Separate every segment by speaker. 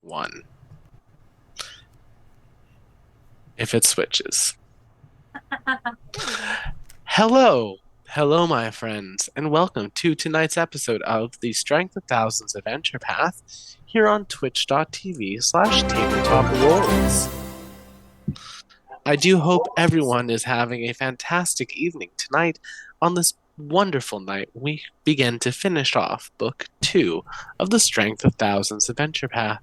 Speaker 1: one. If it switches. Hello. Hello, my friends, and welcome to tonight's episode of the Strength of Thousands Adventure Path here on twitch.tv/tabletop rolls. I do hope everyone is having a fantastic evening tonight. On this wonderful night, we begin to finish off Book 2 of the Strength of Thousands Adventure Path.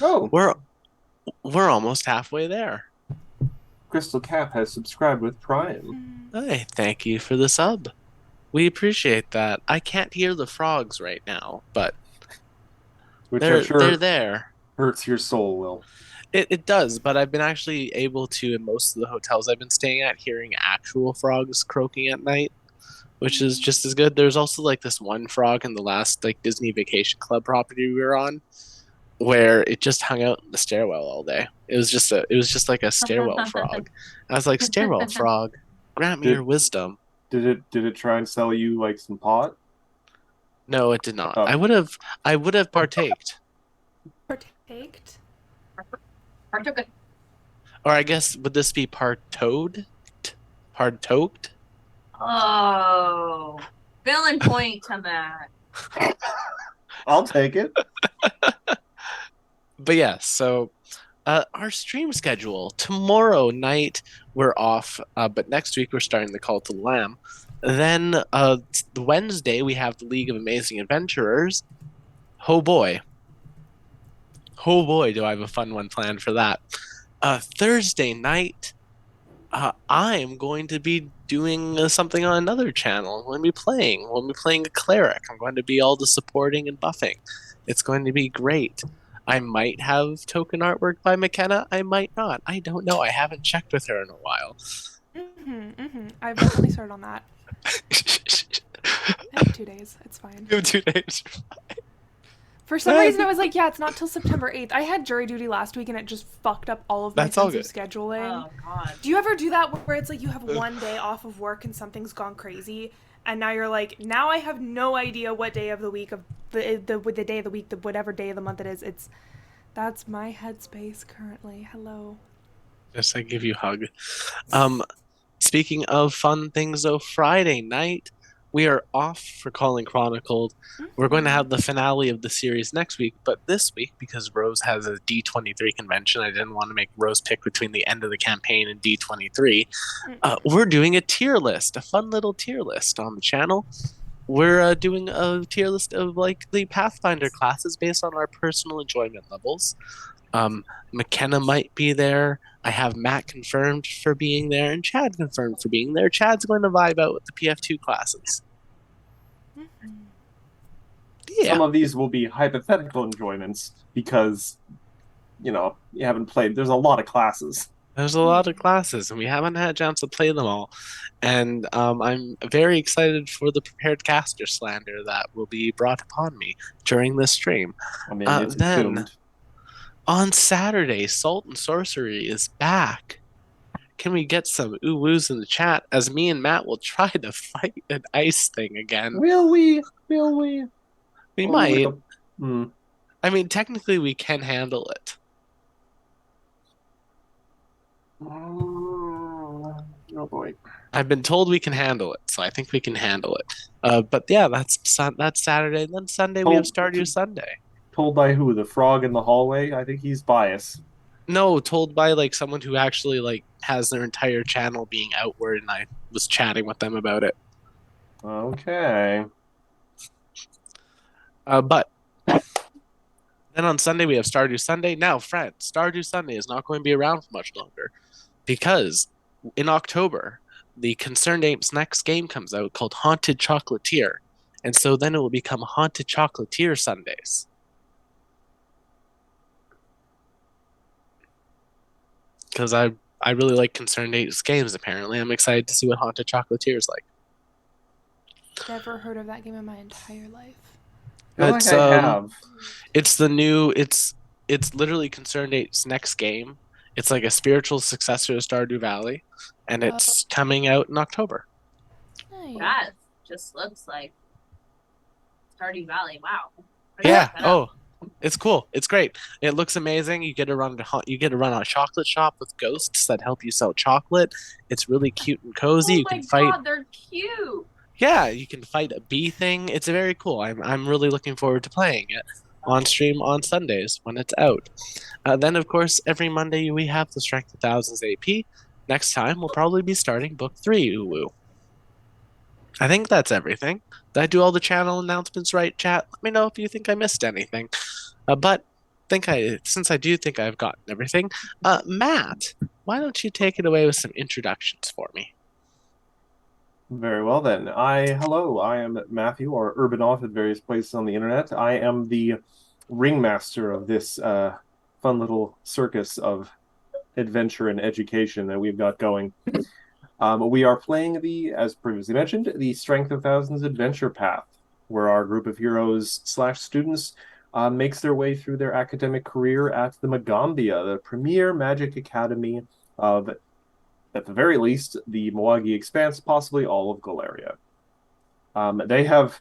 Speaker 2: Oh,
Speaker 1: We're almost halfway there.
Speaker 2: Crystal Cap has subscribed with Prime.
Speaker 1: Hey, thank you for the sub. We appreciate that. I can't hear the frogs right now, but
Speaker 2: Which
Speaker 1: they're
Speaker 2: I'm sure
Speaker 1: there.
Speaker 2: hurts your soul, Will.
Speaker 1: It does, but I've been actually able to, in most of the hotels I've been staying at, hearing actual frogs croaking at night, which is just as good. There's also like this one frog in the last like Disney Vacation Club property we were on, where it just hung out in the stairwell all day. It was just like a stairwell frog. I was like, stairwell frog, grant me
Speaker 2: Did-
Speaker 1: your wisdom.
Speaker 2: Did it try and sell you like some pot?
Speaker 1: No, it did not.
Speaker 2: Oh.
Speaker 1: I would have partaked.
Speaker 3: Partaked?
Speaker 4: Partook.
Speaker 1: Or I guess would this be partowed? Partoked?
Speaker 4: Oh, villain point to that.
Speaker 2: I'll take it.
Speaker 1: But yeah, so our stream schedule. Tomorrow night we're off, but next week we're starting the Cult of the Lamb. Then Wednesday we have the League of Amazing Adventurers. Oh boy. Oh boy, do I have a fun one planned for that. Thursday night, I am going to be doing something on another channel. We'll be playing a cleric. I'm going to be all the supporting and buffing. It's going to be great. I might have token artwork by McKenna. I might not. I don't know. I haven't checked with her in a while.
Speaker 3: I've definitely started on that. I have 2 days. It's fine.
Speaker 1: You have 2 days.
Speaker 3: For some reason, I was like, yeah, it's not till September 8th. I had jury duty last week, and it just fucked up all of my
Speaker 1: That's all
Speaker 3: sense of
Speaker 1: good.
Speaker 3: scheduling.
Speaker 4: Oh God.
Speaker 3: Do you ever do that where it's like you have one day off of work and something's gone crazy, and now you're like, now I have no idea what day of the week of the day of the week, whatever day of the month it is. That's my headspace currently. Hello.
Speaker 1: Yes, I give you a hug. Speaking of fun things, though, Friday night we are off for Calling Chronicled. We're going to have the finale of the series next week, but this week, because Rose has a D23 convention, I didn't want to make Rose pick between the end of the campaign and D23. We're doing a tier list, a fun little tier list on the channel. We're doing a tier list of like the Pathfinder classes based on our personal enjoyment levels. McKenna might be there. I have Matt confirmed for being there and Chad confirmed for being there. Chad's going to vibe out with the PF2 classes. Yeah.
Speaker 2: Some of these will be hypothetical enjoyments because, you haven't played. There's a lot of classes.
Speaker 1: There's a lot of classes, and we haven't had a chance to play them all. And I'm very excited for the prepared caster slander that will be brought upon me during this stream.
Speaker 2: I mean, it's assumed.
Speaker 1: On Saturday, Salt and Sorcery is back. Can we get some ooh-woos in the chat as me and Matt will try to fight an ice thing again?
Speaker 2: Will we? Will we?
Speaker 1: We might.
Speaker 2: Hmm.
Speaker 1: I mean, technically we can handle it.
Speaker 2: Oh boy.
Speaker 1: I've been told we can handle it, so I think we can handle it. But yeah, that's Saturday. And then Sunday we have Stardew Sunday.
Speaker 2: Told by who? The frog in the hallway? I think he's biased.
Speaker 1: No, told by like someone who actually like has their entire channel being outward, and I was chatting with them about it.
Speaker 2: Okay.
Speaker 1: But then on Sunday we have Stardew Sunday. Now, Fred, Stardew Sunday is not going to be around for much longer because in October the Concerned Apes' next game comes out called Haunted Chocolatier, and so then it will become Haunted Chocolatier Sundays. Because I really like Concerned Apes games, apparently. I'm excited to see what Haunted Chocolatier is like.
Speaker 3: Never heard of that game in my entire life.
Speaker 2: I feel like I have.
Speaker 1: It's the new. It's literally Concerned Apes' next game. It's like a spiritual successor to Stardew Valley, and it's coming out in October.
Speaker 3: Nice.
Speaker 4: That just looks like Stardew Valley. Wow.
Speaker 1: Yeah. Oh, It's cool. It's great. It looks amazing. You get to run a chocolate shop with ghosts that help you sell chocolate. It's really cute and cozy.
Speaker 4: Oh
Speaker 1: You
Speaker 4: my
Speaker 1: can fight.
Speaker 4: god, they're cute.
Speaker 1: Yeah, you can fight a bee thing. It's very cool. I'm really looking forward to playing it on stream on Sundays when it's out. Then of course every Monday we have the Strength of Thousands AP. Next time we'll probably be starting book 3. Uwu. I think that's everything. Did I do all the channel announcements right, chat? Let me know if you think I missed anything. But since I do think I've gotten everything, Matt, why don't you take it away with some introductions for me?
Speaker 2: Very well then. Hello, I am Matthew, or Urbanoff at various places on the internet. I am the ringmaster of this fun little circus of adventure and education that we've got going. We are playing as previously mentioned, the Strength of Thousands Adventure Path, where our group of heroes / students makes their way through their academic career at the Magambia, the premier magic academy of, at the very least, the Mawagi Expanse, possibly all of Galeria. They have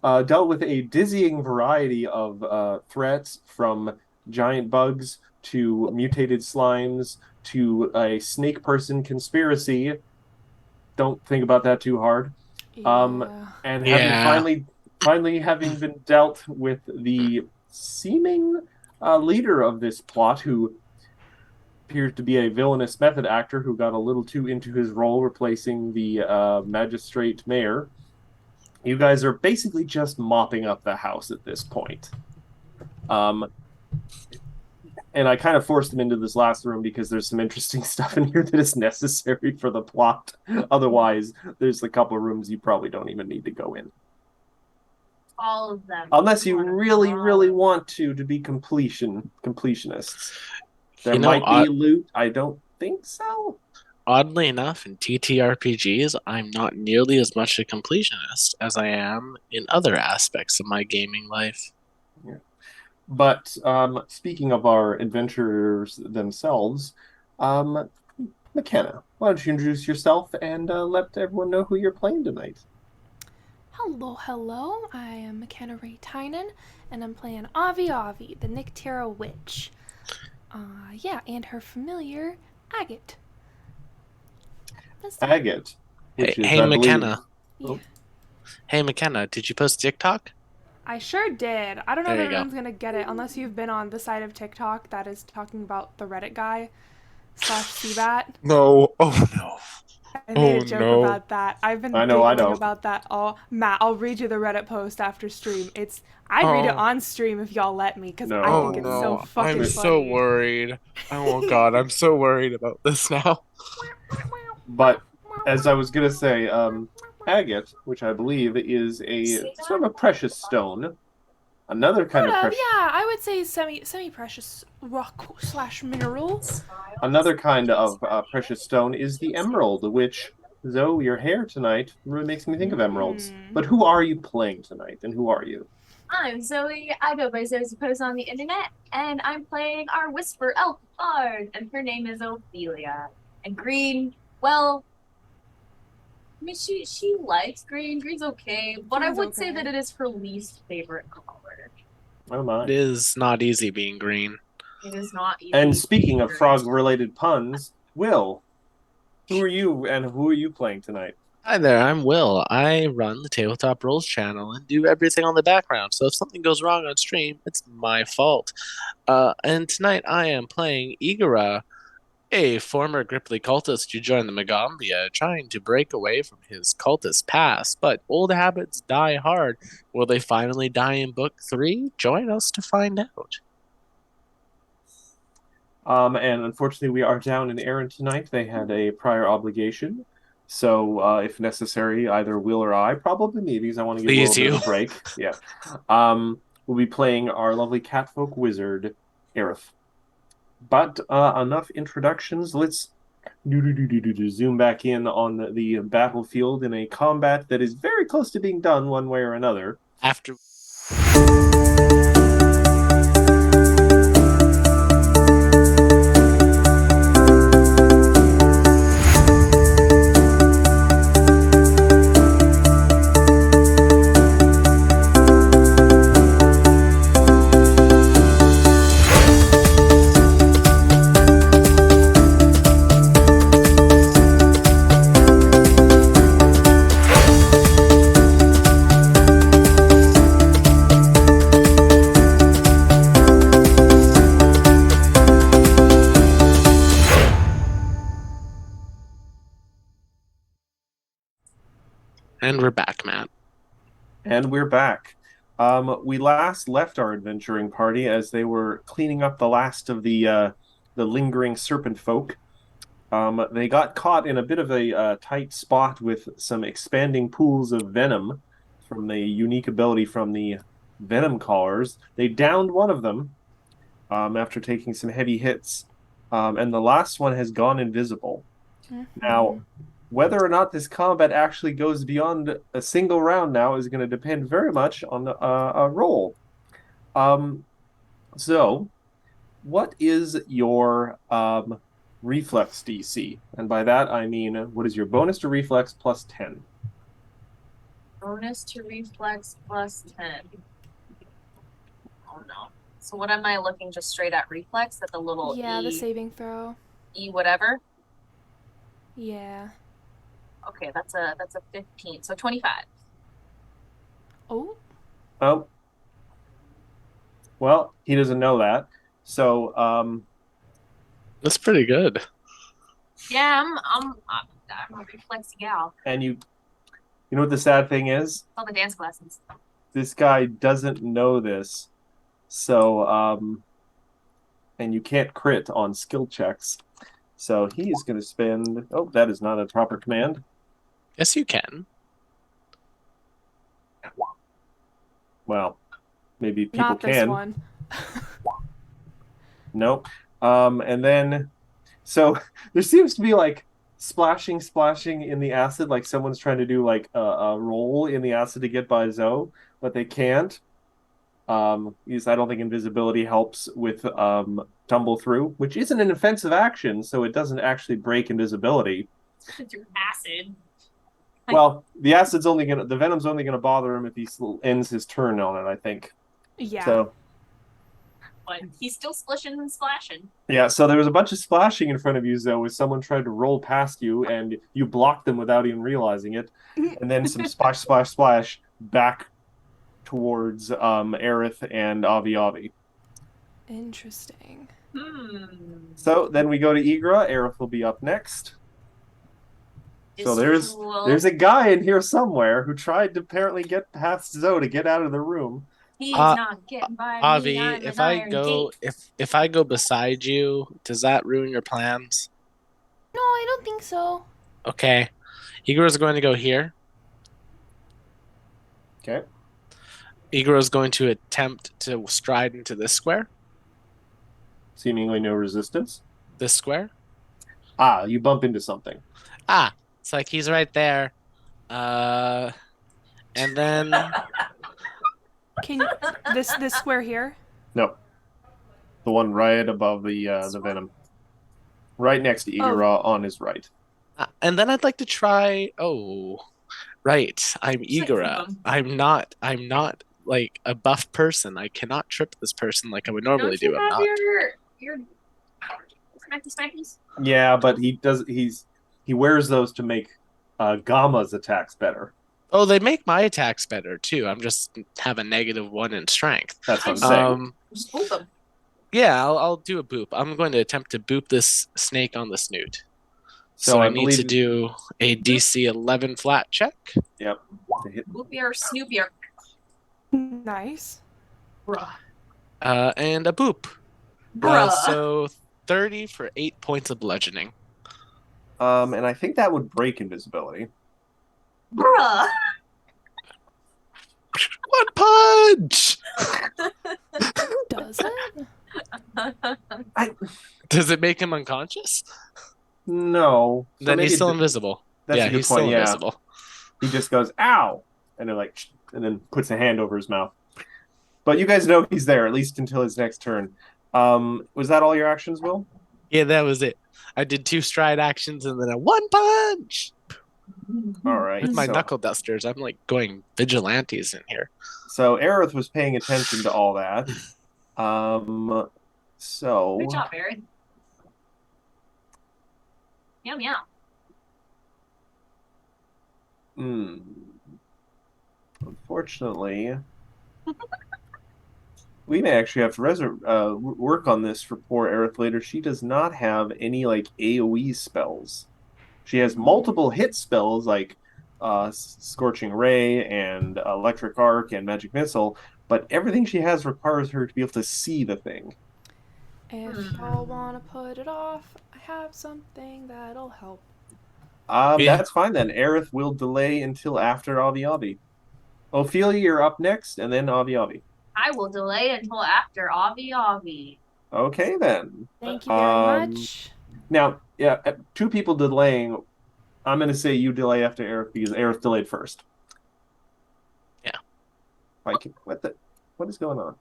Speaker 2: dealt with a dizzying variety of threats, from giant bugs to mutated slimes to a snake person conspiracy. Don't think about that too hard. And having finally having been dealt with the seeming leader of this plot, who appears to be a villainous method actor who got a little too into his role, replacing the magistrate mayor. You guys are basically just mopping up the house at this point. And I kind of forced them into this last room because there's some interesting stuff in here that is necessary for the plot. Otherwise, there's a couple of rooms you probably don't even need to go in.
Speaker 4: All of them.
Speaker 2: Unless you really, really want to be completionists. There might be loot. I don't think so.
Speaker 1: Oddly enough, in TTRPGs, I'm not nearly as much a completionist as I am in other aspects of my gaming life.
Speaker 2: Yeah. But speaking of our adventurers themselves, McKenna, why don't you introduce yourself and let everyone know who you're playing tonight?
Speaker 3: Hello. I am McKenna Ray Tynan, and I'm playing Avi, the Nyctera Witch. And her familiar, Agate.
Speaker 2: Agate.
Speaker 1: Hey, McKenna.
Speaker 3: Yeah.
Speaker 1: Hey, McKenna, did you post TikTok?
Speaker 3: I sure did. I don't know
Speaker 1: There
Speaker 3: if
Speaker 1: you go.
Speaker 3: everyone's gonna get it unless you've been on the side of TikTok that is talking about the Reddit guy / Seabat.
Speaker 1: No. Oh, no.
Speaker 3: I made a
Speaker 1: Oh,
Speaker 3: joke
Speaker 1: no.
Speaker 3: about that. I've been
Speaker 2: I know.
Speaker 3: about that all. Matt, I'll read you the Reddit post after stream. I'd read it on stream if y'all let me, because
Speaker 2: No.
Speaker 3: I think it's so fucking
Speaker 1: I'm
Speaker 3: funny.
Speaker 1: so worried. Oh, God, I'm so worried about this now.
Speaker 2: But as I was gonna say, agate, which I believe is a sort of a precious stone, another kind of precious.
Speaker 3: Yeah, I would say semi-precious rock / mineral.
Speaker 2: Another kind of precious stone is the emerald, which, though your hair tonight really makes me think of emeralds. But who are you playing tonight, and who are you?
Speaker 4: I'm Zoe. I go by Zoe's Post on the internet, and I'm playing our Whisper Elf Bard, and her name is Ophelia. And green, well, I mean, she likes green. Green's okay, but I would say that it is her least favorite color.
Speaker 2: Oh my.
Speaker 1: It is not easy being green.
Speaker 4: It is not easy.
Speaker 2: And speaking of frog-related puns, Will, who are you and who are you playing tonight?
Speaker 1: Hi there, I'm Will. I run the Tabletop Rolls channel and do everything on the background, so if something goes wrong on stream, it's my fault. And tonight I am playing Igara, a former Gripply cultist who joined the Magambia, trying to break away from his cultist past, but old habits die hard. Will they finally die in Book 3? Join us to find out.
Speaker 2: And unfortunately, we are down in Aaron tonight. They had a prior obligation. So, if necessary, either Will or I, probably me, because I want to give
Speaker 1: Please
Speaker 2: a little
Speaker 1: you.
Speaker 2: bit of a break. Yeah. We'll be playing our lovely catfolk wizard, Aerith. But enough introductions. Let's zoom back in on the battlefield in a combat that is very close to being done one way or another.
Speaker 1: After And we're back, Matt.
Speaker 2: And we're back. We last left our adventuring party as they were cleaning up the last of the lingering serpent folk. They got caught in a bit of a tight spot with some expanding pools of venom from the unique ability from the venom collars. They downed one of them after taking some heavy hits, and the last one has gone invisible. Now, whether or not this combat actually goes beyond a single round now is going to depend very much on a roll. So, what is your reflex DC? And by that I mean, what is your bonus to reflex plus 10?
Speaker 4: Bonus to reflex plus 10. Oh no. So what am I looking just straight at reflex? At the little
Speaker 3: Yeah,
Speaker 4: E,
Speaker 3: the saving throw.
Speaker 4: E whatever?
Speaker 3: Yeah.
Speaker 4: Okay, that's a 15. So 25.
Speaker 3: Oh.
Speaker 2: Oh. Well, he doesn't know that. So,
Speaker 1: That's pretty good.
Speaker 4: Yeah, I'm a reflex gal.
Speaker 2: and you know what the sad thing is?
Speaker 4: All the dance lessons.
Speaker 2: This guy doesn't know this. So, and you can't crit on skill checks. So he is going to spend. Oh, that is not a proper command.
Speaker 1: Yes, you can.
Speaker 2: Well, maybe people
Speaker 3: Not this
Speaker 2: can.
Speaker 3: one.
Speaker 2: Nope. And then, so there seems to be like splashing in the acid, like someone's trying to do like a roll in the acid to get by Zoe, but they can't. Because I don't think invisibility helps with tumble through, which isn't an offensive action, so it doesn't actually break invisibility.
Speaker 4: Through acid.
Speaker 2: Well, the venom's only gonna bother him if he ends his turn on it, I think.
Speaker 3: Yeah.
Speaker 2: So
Speaker 4: But he's still splishing and splashing.
Speaker 2: yeah, so there was a bunch of splashing in front of you, Zoe, as someone tried to roll past you, and you blocked them without even realizing it, and then some splash back towards Aerith and Avi.
Speaker 3: Interesting.
Speaker 2: So then we go to Igra. Aerith will be up next. So there's a guy in here somewhere who tried to apparently get past Zoe to get out of the room.
Speaker 4: He's not getting by
Speaker 1: Avi,
Speaker 4: me. I'm
Speaker 1: if
Speaker 4: an
Speaker 1: I
Speaker 4: iron
Speaker 1: go
Speaker 4: gate.
Speaker 1: if I go beside you, does that ruin your plans?
Speaker 3: No, I don't think so.
Speaker 1: Okay. Igor is going to go here.
Speaker 2: Okay.
Speaker 1: Igor is going to attempt to stride into this square.
Speaker 2: Seemingly no resistance.
Speaker 1: This square.
Speaker 2: Ah, you bump into something.
Speaker 1: Ah, it's like he's right there. And then
Speaker 3: Can this square here?
Speaker 2: No. The one right above the venom. Right next to Igara on his right.
Speaker 1: and then I'd like to try. Oh, right. I'm Igora. I'm not like a buff person. I cannot trip this person like I would normally
Speaker 4: Don't you
Speaker 1: do. I'm
Speaker 4: have
Speaker 1: not.
Speaker 4: your smackies?
Speaker 2: Yeah, but he wears those to make Gamma's attacks better.
Speaker 1: Oh, they make my attacks better too. I'm just have a -1 in strength.
Speaker 2: That's what I'm saying.
Speaker 4: Just hold them.
Speaker 1: Yeah, I'll do a boop. I'm going to attempt to boop this snake on the snoot.
Speaker 2: So
Speaker 1: So
Speaker 2: I
Speaker 1: I need to
Speaker 2: believe-
Speaker 1: do a DC 11 flat check.
Speaker 2: Yep. To hit.
Speaker 4: Whoopie or Snoopy or
Speaker 3: Nice.
Speaker 4: bruh.
Speaker 1: And a boop.
Speaker 4: Bruh.
Speaker 1: So 30 for 8 points of bludgeoning.
Speaker 2: And I think that would break invisibility.
Speaker 4: Bruh.
Speaker 1: One punch!
Speaker 3: Does it?
Speaker 1: Does it make him unconscious?
Speaker 2: No. So
Speaker 1: Then
Speaker 2: maybe
Speaker 1: he's still invisible.
Speaker 2: That's
Speaker 1: Yeah,
Speaker 2: a good
Speaker 1: he's
Speaker 2: point.
Speaker 1: still
Speaker 2: Yeah.
Speaker 1: invisible.
Speaker 2: He just goes, ow! And then puts a hand over his mouth. But you guys know he's there, at least until his next turn. Was that all your actions, Will?
Speaker 1: Yeah, that was it. I did 2 stride actions and then a 1 punch
Speaker 2: All right.
Speaker 1: with my
Speaker 2: so,
Speaker 1: knuckle dusters. I'm like going vigilantes in here.
Speaker 2: So Aerith was paying attention to all that. So
Speaker 4: Good job, Aaron. Meow meow.
Speaker 2: Unfortunately, we may actually have to work on this for poor Aerith later. She does not have any like AoE spells. She has multiple hit spells like Scorching Ray and Electric Arc and Magic Missile, but everything she has requires her to be able to see the thing.
Speaker 3: If y'all want to put it off, I have something that'll help.
Speaker 1: Yeah.
Speaker 2: That's fine then. Aerith will delay until after Avi Avi. Ophelia, you're up next, and then Avi Avi.
Speaker 4: I will delay until after Avi Avi.
Speaker 2: Okay then.
Speaker 3: Thank you very much.
Speaker 2: Now, yeah, two people delaying. I'm going to say you delay after Aerith because Aerith delayed first.
Speaker 1: Yeah.
Speaker 2: What is going on?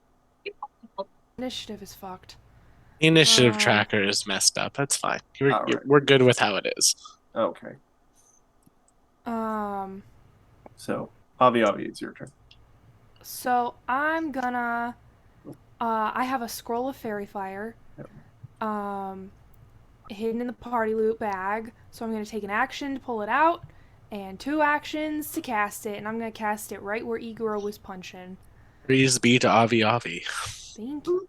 Speaker 3: Initiative is fucked.
Speaker 1: Initiative tracker is messed up. That's fine.
Speaker 2: Right.
Speaker 1: We're good with how it is.
Speaker 2: Okay.
Speaker 3: Um.
Speaker 2: So, Avi, it's your turn.
Speaker 3: So I'm gonna. I have a scroll of fairy fire.
Speaker 2: Yep.
Speaker 3: Hidden in the party loot bag. So I'm gonna take an action to pull it out, and 2 actions to cast it, and I'm gonna cast it right where Iguro was punching.
Speaker 1: Praise be to Avi Avi.
Speaker 3: Thank you.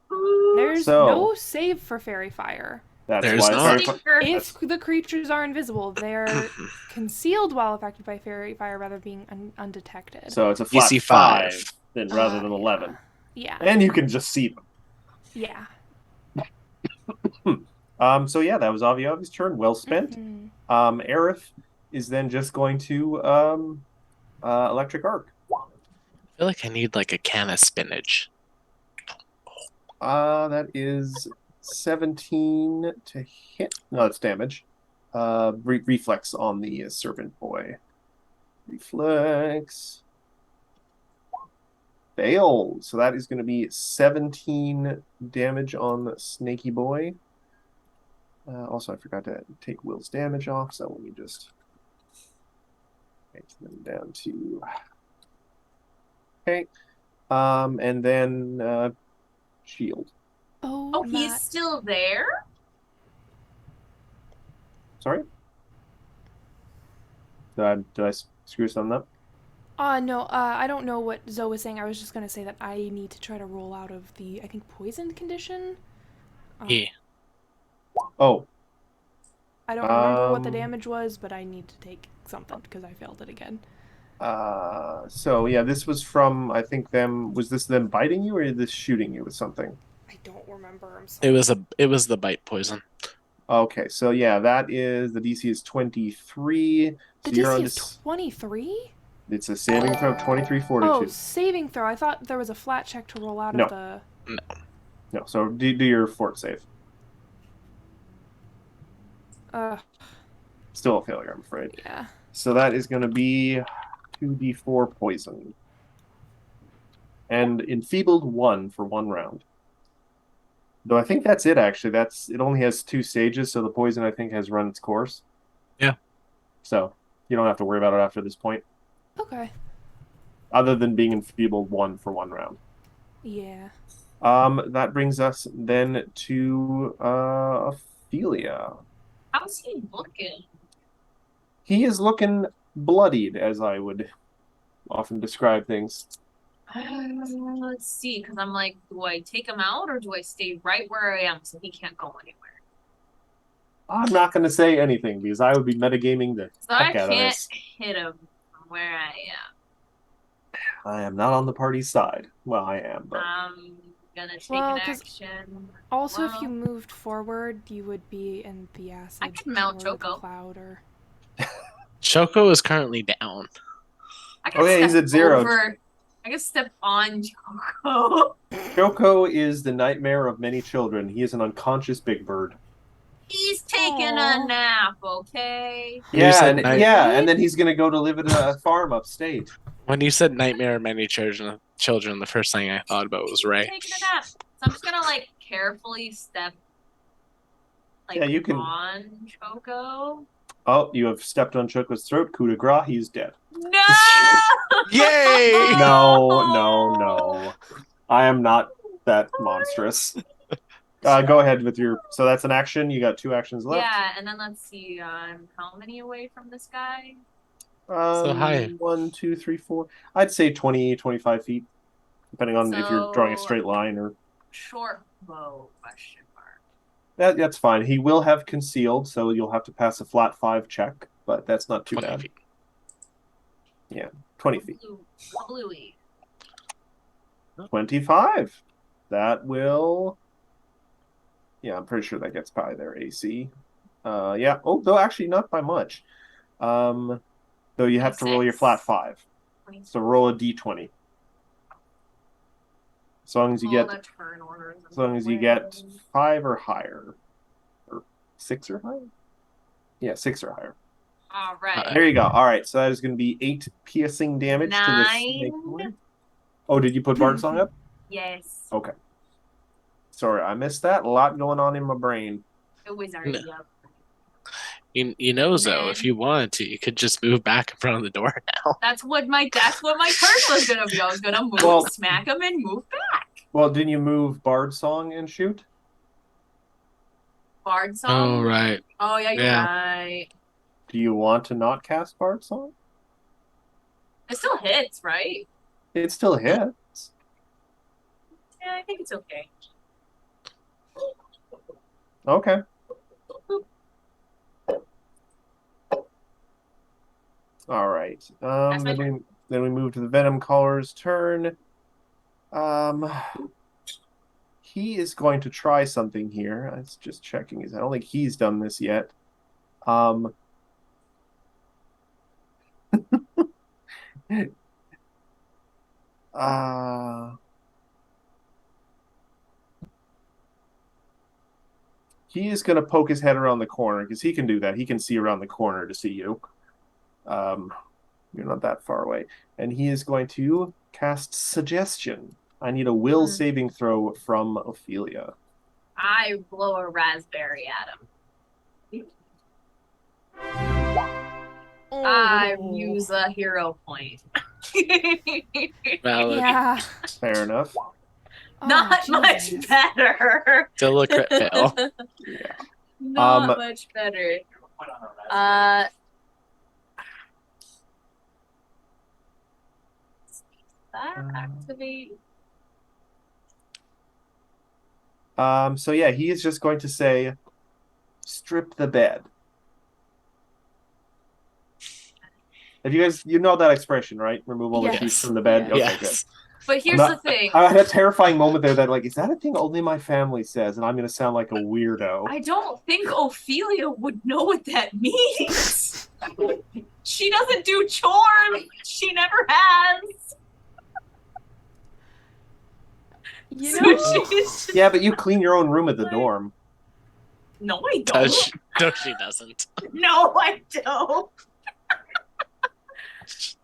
Speaker 3: There's no save for fairy fire.
Speaker 2: That's
Speaker 1: There's
Speaker 2: why
Speaker 1: not.
Speaker 3: If the creatures are invisible, they're concealed while affected by fairy fire rather than being undetected.
Speaker 2: So it's a flat
Speaker 1: DC
Speaker 2: 5 then rather than 11.
Speaker 3: Yeah.
Speaker 2: And you can just see them.
Speaker 3: Yeah.
Speaker 2: So yeah, that was Avi Avi's turn. Well spent. Aerith is then just going to Electric Arc.
Speaker 1: I feel like I need like a can of spinach.
Speaker 2: That is 17 to hit. No, it's damage. Reflex on the Serpent Boy. Reflex. Failed. So that is going to be 17 damage on the Snaky Boy. Also, I forgot to take Will's damage off, so let me just take them down to... Okay. And then shield.
Speaker 4: Oh, he's still there?
Speaker 2: Sorry? Did I screw something up?
Speaker 3: No, I don't know what Zoe was saying. I was just gonna say that I need to try to roll out of the, I think, poisoned condition.
Speaker 1: Yeah.
Speaker 2: Oh.
Speaker 3: I don't remember what the damage was, but I need to take something because I failed it again.
Speaker 2: So yeah, this was from, I think was this them biting you or this shooting you with something?
Speaker 3: I don't remember. I'm sorry.
Speaker 1: It was the bite poison.
Speaker 2: Okay, so yeah, that is, the DC is 23.
Speaker 3: The
Speaker 2: So you're
Speaker 3: DC
Speaker 2: on
Speaker 3: is 23?
Speaker 2: It's a saving throw of 23
Speaker 3: Oh,
Speaker 2: fortitude.
Speaker 3: saving throw. I thought there was a flat check to roll out of the...
Speaker 2: No, so do your fort save. Still a failure, I'm afraid.
Speaker 3: Yeah.
Speaker 2: So that is going to be 2d4 poison. And enfeebled 1 for 1 round. Though I think that's it, actually. It only has 2 stages, so the poison, I think, has run its course.
Speaker 1: Yeah.
Speaker 2: So you don't have to worry about it after this point.
Speaker 3: Okay.
Speaker 2: Other than being enfeebled 1 for 1 round.
Speaker 3: Yeah.
Speaker 2: That brings us then to Ophelia.
Speaker 4: How's he looking?
Speaker 2: He is looking bloodied, as I would often describe things.
Speaker 4: Let's see, because I'm like, do I take him out or do I stay right where I am so he can't go anywhere?
Speaker 2: I'm not going to say anything because I would be metagaming the heck out of this.
Speaker 4: I can't hit him from where I am.
Speaker 2: I am not on the party's side. Well, I am, but...
Speaker 4: I'm gonna take an action.
Speaker 3: Also, if you moved forward, you would be in the acid.
Speaker 4: I can mount
Speaker 3: or the
Speaker 4: Choco.
Speaker 3: cloud or...
Speaker 1: Choco is currently down.
Speaker 2: He's at 0.
Speaker 4: I can step on Choco.
Speaker 2: Choco is the nightmare of many children. He is an unconscious big bird.
Speaker 4: He's taking a nap, okay?
Speaker 2: Yeah, and then he's gonna go to live at a farm upstate.
Speaker 1: When you said nightmare of many children, the first thing I thought about was Ray.
Speaker 4: Taking a nap. So I'm just gonna carefully step
Speaker 2: you can...
Speaker 4: on Choco.
Speaker 2: Oh, you have stepped on Choco's throat. Coup de grace, he's dead.
Speaker 4: No!
Speaker 1: Yay!
Speaker 2: No. I am not that monstrous. Go ahead with your... So that's an action. You got 2 actions left.
Speaker 4: Yeah, and then let's see. I'm how many away from this guy?
Speaker 1: So high.
Speaker 2: 1, 2, 3, 4. I'd say 20, 25 feet, depending on if you're drawing a straight line or...
Speaker 4: Short bow, question mark.
Speaker 2: That's fine. He will have concealed, so you'll have to pass a flat 5 check, but that's not too bad.
Speaker 1: Feet.
Speaker 2: 20 feet.
Speaker 4: Bluey.
Speaker 2: 25. That will. Yeah, I'm pretty sure that gets by their AC. Yeah. Oh, though actually not by much. Though you have to roll your flat 5. So roll a d20. As long as you get, as long as you get 5 or higher, or 6 or higher. Yeah, 6 or higher.
Speaker 4: All right.
Speaker 2: There you go. All right, so that is going to be 8 piercing damage to the snake.
Speaker 4: 9.
Speaker 2: Oh, did you put Bard Song up?
Speaker 4: Yes.
Speaker 2: Okay. Sorry, I missed that. A lot going on in my brain.
Speaker 4: It was already up.
Speaker 1: You know, Zoe, if you wanted to, you could just move back in front of the door now.
Speaker 4: That's what my turn was gonna be. I was gonna move, smack him, and move back.
Speaker 2: Well, didn't you move Bard Song and shoot?
Speaker 4: Bard Song?
Speaker 1: Oh, right.
Speaker 4: Oh, yeah, you're right.
Speaker 2: Do you want to not cast Bard Song?
Speaker 4: It still hits, right?
Speaker 2: It still hits.
Speaker 4: Yeah, I think it's okay.
Speaker 2: Okay. All right. Then we move to the Venom Caller's turn. He is going to try something here. I was just checking his. I don't think he's done this yet. He is going to poke his head around the corner because he can do that. He can see around the corner to see you. You're not that far away. And he is going to cast Suggestion. I need a will saving throw from Ophelia.
Speaker 4: I blow a raspberry at him.
Speaker 3: Oh.
Speaker 4: I use a hero point.
Speaker 1: Valid.
Speaker 3: Yeah.
Speaker 2: Fair enough.
Speaker 4: Not much better.
Speaker 1: Still a crit fail.
Speaker 2: Yeah.
Speaker 4: Not much better. That activate.
Speaker 2: So yeah, he is just going to say, strip the bed. If you guys, you know that expression, right? Remove all the sheets from the bed.
Speaker 3: Yes.
Speaker 2: Okay,
Speaker 1: Yes.
Speaker 2: good.
Speaker 4: But here's the thing.
Speaker 2: I had a terrifying moment there that, like, is that a thing only my family says? And I'm going to sound like a weirdo.
Speaker 4: I don't think Ophelia would know what that means. She doesn't do chores. She never has.
Speaker 3: You know,
Speaker 2: Yeah, but you clean your own room at the dorm.
Speaker 4: No, I don't.
Speaker 1: No, she doesn't.
Speaker 4: No, I don't.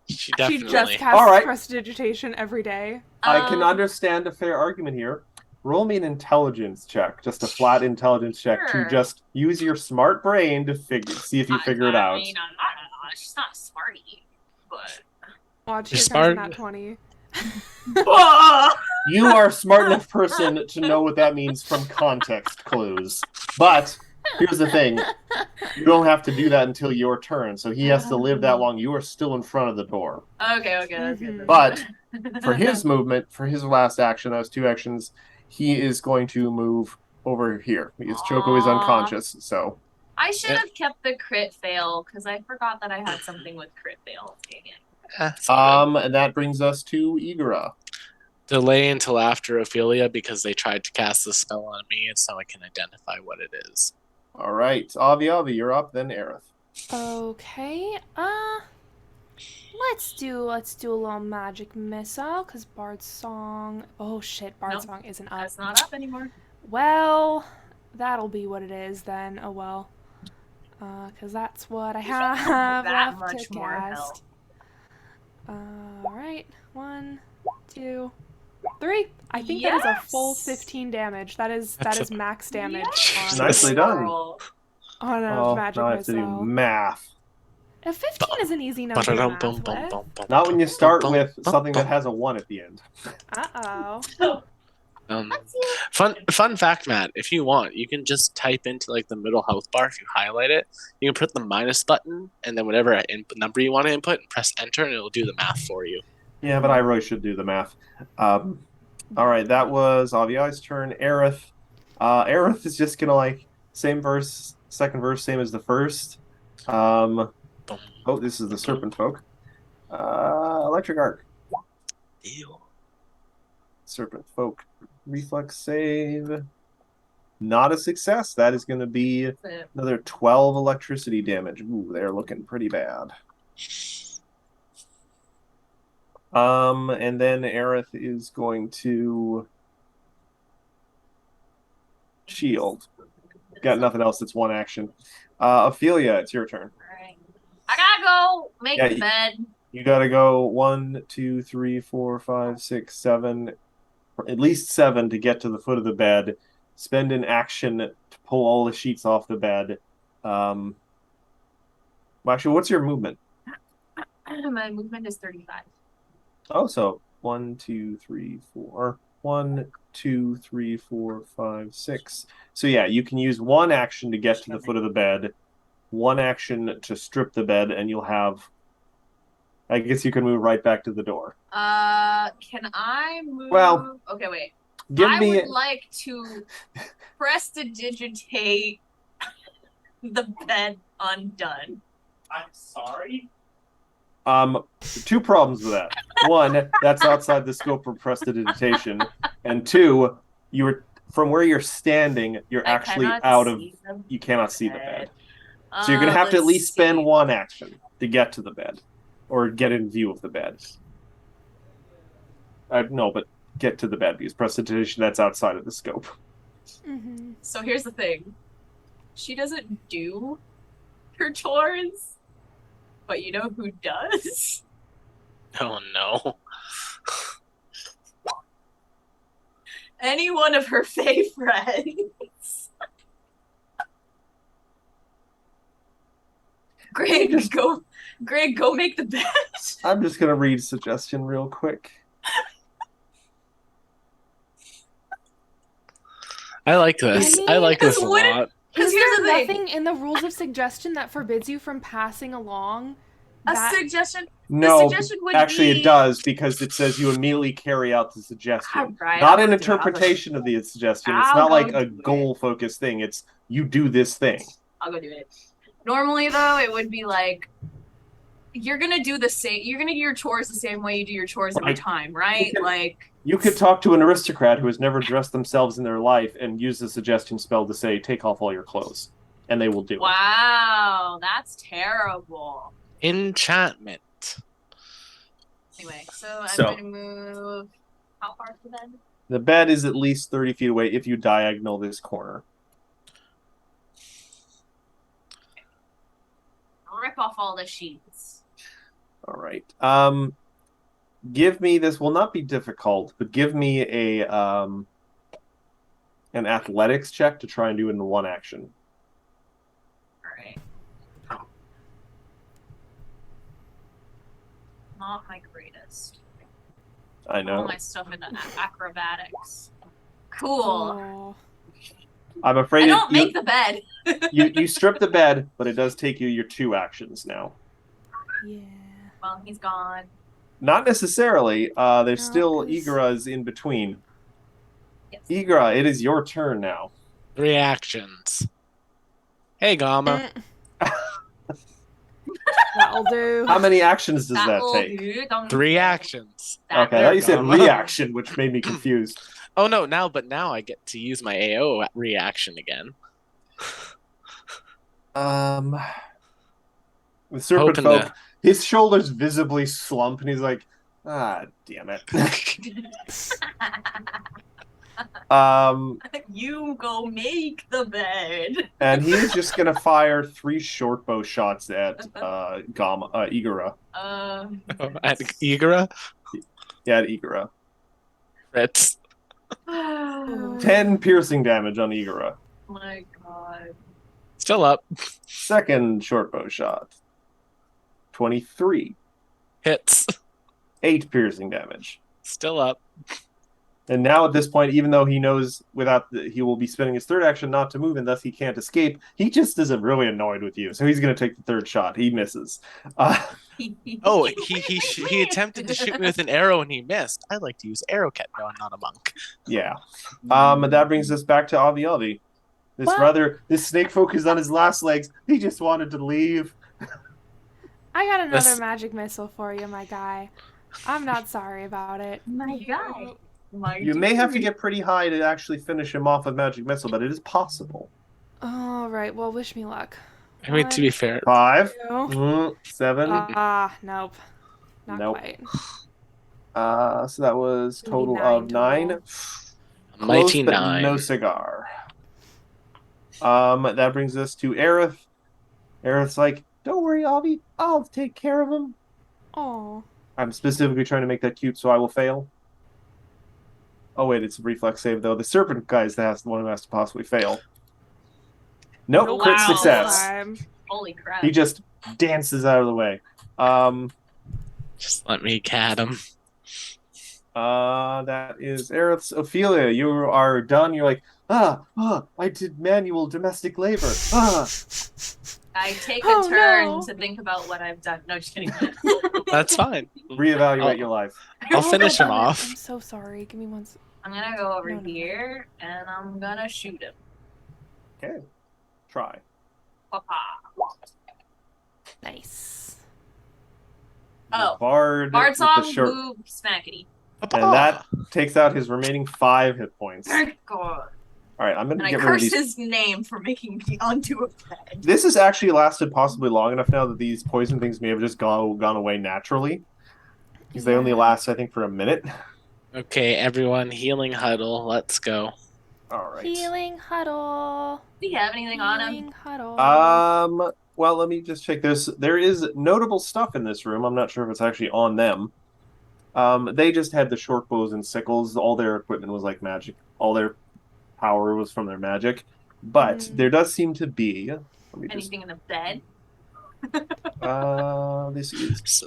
Speaker 1: She definitely.
Speaker 3: she just casts
Speaker 2: All right.
Speaker 3: prestidigitation every day.
Speaker 2: I can understand a fair argument here. Roll me an intelligence check, just a flat intelligence check
Speaker 4: Sure.
Speaker 2: to just use your smart brain to see if you figure it out.
Speaker 4: I mean, I'm not. She's not smarty, but.
Speaker 3: Watch
Speaker 1: You're
Speaker 3: here
Speaker 1: smart.
Speaker 3: comes that 20.
Speaker 2: You are a smart enough person to know what that means from context clues. But here's the thing. You don't have to do that until your turn, so he has to live that long. You are still in front of the door.
Speaker 4: Okay, that's good.
Speaker 2: But for his movement, for his last action, that was 2 actions, he is going to move over here because Choco is unconscious, so...
Speaker 4: I should have kept the crit fail, because I forgot that I had something with crit fail. Dang it.
Speaker 2: And that brings us to Igora.
Speaker 1: Delay until after Ophelia because they tried to cast the spell on me, and so I can identify what it is.
Speaker 2: All right, Avi, you're up, then Aerith.
Speaker 3: Okay. Let's do a little magic missile because Bard's Song. Oh shit, Bard's Song isn't up.
Speaker 4: It's not up anymore.
Speaker 3: Well, that'll be what it is then. Oh well. Because that's what I have
Speaker 4: that
Speaker 3: left
Speaker 4: much
Speaker 3: to
Speaker 4: more
Speaker 3: cast. Alright. 1, 2, 3. I think that is a full 15 damage. That is max damage.
Speaker 4: Yes.
Speaker 2: Nicely done.
Speaker 3: On a magic
Speaker 2: now I have to do
Speaker 3: missile.
Speaker 2: math.
Speaker 3: A 15 is an easy number to math with.
Speaker 2: Not when you start with something that has a 1 at the end.
Speaker 3: Uh-oh.
Speaker 1: Fun fact, Matt, if you want, you can just type into like the middle health bar. If you highlight it, you can put the minus button and then whatever number you want to input and press enter and it'll do the math for you.
Speaker 2: Yeah, but I really should do the math. All right, that was Aviai's turn. Aerith. Aerith is just gonna same verse, second verse, same as the first. Oh, this is the serpent folk. Electric Arc.
Speaker 1: Ew.
Speaker 2: Serpent Folk. Reflex save. Not a success. That is going to be another 12 electricity damage. Ooh, they're looking pretty bad. And then Aerith is going to shield. Got nothing else that's one action. Ophelia, it's your turn.
Speaker 4: Alright. I gotta go make
Speaker 2: Yeah,
Speaker 4: the bed.
Speaker 2: You gotta go 1, 2, 3, 4, 5, 6, 7, at least 7 to get to the foot of the bed. Spend an action to pull all the sheets off the bed. Well, actually, what's your movement?
Speaker 4: My movement is 35.
Speaker 2: Oh, so 1, 2, 3, 4. 1, 2, 3, 4, 5, 6. So yeah, you can use one action to get to the foot of the bed, one action to strip the bed, and you'll have. I guess you can move right back to the door.
Speaker 4: Can I move?
Speaker 2: Well,
Speaker 4: okay, wait.
Speaker 2: Give
Speaker 4: I
Speaker 2: me.
Speaker 4: would like to prestidigitate the bed undone.
Speaker 5: I'm sorry.
Speaker 2: 2 problems with that. 1, that's outside the scope of prestidigitation, and 2, you're from where you're standing. You're actually out of. You cannot see the bed, so you're gonna have to at least spend one action to get to the bed, or get in view of the bed. No, but get to the bed because prestidigitation that's outside of the scope.
Speaker 3: Mm-hmm.
Speaker 4: So here's the thing. She doesn't do her chores, but you know who does?
Speaker 1: Oh no.
Speaker 4: Any one of her fae friends. Greg, go make the bed.
Speaker 2: I'm just gonna read suggestion real quick.
Speaker 1: I like this. I like this a lot.
Speaker 3: Is
Speaker 4: here's
Speaker 3: there
Speaker 4: the thing.
Speaker 3: nothing in the rules of suggestion that forbids you from passing along that?
Speaker 4: A suggestion?
Speaker 2: No,
Speaker 4: the suggestion would
Speaker 2: actually
Speaker 4: be...
Speaker 2: it does because it says you immediately carry out the suggestion.
Speaker 4: Right,
Speaker 2: not
Speaker 4: I'll
Speaker 2: an
Speaker 4: go do it.
Speaker 2: interpretation of the suggestion. It's
Speaker 4: I'll
Speaker 2: not
Speaker 4: go
Speaker 2: like a
Speaker 4: do it.
Speaker 2: goal-focused thing. It's you do this thing.
Speaker 4: I'll go do it. Normally, though, it would be like, you're gonna do the same. You're gonna do your chores the same way you do your chores every
Speaker 2: Right.
Speaker 4: time, right?
Speaker 2: You could talk to an aristocrat who has never dressed themselves in their life and use the suggestion spell to say, take off all your clothes. And they will do it.
Speaker 4: Wow, that's terrible.
Speaker 1: Enchantment.
Speaker 4: Anyway, so I'm
Speaker 2: So-
Speaker 4: going to move. How far to the bed?
Speaker 2: The bed is at least 30 feet away if you diagonal this corner.
Speaker 4: Rip off all the sheets.
Speaker 2: All right. Give me this will not be difficult, but give me a an athletics check to try and do it in one action.
Speaker 4: Alright. Not my greatest.
Speaker 2: I know.
Speaker 4: All my stuff in acrobatics. Cool.
Speaker 3: Oh.
Speaker 2: I'm
Speaker 4: I
Speaker 2: afraid
Speaker 4: don't make the bed.
Speaker 2: you strip the bed, but it does take you your 2 actions now.
Speaker 3: Yeah.
Speaker 4: Well, he's gone.
Speaker 2: Not necessarily. There's
Speaker 3: No,
Speaker 2: still
Speaker 3: 'cause-
Speaker 2: Igara's in between.
Speaker 4: Yes.
Speaker 2: Igara, it is your turn now.
Speaker 1: Reactions. Hey, Gama.
Speaker 3: That'll do.
Speaker 2: How many actions does that
Speaker 4: will
Speaker 2: take?
Speaker 4: do. Don't
Speaker 1: 3
Speaker 4: say
Speaker 1: actions.
Speaker 4: that.
Speaker 2: Okay, I thought you said
Speaker 1: Gama.
Speaker 2: reaction, which made me confused.
Speaker 1: Oh no, now I get to use my AO reaction again.
Speaker 2: The serpent
Speaker 1: Hoping
Speaker 2: folk,
Speaker 1: to-
Speaker 2: his shoulders visibly slump, and he's like, "Ah, damn it."
Speaker 4: You go make the bed.
Speaker 2: And he's just gonna fire 3 short bow shots at Igara.
Speaker 1: At Igara?
Speaker 2: Yeah, at Igara.
Speaker 1: Crits.
Speaker 2: 10 piercing damage on Igara.
Speaker 4: My God.
Speaker 1: Still up.
Speaker 2: Second short bow shot. 23.
Speaker 1: Hits.
Speaker 2: 8 piercing damage.
Speaker 1: Still up.
Speaker 2: And now at this point, even though he knows he will be spending his third action not to move and thus he can't escape, he just is really annoyed with you. So he's going to take the third shot. He misses.
Speaker 1: Oh, he attempted to shoot me with an arrow and he missed. I like to use arrow cat. No, I'm not a monk.
Speaker 2: Yeah. And that brings us back to Avi Avi. This
Speaker 3: What?
Speaker 2: snake folk is on his last legs. He just wanted to leave.
Speaker 3: I got another
Speaker 1: This-
Speaker 3: magic missile for you, my guy. I'm not sorry about it.
Speaker 4: My guy. My
Speaker 2: You may have to
Speaker 4: dude.
Speaker 2: get pretty high to actually finish him off with Magic Missile, but it is possible.
Speaker 3: All right. Well, wish me luck.
Speaker 1: I mean, to be fair,
Speaker 2: 5,
Speaker 3: Two.
Speaker 2: 7.
Speaker 3: Nope. Not
Speaker 2: Nope.
Speaker 3: quite.
Speaker 2: So that was
Speaker 3: It's gonna be
Speaker 2: total
Speaker 3: nine
Speaker 2: of 9.
Speaker 3: total.
Speaker 1: a mighty
Speaker 2: Close, but
Speaker 1: 9.
Speaker 2: no cigar. That brings us to Aerith. Aerith's like, don't worry, Avi. I'll take care of him.
Speaker 3: Oh.
Speaker 2: I'm specifically trying to make that cute, so I will fail. Oh, wait, it's a reflex save, though. The serpent guy is the one who has to possibly fail. Nope, crit
Speaker 4: Wow.
Speaker 2: success.
Speaker 4: Holy crap.
Speaker 2: He just dances out of the way.
Speaker 1: Just let me cat him.
Speaker 2: That is Aerith's. Ophelia, you are done. You're like, I did manual domestic labor.
Speaker 4: I take a
Speaker 3: Oh,
Speaker 4: turn
Speaker 3: no.
Speaker 4: to think about what I've done. No, just kidding.
Speaker 1: That's fine.
Speaker 2: Reevaluate your life.
Speaker 1: I'll finish him
Speaker 3: I'm
Speaker 1: off.
Speaker 3: so sorry. Give me one.
Speaker 4: I'm gonna go over
Speaker 3: No, no.
Speaker 4: here and I'm gonna shoot him.
Speaker 2: Okay, try.
Speaker 4: Papa.
Speaker 3: Nice.
Speaker 4: Oh.
Speaker 2: Bard
Speaker 4: Bard
Speaker 2: with the
Speaker 4: song,
Speaker 2: short,
Speaker 4: move, smackety.
Speaker 2: and that takes out his remaining 5 hit points. All
Speaker 4: God.
Speaker 2: right, I'm
Speaker 4: And
Speaker 2: gonna
Speaker 4: I
Speaker 2: get rid of
Speaker 4: curse
Speaker 2: these.
Speaker 4: his name for making me onto a bed.
Speaker 2: This has actually lasted possibly long enough now that these poison things may have just gone away naturally, because they only
Speaker 3: Yeah.
Speaker 2: last, I think, for a minute.
Speaker 1: Okay, everyone, healing huddle. Let's go.
Speaker 2: All right.
Speaker 3: Healing huddle.
Speaker 4: Do you have anything on him?
Speaker 3: Healing huddle.
Speaker 2: Well, let me just check this. There is notable stuff in this room. I'm not sure if it's actually on them. They just had the short bows and sickles. All their equipment was like magic. All their power was from their magic. But there does seem to be. Let me just.
Speaker 4: Anything in the bed?
Speaker 2: This is
Speaker 1: S-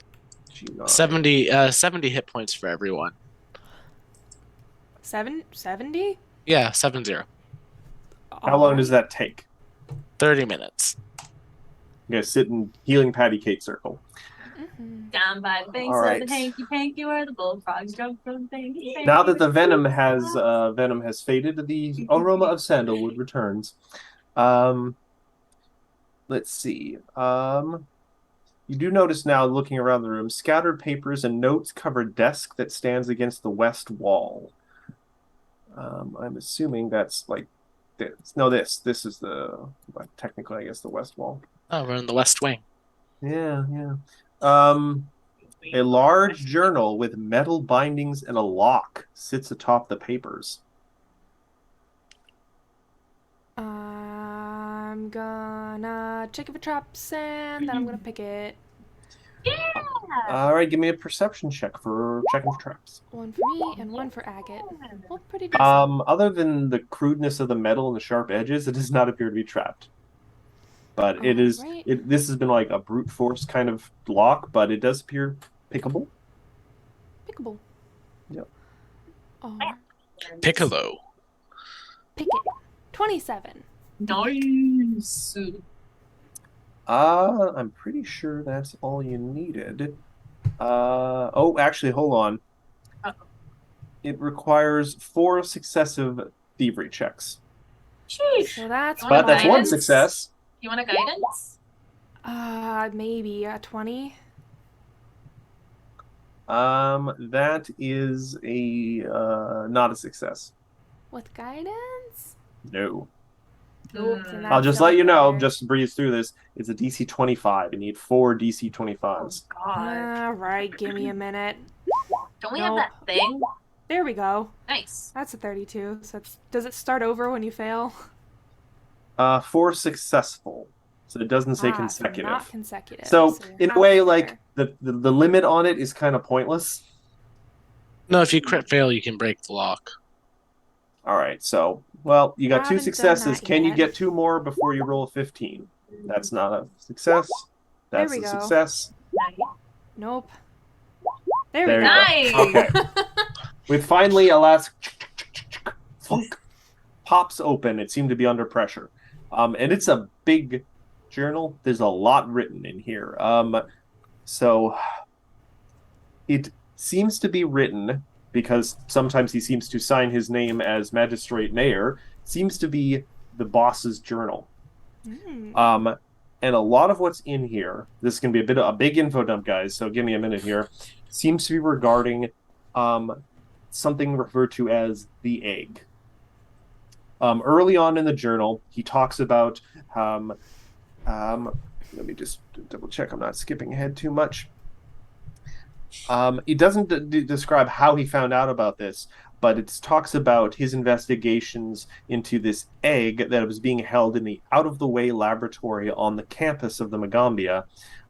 Speaker 2: G9.
Speaker 1: 70 hit points for everyone.
Speaker 3: 70?
Speaker 1: Yeah, 70.
Speaker 2: How long does that take?
Speaker 1: 30 minutes.
Speaker 2: You guys sit in healing patty cake circle.
Speaker 4: Down by the banks
Speaker 2: All
Speaker 4: of
Speaker 2: right.
Speaker 4: the hanky panky where the bullfrogs jump from hanky panky.
Speaker 2: Now that the venom has faded, the aroma of sandalwood returns. Let's see. You do notice now, looking around the room, scattered papers and notes cover desk that stands against the west wall. I'm assuming that's like this. No, this is technically, I guess, the west wall.
Speaker 1: Oh, we're in the West Wing.
Speaker 2: Yeah. A large journal with metal bindings and a lock sits atop the papers.
Speaker 3: I'm gonna check it for traps and then I'm gonna pick it.
Speaker 4: Yeah!
Speaker 2: All right, give me a perception check for checking for traps.
Speaker 3: One for me and one for Agate. Well, pretty decent.
Speaker 2: Other than the crudeness of the metal and the sharp edges, it does not appear to be trapped. But it is.
Speaker 3: Alright.
Speaker 2: This has been like a brute force kind of lock, but it does appear pickable.
Speaker 3: Pickable.
Speaker 2: Yep.
Speaker 3: Oh,
Speaker 1: Piccolo.
Speaker 3: pick it. 27.
Speaker 4: Nice.
Speaker 2: I'm pretty sure that's all you needed. Actually, hold on.
Speaker 4: Uh-oh.
Speaker 2: It requires 4 successive thievery checks.
Speaker 4: Sheesh.
Speaker 3: So that's
Speaker 4: Wanna
Speaker 2: But that's one
Speaker 4: guidance?
Speaker 2: success.
Speaker 4: You want a guidance?
Speaker 3: Maybe a 20.
Speaker 2: That is not a success.
Speaker 3: With guidance?
Speaker 2: No.
Speaker 3: Nope, then
Speaker 2: I'll
Speaker 3: that's
Speaker 2: just
Speaker 3: not
Speaker 2: let you know,
Speaker 3: fair.
Speaker 2: just to breeze through this, it's a DC 25. You need 4 DC
Speaker 4: Oh
Speaker 2: 25s.
Speaker 4: god.
Speaker 3: Alright, give me a minute.
Speaker 4: Don't we
Speaker 3: Nope.
Speaker 4: have that thing?
Speaker 3: There we go.
Speaker 4: Nice.
Speaker 3: That's a 32. So does it start over when you fail?
Speaker 2: 4 successful. So it doesn't say
Speaker 3: So
Speaker 2: consecutive.
Speaker 3: not consecutive.
Speaker 2: So
Speaker 3: you're
Speaker 2: in a
Speaker 3: halfway
Speaker 2: way,
Speaker 3: there.
Speaker 2: like the limit on it is kind of pointless.
Speaker 1: No, if you crit fail, you can break the lock.
Speaker 2: All right, so well, you got 2
Speaker 3: Haven't done
Speaker 2: successes.
Speaker 3: that
Speaker 2: Can you
Speaker 3: yet.
Speaker 2: get 2 more before you roll a 15? That's not a success.
Speaker 3: There
Speaker 2: That's
Speaker 3: we
Speaker 2: a
Speaker 3: go.
Speaker 2: success.
Speaker 3: Nope. There
Speaker 2: There
Speaker 3: we
Speaker 2: you
Speaker 3: go.
Speaker 2: go.
Speaker 4: Nice.
Speaker 2: Okay. With finally a last thunk, pops open. It seemed to be under pressure. And it's a big journal. There's a lot written in here. So it seems to be written because sometimes he seems to sign his name as Magistrate Mayor. Seems to be the boss's journal.
Speaker 3: Mm.
Speaker 2: And a lot of what's in here, this is going to be a big info dump, guys, so give me a minute here, seems to be regarding something referred to as the egg. Early on in the journal, he talks about, let me just double check I'm not skipping ahead too much. He doesn't describe how he found out about this, but it talks about his investigations into this egg that was being held in the out-of-the-way laboratory on the campus of the Magambia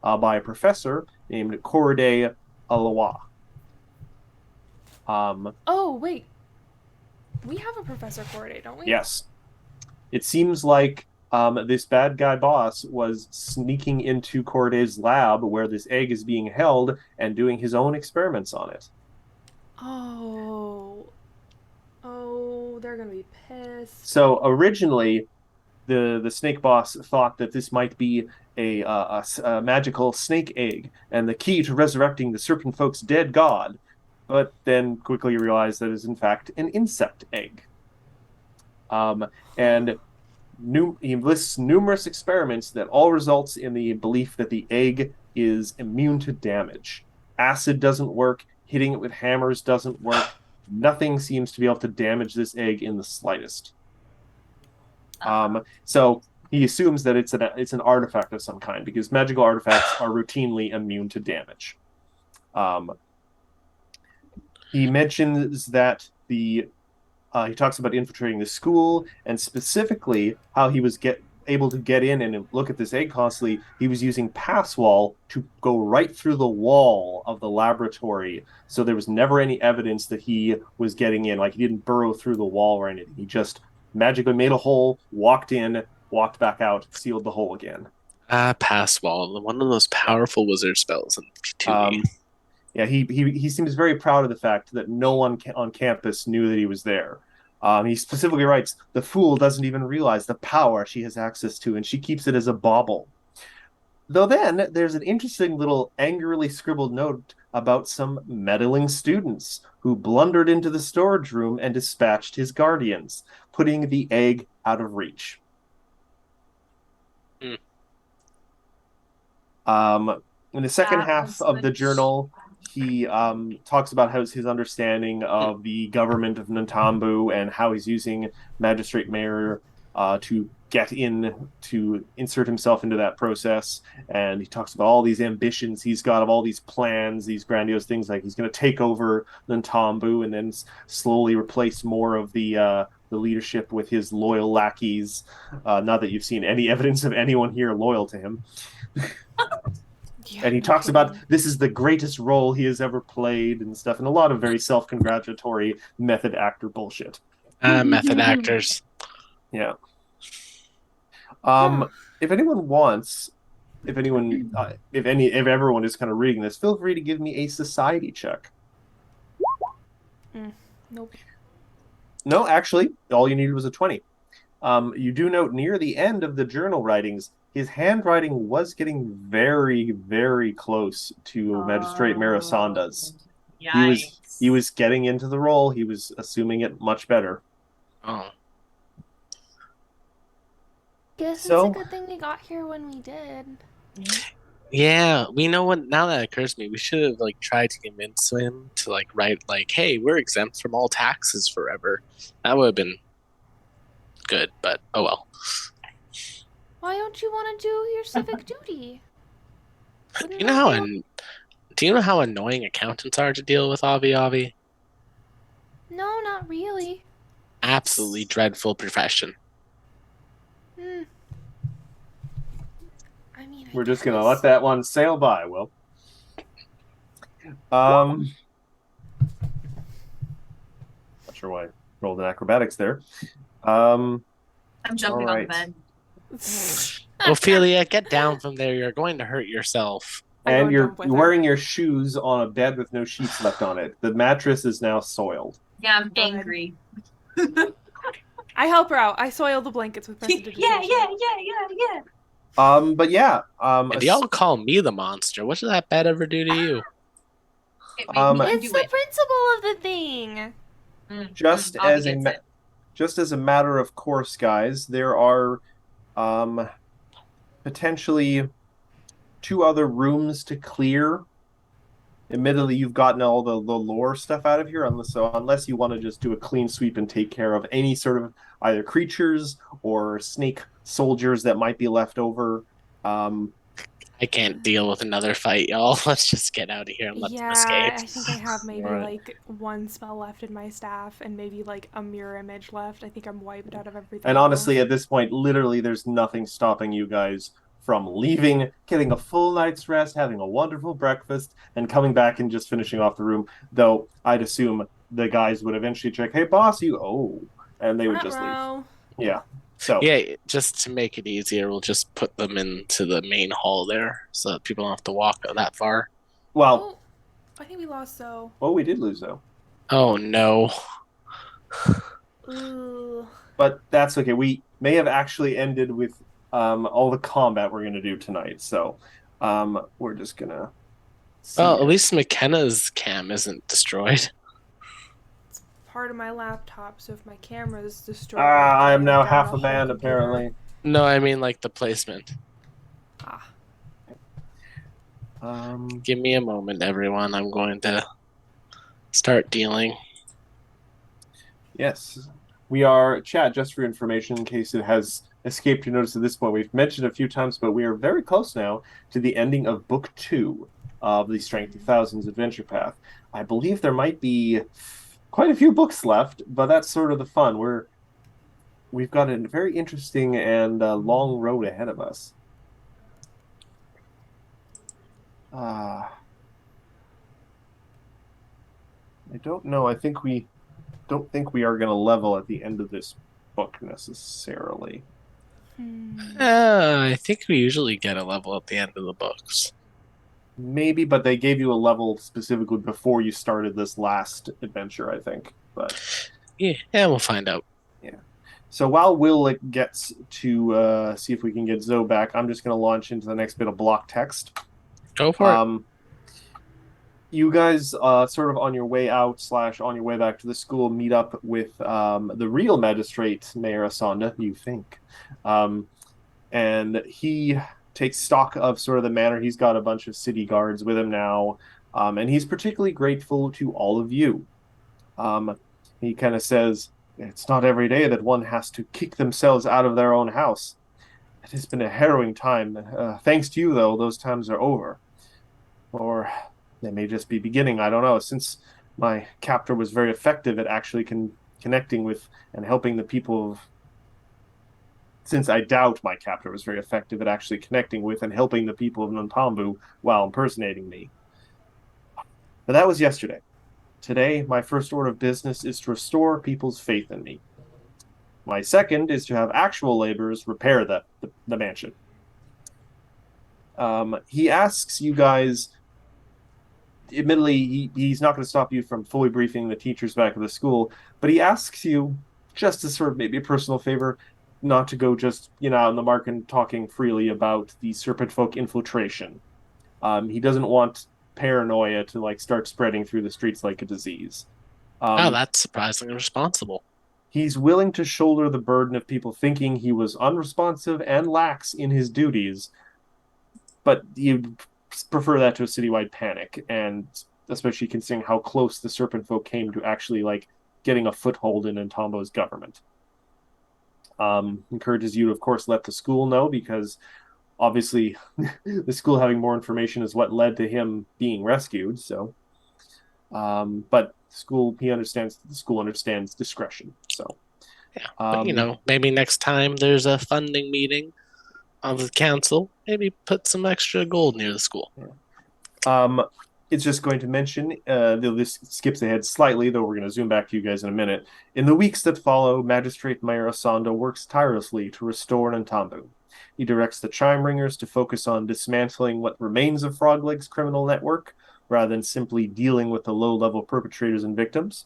Speaker 2: by a professor named Korede Alawa.
Speaker 3: Oh, wait. We have a Professor Corday, don't we?
Speaker 2: Yes. It seems like this bad guy boss was sneaking into Corde's lab where this egg is being held and doing his own experiments on it.
Speaker 3: Oh. Oh, they're gonna be pissed.
Speaker 2: So originally, the snake boss thought that this might be a magical snake egg and the key to resurrecting the serpent folk's dead god, but then quickly realized that it is in fact an insect egg. And he lists numerous experiments that all results in the belief that the egg is immune to damage. Acid doesn't work, hitting it with hammers doesn't work. Nothing seems to be able to damage this egg in the slightest. So he assumes that it's an artifact of some kind because magical artifacts are routinely immune to damage. He mentions that he talks about infiltrating the school and specifically how he was able to get in and look at this egg constantly. He was using passwall to go right through the wall of the laboratory, so there was never any evidence that he was getting in. Like, he didn't burrow through the wall or anything. He just magically made a hole, walked in, walked back out, sealed the hole again.
Speaker 1: Pass wall, one of those powerful wizard spells in 2E.
Speaker 2: Yeah, he seems very proud of the fact that no one on campus knew that he was there. He specifically writes, "The fool doesn't even realize the power she has access to, and she keeps it as a bauble." Though then, there's an interesting little angrily scribbled note about some meddling students who blundered into the storage room and dispatched his guardians, putting the egg out of reach.
Speaker 1: Mm.
Speaker 2: In the second half of the journal, he talks about his understanding of the government of Nantambu and how he's using Magistrate Mayor to get in, to insert himself into that process. And he talks about all these ambitions he's got, of all these plans, these grandiose things, like he's going to take over Nantambu and then slowly replace more of the leadership with his loyal lackeys. Not that you've seen any evidence of anyone here loyal to him.
Speaker 3: Yeah,
Speaker 2: and he talks about this is the greatest role he has ever played and stuff, and a lot of very self-congratulatory method actor bullshit.
Speaker 1: Method actors.
Speaker 2: Yeah. If anyone wants, if everyone is kind of reading this, feel free to give me a society check.
Speaker 3: Nope.
Speaker 2: No, actually, all you needed was a 20. You do note near the end of the journal writings, his handwriting was getting very, very close to Magistrate Marasanda's. He was getting into the role. He was assuming it much better.
Speaker 1: Oh.
Speaker 3: Guess it's a good thing we got here when we did.
Speaker 1: Yeah, we know what. Now that occurs to me, we should have tried to convince him to write hey, we're exempt from all taxes forever. That would have been good, but oh well.
Speaker 3: Why don't you want to do your civic duty?
Speaker 1: Do you know how annoying accountants are to deal with, Avi?
Speaker 3: No, not really.
Speaker 1: Absolutely dreadful profession.
Speaker 3: I mean,
Speaker 2: we're just gonna let that one sail by, Will. Not sure why I rolled an acrobatics there.
Speaker 4: I'm jumping on the bed.
Speaker 1: Ophelia, get down from there. You're going to hurt yourself.
Speaker 2: And you're wearing your shoes on a bed with no sheets left on it. The mattress is now soiled.
Speaker 4: Yeah, I'm angry.
Speaker 3: I help her out. I soil the blankets with prestidigitation.
Speaker 4: Yeah.
Speaker 2: But yeah.
Speaker 1: And y'all call me the monster. What did that bed ever do to you?
Speaker 3: It's the principle of the thing.
Speaker 2: Just as a matter of course, guys, there are potentially 2 other rooms to clear. Admittedly, you've gotten all the lore stuff out of here, unless you want to just do a clean sweep and take care of any sort of either creatures or snake soldiers that might be left over. Um,
Speaker 1: I can't deal with another fight, y'all. Let's just get out of here and let them escape.
Speaker 3: Yeah, I think I have
Speaker 2: all
Speaker 3: maybe
Speaker 2: right.
Speaker 3: like one spell left in my staff and maybe like a mirror image left. I think I'm wiped out of everything
Speaker 2: And honestly,
Speaker 3: else.
Speaker 2: at this point, literally, there's nothing stopping you guys from leaving, getting a full night's rest, having a wonderful breakfast, and coming back and just finishing off the room. Though I'd assume the guys would eventually check, "Hey, boss, you and they would just leave.
Speaker 3: Ruh-roh.
Speaker 2: Yeah. So,
Speaker 1: Yeah, just to make it easier, we'll just put them into the main hall there so that people don't have to walk that far.
Speaker 2: well,
Speaker 3: Oh, I think we lost so.
Speaker 2: we did lose though,
Speaker 1: Oh no.
Speaker 3: Ooh.
Speaker 2: but that's okay. We may have actually ended with all the combat we're gonna do tonight. So, we're just gonna see
Speaker 1: Well, at
Speaker 2: here.
Speaker 1: least McKenna's cam isn't destroyed.
Speaker 3: It's part of my laptop, so if my camera is destroyed,
Speaker 2: I am
Speaker 3: then I
Speaker 2: now
Speaker 3: got
Speaker 2: half
Speaker 3: a
Speaker 2: a
Speaker 3: whole
Speaker 2: man
Speaker 3: computer.
Speaker 2: apparently.
Speaker 1: No, I mean like the placement.
Speaker 3: Ah.
Speaker 1: Give me a moment, everyone. I'm going to start dealing.
Speaker 2: Yes, we are chat just for information in case it has escaped your notice at this point. We've mentioned it a few times, but we are very close now to the ending of book 2 of the Strength of Thousands adventure path. I believe there might be quite a few books left, but that's sort of the fun. We've got a very interesting and long road ahead of us. I don't know. I think we don't think we are going to level at the end of this book necessarily.
Speaker 1: I think we usually get a level at the end of the books.
Speaker 2: Maybe, but they gave you a level specifically before you started this last adventure, I think. But
Speaker 1: Yeah, we'll find out.
Speaker 2: yeah. So while Will gets to see if we can get Zoe back, I'm just going to launch into the next bit of block text.
Speaker 1: Go for it.
Speaker 2: You guys, sort of on your way out / on your way back to the school, meet up with the real magistrate, Mayor Asanda, you think. And he takes stock of sort of the manor. He's got a bunch of city guards with him now, and he's particularly grateful to all of you. He kind of says, "It's not every day that one has to kick themselves out of their own house. It has been a harrowing time. Thanks to you, though, those times are over. Or they may just be beginning. I don't know. Since my captor was very effective at actually connecting with and helping the people of since I doubt my captor was very effective at actually connecting with and helping the people of Nantambu while impersonating me. But that was yesterday. Today, my first order of business is to restore people's faith in me. My second is to have actual laborers repair the mansion. He asks you guys, admittedly, he's not going to stop you from fully briefing the teachers back at the school, but he asks you, just as sort of maybe a personal favor, not to go just out in the market and talking freely about the serpent folk infiltration. He doesn't want paranoia to start spreading through the streets like a disease.
Speaker 1: Oh, that's surprisingly responsible.
Speaker 2: He's willing to shoulder the burden of people thinking he was unresponsive and lax in his duties, but you'd prefer that to a citywide panic, and especially considering how close the serpent folk came to actually getting a foothold in Ntombo's government. Encourages you to, of course, let the school know, because obviously the school having more information is what led to him being rescued. So, but the school understands discretion. So,
Speaker 1: Yeah, but maybe next time there's a funding meeting of the council, maybe put some extra gold near the school.
Speaker 2: It's just going to mention, this skips ahead slightly, though we're going to zoom back to you guys in a minute. In the weeks that follow, Magistrate Mayor Asando works tirelessly to restore Nantambu. He directs the chime ringers to focus on dismantling what remains of Frogleg's criminal network, rather than simply dealing with the low-level perpetrators and victims.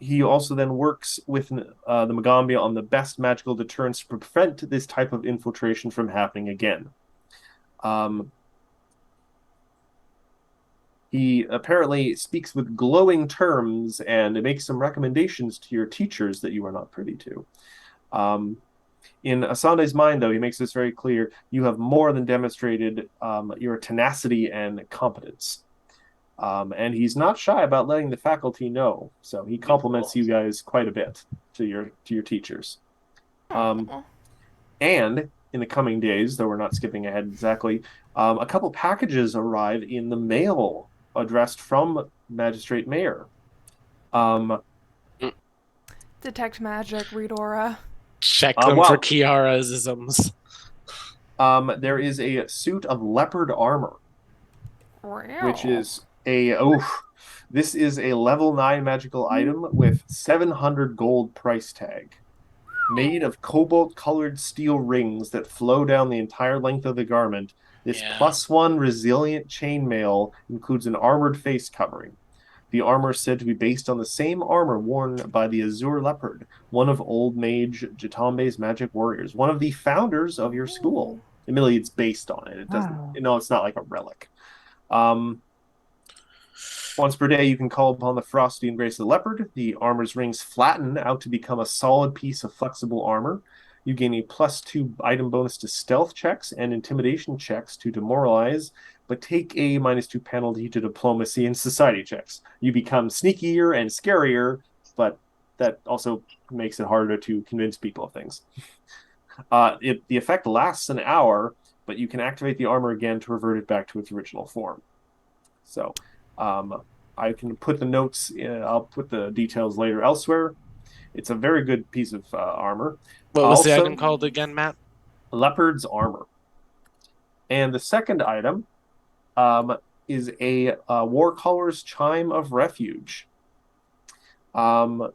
Speaker 2: He also then works with the Magambia on the best magical deterrents to prevent this type of infiltration from happening again. He apparently speaks with glowing terms and makes some recommendations to your teachers that you are not privy to. In Asande's mind, though, he makes this very clear. You have more than demonstrated your tenacity and competence. And he's not shy about letting the faculty know. So he compliments you guys quite a bit to your teachers.
Speaker 3: Aw.
Speaker 2: And in the coming days, though we're not skipping ahead exactly, a couple packages arrive in the mail addressed from Magistrate Mayor.
Speaker 3: Detect magic, read aura.
Speaker 1: Check them
Speaker 2: well,
Speaker 1: for Kiara's-isms.
Speaker 2: There is a suit of leopard armor, which
Speaker 3: Wow.
Speaker 2: is this is a level 9 magical item with 700 gold price tag. Made of cobalt-colored steel rings that flow down the entire length of the garment, this
Speaker 1: Yeah.
Speaker 2: +1 resilient chainmail includes an armored face covering. The armor is said to be based on the same armor worn by the Azure Leopard, one of Old Mage Jatambe's magic warriors, one of the founders of your school. Admittedly, it's based on it. It doesn't.
Speaker 6: Wow.
Speaker 2: No, it's not like a relic. Once per day, you can call upon the Frosty Embrace of the Leopard. The armor's rings flatten out to become a solid piece of flexible armor. You gain a +2 item bonus to stealth checks and intimidation checks to demoralize, but take a -2 penalty to diplomacy and society checks. You become sneakier and scarier, but that also makes it harder to convince people of things. The effect lasts an hour, but you can activate the armor again to revert it back to its original form. So, I can put the notes in, I'll put the details later elsewhere. It's a very good piece of armor.
Speaker 1: What was the
Speaker 2: Also-
Speaker 1: item called again, Matt?
Speaker 2: Leopard's armor. And the second item is a Warcaller's Chime of Refuge. Level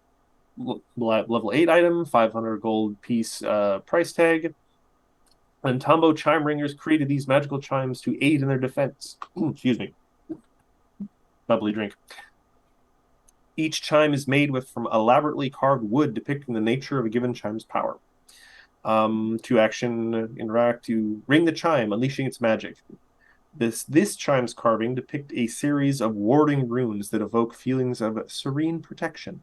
Speaker 2: 8 item, 500 gold piece price tag. And Tombo Chime Ringers created these magical chimes to aid in their defense. Excuse me. Bubbly drink. Each chime is made from elaborately carved wood depicting the nature of a given chime's power. To action, interact, to ring the chime, unleashing its magic. This chime's carving depict a series of warding runes that evoke feelings of serene protection.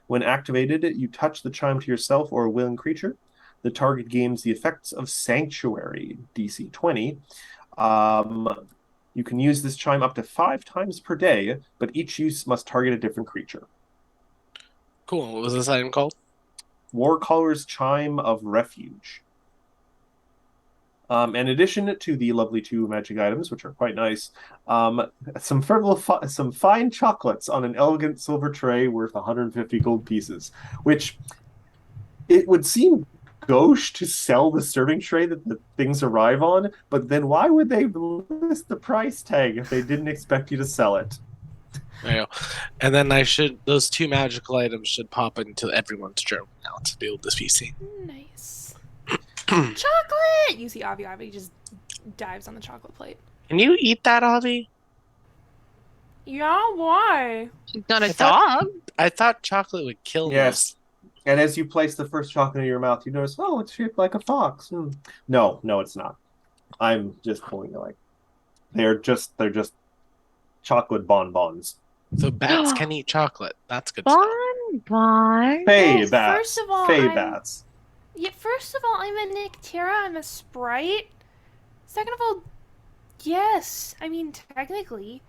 Speaker 2: When activated, you touch the chime to yourself or a willing creature. The target gains the effects of Sanctuary, DC 20. You can use this chime up to 5 times per day, but each use must target a different creature.
Speaker 1: Cool. What was this item called?
Speaker 2: Warcaller's Chime of Refuge. In addition to the lovely 2 magic items, which are quite nice, some fine chocolates on an elegant silver tray worth 150 gold pieces, which it would seem gauche to sell the serving tray that the things arrive on, but then why would they list the price tag if they didn't expect you to sell it?
Speaker 1: There you go. And then those 2 magical items should pop into everyone's journal now to build this PC.
Speaker 3: Nice. Chocolate! You see Avi just dives on the chocolate plate.
Speaker 1: Can you eat that, Avi?
Speaker 3: Yeah, why?
Speaker 6: Not a
Speaker 1: I thought-
Speaker 6: dog.
Speaker 1: I thought chocolate would kill
Speaker 2: Yes.
Speaker 1: us.
Speaker 2: And as you place the first chocolate in your mouth, you notice, oh, it's shaped like a fox. No, it's not. I'm just pulling it like they're just chocolate bonbons.
Speaker 1: So bats can eat chocolate. That's good stuff.
Speaker 6: Bonbon.
Speaker 2: Fey
Speaker 3: Well,
Speaker 2: bats.
Speaker 3: first of all,
Speaker 2: Fey
Speaker 3: I'm-
Speaker 2: bats.
Speaker 3: Yeah, first of all, I'm a Nyctera, I'm a sprite. Second of all, yes. I mean, technically.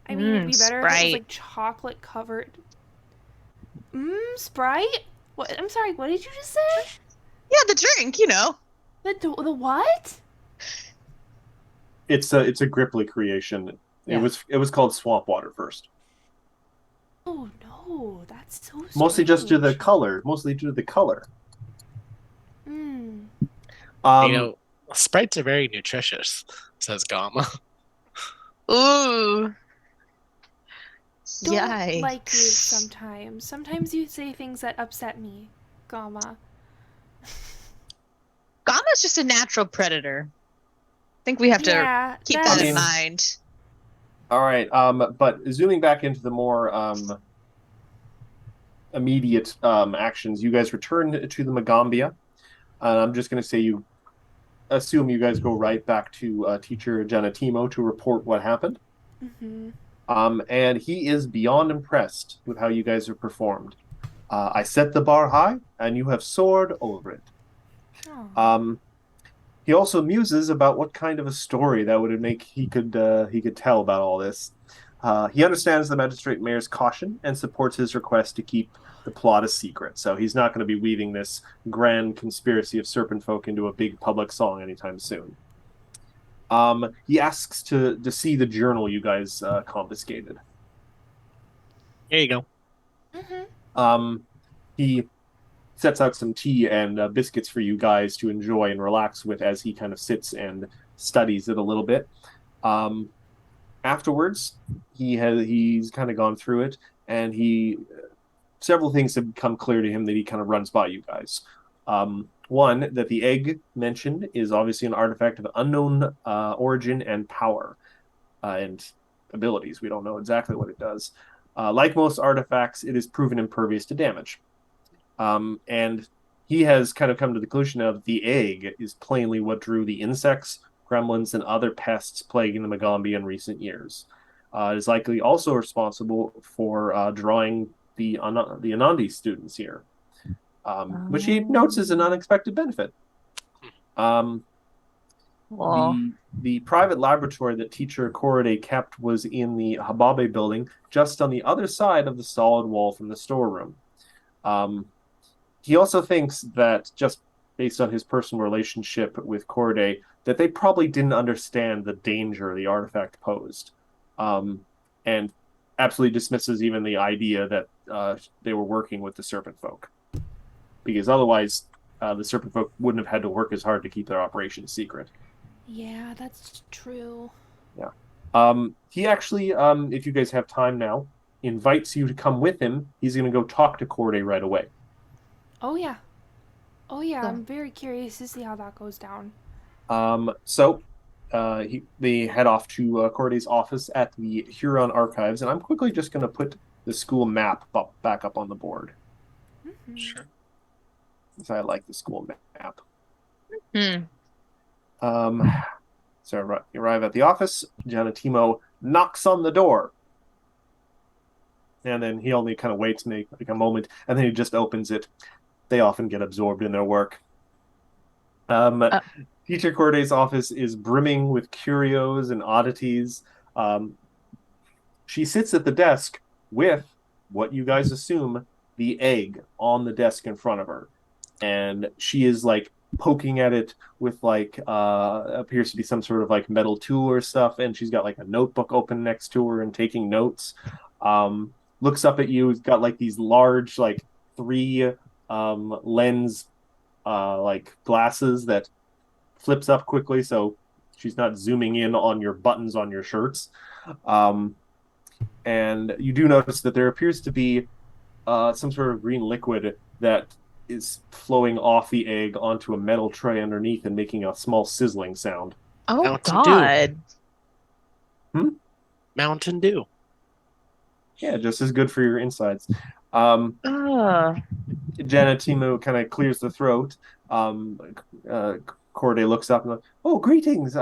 Speaker 3: I mean, it'd be better if it was
Speaker 6: Sprite.
Speaker 3: like chocolate covered. Sprite? What? I'm sorry, what did you just say?
Speaker 6: Yeah, the drink, you know.
Speaker 3: The what?
Speaker 2: It's a Gripply creation.
Speaker 6: Yeah.
Speaker 2: It was called Swamp Water first.
Speaker 3: Oh no, that's so
Speaker 2: Mostly just due to the
Speaker 3: strange.
Speaker 2: color. Mostly due to the color.
Speaker 3: Mm.
Speaker 1: Sprites are very nutritious, says Gamma.
Speaker 6: Ooh.
Speaker 3: Don't
Speaker 6: Yikes.
Speaker 3: like you sometimes. Sometimes you say things that upset me, Gamma.
Speaker 6: Gamma's just a natural predator. I think we have to
Speaker 3: Yeah,
Speaker 6: keep
Speaker 3: that's-
Speaker 6: that
Speaker 2: I
Speaker 6: in
Speaker 2: mean-
Speaker 6: mind.
Speaker 2: All right. But zooming back into the more immediate actions, you guys return to the Magambia. I'm just going to say you assume you guys go right back to teacher Janatimo to report what happened.
Speaker 3: Mm-hmm.
Speaker 2: And he is beyond impressed with how you guys have performed. I set the bar high, and you have soared over it.
Speaker 3: Oh.
Speaker 2: He also muses about what kind of a story that would make he could tell about all this. He understands the magistrate mayor's caution and supports his request to keep the plot a secret. So he's not going to be weaving this grand conspiracy of serpent folk into a big public song anytime soon. He asks to see the journal you guys confiscated.
Speaker 1: Here you go.
Speaker 2: He sets out some tea and biscuits for you guys to enjoy and relax with as he kind of sits and studies it a little bit. Afterwards, he's kind of gone through it, and several things have become clear to him that he kind of runs by you guys. One, that the egg mentioned is obviously an artifact of unknown origin and power and abilities. We don't know exactly what it does. Like most artifacts, it is proven impervious to damage. And he has kind of come to the conclusion of the egg is plainly what drew the insects, gremlins, and other pests plaguing the Magombi in recent years. It is likely also responsible for drawing the Anandi students here, which he notes as an unexpected benefit. The private laboratory that teacher Korode kept was in the Hababe building, just on the other side of the solid wall from the storeroom. He also thinks that, just based on his personal relationship with Korode, that they probably didn't understand the danger the artifact posed, and absolutely dismisses even the idea that they were working with the Serpent Folk, because otherwise the Serpent Folk wouldn't have had to work as hard to keep their operation secret.
Speaker 3: Yeah, that's true.
Speaker 2: Yeah. He actually, if you guys have time now, invites you to come with him. He's going to go talk to Korode right away.
Speaker 3: Oh yeah. Oh yeah,
Speaker 6: Cool.
Speaker 3: I'm very curious to see how that goes down.
Speaker 2: They head off to Korde's office at the Huron Archives, and I'm quickly just going to put the school map back up on the board.
Speaker 1: Sure.
Speaker 2: Because I like the school map.
Speaker 6: Hmm.
Speaker 2: So you arrive at the office. Janatimo knocks on the door. And then he only kind of waits like a moment, and then he just opens it. They often get absorbed in their work. Teacher Corde's office is brimming with curios and oddities. She sits at the desk with what you guys assume the egg on the desk in front of her. And she is like poking at it with like appears to be some sort of like metal tool or stuff, and she's got like a notebook open next to her and taking notes. Looks up at you. It's got like these large like 3 lens like glasses that flips up quickly, so she's not zooming in on your buttons on your shirts. And you do notice that there appears to be some sort of green liquid that is flowing off the egg onto a metal tray underneath and making a small sizzling sound.
Speaker 6: Oh
Speaker 1: Mountain Dew.
Speaker 6: God.
Speaker 1: Mountain Dew.
Speaker 2: Yeah, just as good for your insides.
Speaker 6: Ugh.
Speaker 2: Janatimo kind of clears the throat. Corday looks up and, oh, greetings.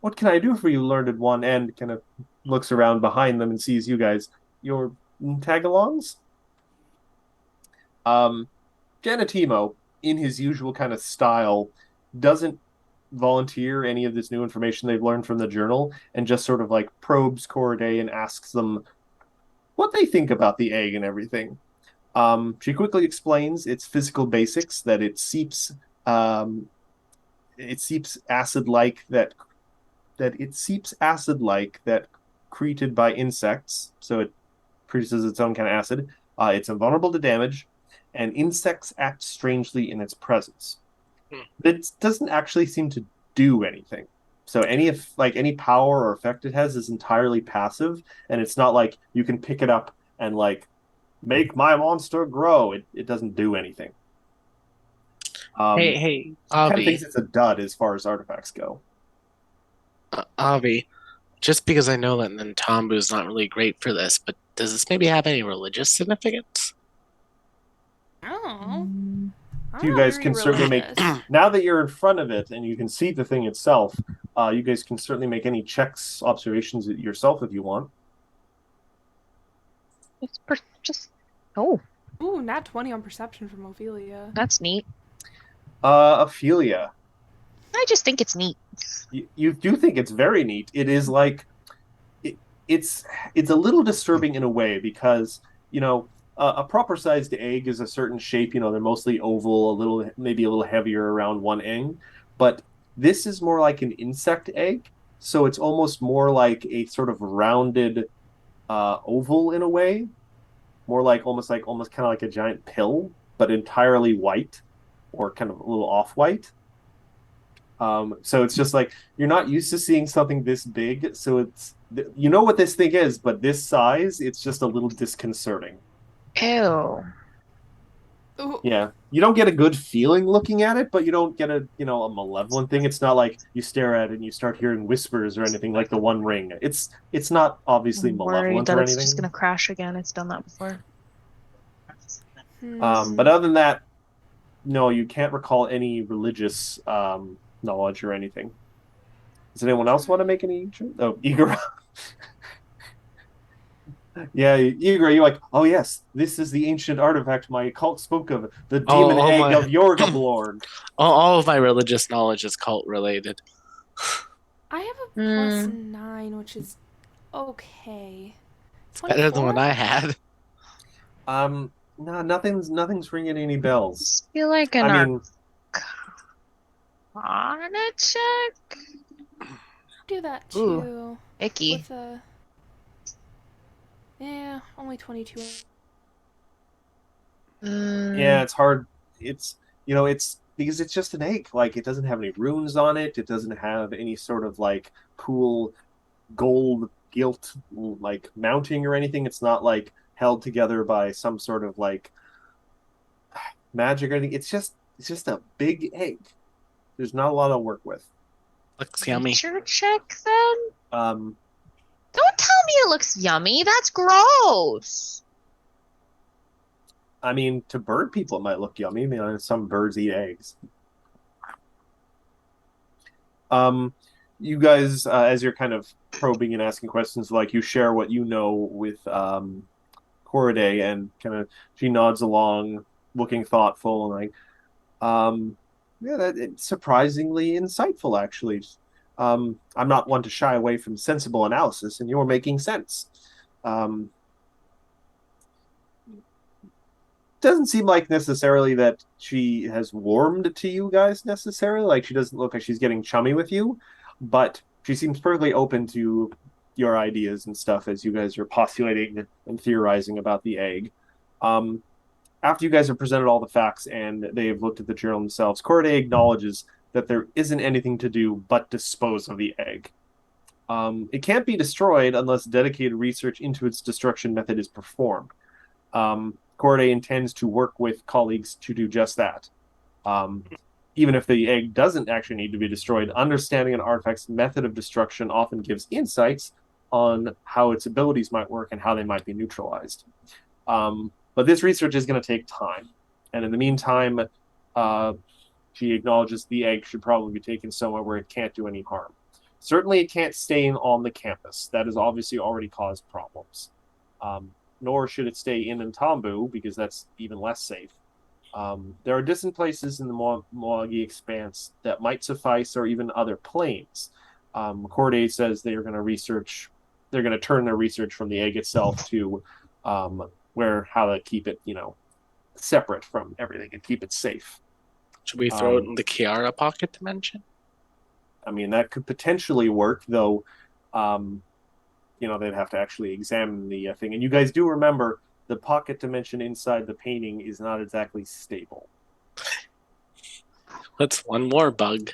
Speaker 2: What can I do for you, learned one? And kind of looks around behind them and sees you guys. Your tag-alongs? Janatimo, in his usual kind of style, doesn't volunteer any of this new information they've learned from the journal, and just sort of like probes Corday and asks them what they think about the egg and everything. She quickly explains its physical basics, that it seeps acid-like that created by insects, so it produces its own kind of acid. It's invulnerable to damage, and insects act strangely in its presence. It doesn't actually seem to do anything. So any power or effect it has is entirely passive, and it's not like you can pick it up and like make my monster grow. It doesn't do anything.
Speaker 1: Hey,
Speaker 2: Kind of
Speaker 1: Avi.
Speaker 2: thinks it's a dud as far as artifacts go.
Speaker 1: Avi, just because I know that Nantambu is not really great for this, but does this maybe have any religious significance?
Speaker 3: Oh.
Speaker 2: You guys can certainly make, now that you're in front of it and you can see the thing itself, you guys can certainly make any checks, observations yourself if you want.
Speaker 6: Just oh,
Speaker 3: Ooh, nat 20 on perception from Ophelia.
Speaker 6: that's neat.
Speaker 2: Ophelia,
Speaker 6: I just think it's neat.
Speaker 2: you do think it's very neat. It is like it, it's it's a little disturbing in a way because a proper sized egg is a certain shape. They're mostly oval, a little maybe a little heavier around one end, but this is more like an insect egg, so it's almost more like a sort of rounded oval in a way, more like almost kind of like a giant pill, but entirely white or kind of a little off white. So it's just like you're not used to seeing something this big, so you know what this thing is, but this size, it's just a little disconcerting.
Speaker 6: Ew.
Speaker 3: Ooh.
Speaker 2: Yeah, you don't get a good feeling looking at it, but you don't get a malevolent thing. It's not like you stare at it and you start hearing whispers or anything like the One Ring. It's not obviously
Speaker 6: I'm worried
Speaker 2: malevolent
Speaker 6: that
Speaker 2: or
Speaker 6: it's just
Speaker 2: anything.
Speaker 6: gonna crash again. It's done that before.
Speaker 2: But
Speaker 3: Hmm.
Speaker 2: other than that, no, you can't recall any religious knowledge or anything. Does anyone else want to make any? Oh, Igor. Yeah, Igor, you're like, oh yes, this is the ancient artifact my cult spoke of, the demon
Speaker 1: Oh,
Speaker 2: egg
Speaker 1: my,
Speaker 2: of Yorgablorn.
Speaker 1: all of my religious knowledge is cult related.
Speaker 3: I have a plus
Speaker 6: Hmm.
Speaker 3: 9, which is okay.
Speaker 1: It's better than what
Speaker 3: 24?
Speaker 1: I had.
Speaker 2: No, nothing's ringing any bells.
Speaker 6: Just feel like
Speaker 2: I
Speaker 6: an
Speaker 2: mean,
Speaker 6: arcana check.
Speaker 3: Do that
Speaker 6: Ooh,
Speaker 3: too.
Speaker 6: icky.
Speaker 3: With a. Yeah, only 22.
Speaker 2: yeah,
Speaker 6: Mm,
Speaker 2: it's hard. It's because it's just an egg. Like it doesn't have any runes on it. It doesn't have any sort of like cool gold gilt like mounting or anything. It's not like held together by some sort of like magic or anything. It's just a big egg. There's not a lot to work with.
Speaker 1: Looks yummy.
Speaker 6: nature check then?
Speaker 2: Um,
Speaker 6: Don't tell me it looks yummy. That's gross.
Speaker 2: I mean, to bird people, it might look yummy. Some birds eat eggs. Um, you guys, as you're kind of probing and asking questions, like you share what you know with Corriday, and kind of she nods along, looking thoughtful, and like, yeah, it's surprisingly insightful, actually. I'm not one to shy away from sensible analysis, and you're making sense. Um, doesn't seem like necessarily that she has warmed to you guys necessarily. Like she doesn't look like she's getting chummy with you, but she seems perfectly open to your ideas and stuff as you guys are postulating and theorizing about the egg. Um, After you guys have presented all the facts and they have looked at the journal themselves, Corday acknowledges that there isn't anything to do but dispose of the egg. It can't be destroyed unless dedicated research into its destruction method is performed. Corday intends to work with colleagues to do just that. Um, Even if the egg doesn't actually need to be destroyed, understanding an artifact's method of destruction often gives insights on how its abilities might work and how they might be neutralized. But this research is going to take time. And in the meantime, she acknowledges the egg should probably be taken somewhere where it can't do any harm. Certainly, it can't stay on the campus. That has obviously already caused problems. Nor should it stay in Ntambu, because that's even less safe. There are distant places in the Moagi Expanse that might suffice, or even other planes. Corday says they're going to turn their research from the egg itself to how to keep it, separate from everything and keep it safe.
Speaker 1: Should we throw it
Speaker 2: Um,
Speaker 1: in the Kiara pocket dimension?
Speaker 2: I mean, that could potentially work, though. Um, they'd have to actually examine the thing. And you guys do remember the pocket dimension inside the painting is not exactly stable.
Speaker 1: What's one more bug?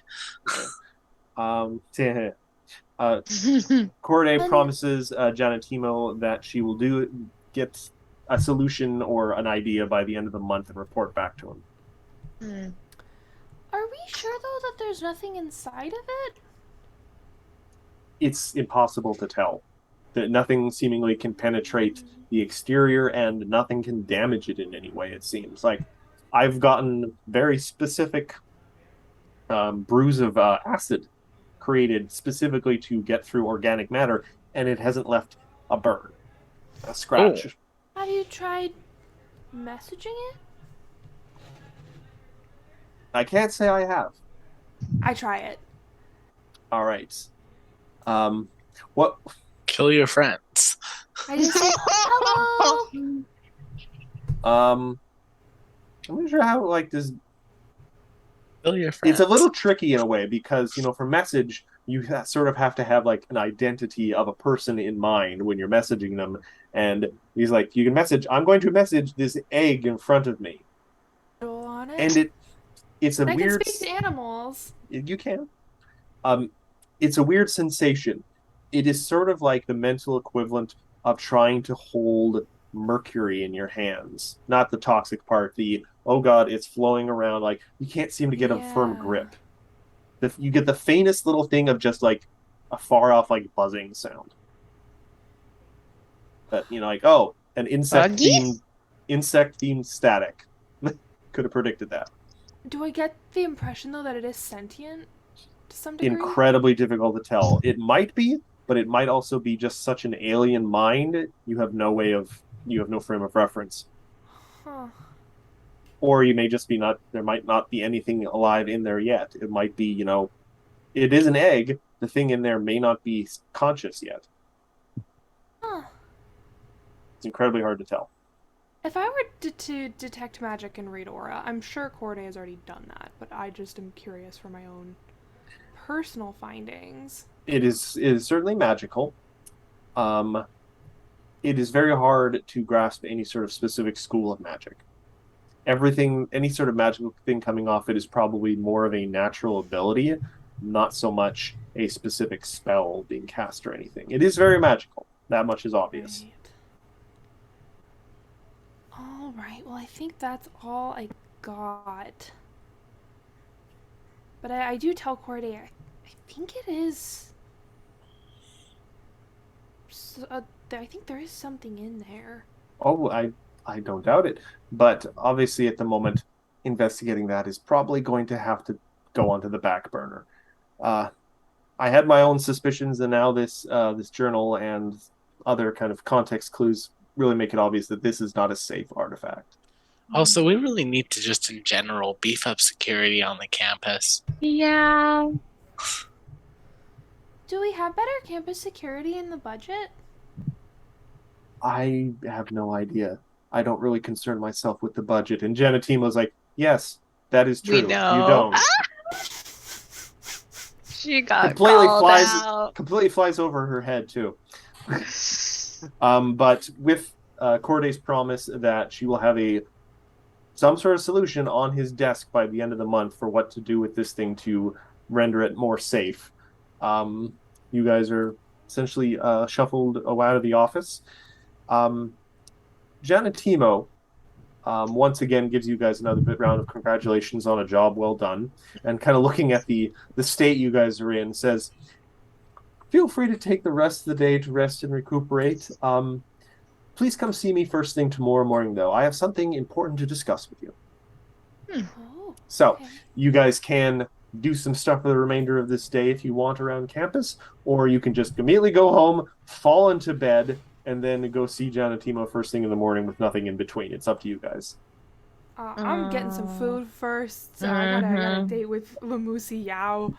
Speaker 2: Corday
Speaker 3: Then
Speaker 2: promises Janatimo that she will get a solution or an idea by the end of the month and report back to him.
Speaker 6: Hmm.
Speaker 3: are we sure though that there's nothing inside of it?
Speaker 2: It's impossible to tell. That nothing seemingly can penetrate the exterior and nothing can damage it in any way, it seems. Like, I've gotten very specific brews of acid created specifically to get through organic matter, and it hasn't left a burn, a
Speaker 1: Oh,
Speaker 2: scratch.
Speaker 3: Have you tried messaging it?
Speaker 2: I can't say I have.
Speaker 3: I try it.
Speaker 2: All right. Um, what?
Speaker 1: Kill your friends.
Speaker 3: I just say hello.
Speaker 2: I'm not sure how like this.
Speaker 1: Kill your
Speaker 2: It's
Speaker 1: friends.
Speaker 2: a little tricky in a way because for message you sort of have to have like an identity of a person in mind when you're messaging them, and he's like, you can message. I'm going to message this egg in front of me,
Speaker 3: On
Speaker 2: and
Speaker 3: it.
Speaker 2: it's a
Speaker 3: I can
Speaker 2: weird.
Speaker 3: speak to animals.
Speaker 2: You can. Um, it's a weird sensation. It is sort of like the mental equivalent of trying to hold mercury in your hands. Not the toxic part, the, oh God, it's flowing around. Like, you can't seem to get a firm
Speaker 3: Yeah.
Speaker 2: grip. You get the faintest little thing of just like a far off, like buzzing sound. But, like, oh, an
Speaker 6: Buggy?
Speaker 2: insect themed static. Could have predicted that.
Speaker 3: Do I get the impression though that it is sentient to some degree?
Speaker 2: Incredibly difficult to tell. It might be, but it might also be just such an alien mind. You have no frame of reference.
Speaker 3: Huh.
Speaker 2: Or you may just be not, there might not be anything alive in there yet. It might be, it is an egg. The thing in there may not be conscious yet.
Speaker 3: Huh.
Speaker 2: It's incredibly hard to tell.
Speaker 3: If I were to detect magic and read aura, I'm sure Corday has already done that, but I just am curious for my own personal findings.
Speaker 2: It is certainly magical. It is very hard to grasp any sort of specific school of magic. Everything, any sort of magical thing coming off it is probably more of a natural ability, not so much a specific spell being cast or anything. It is very magical. That much is obvious.
Speaker 3: Right. All right. Well, I think that's all I got. But I do tell Corday, I think it is. I think there is something in there.
Speaker 2: Oh, I don't doubt it. But obviously, at the moment, investigating that is probably going to have to go onto the back burner. I had my own suspicions, and now this journal and other kind of context clues really make it obvious that this is not a safe artifact.
Speaker 1: Also, we really need to just in general beef up security on the campus.
Speaker 6: Yeah.
Speaker 3: Do we have better campus security in the budget?
Speaker 2: I have no idea. I don't really concern myself with the budget. And Janatimo's like, yes, that is true.
Speaker 6: We know.
Speaker 2: You don't.
Speaker 6: She got
Speaker 2: Completely
Speaker 6: called out.
Speaker 2: completely flies over her head too. But with Corday's promise that she will have some sort of solution on his desk by the end of the month for what to do with this thing to render it more safe, you guys are essentially shuffled out of the office. Janatimo once again gives you guys another round of congratulations on a job well done, and kind of looking at the state you guys are in, says, feel free to take the rest of the day to rest and recuperate. Please come see me first thing tomorrow morning, though. I have something important to discuss with you.
Speaker 3: Oh.
Speaker 2: So,
Speaker 3: Okay.
Speaker 2: you guys can do some stuff for the remainder of this day if you want around campus, or you can just immediately go home, fall into bed, and then go see Janatimo first thing in the morning with nothing in between. It's up to you guys.
Speaker 3: I'm getting some food first. I got a date with Lamusi Yao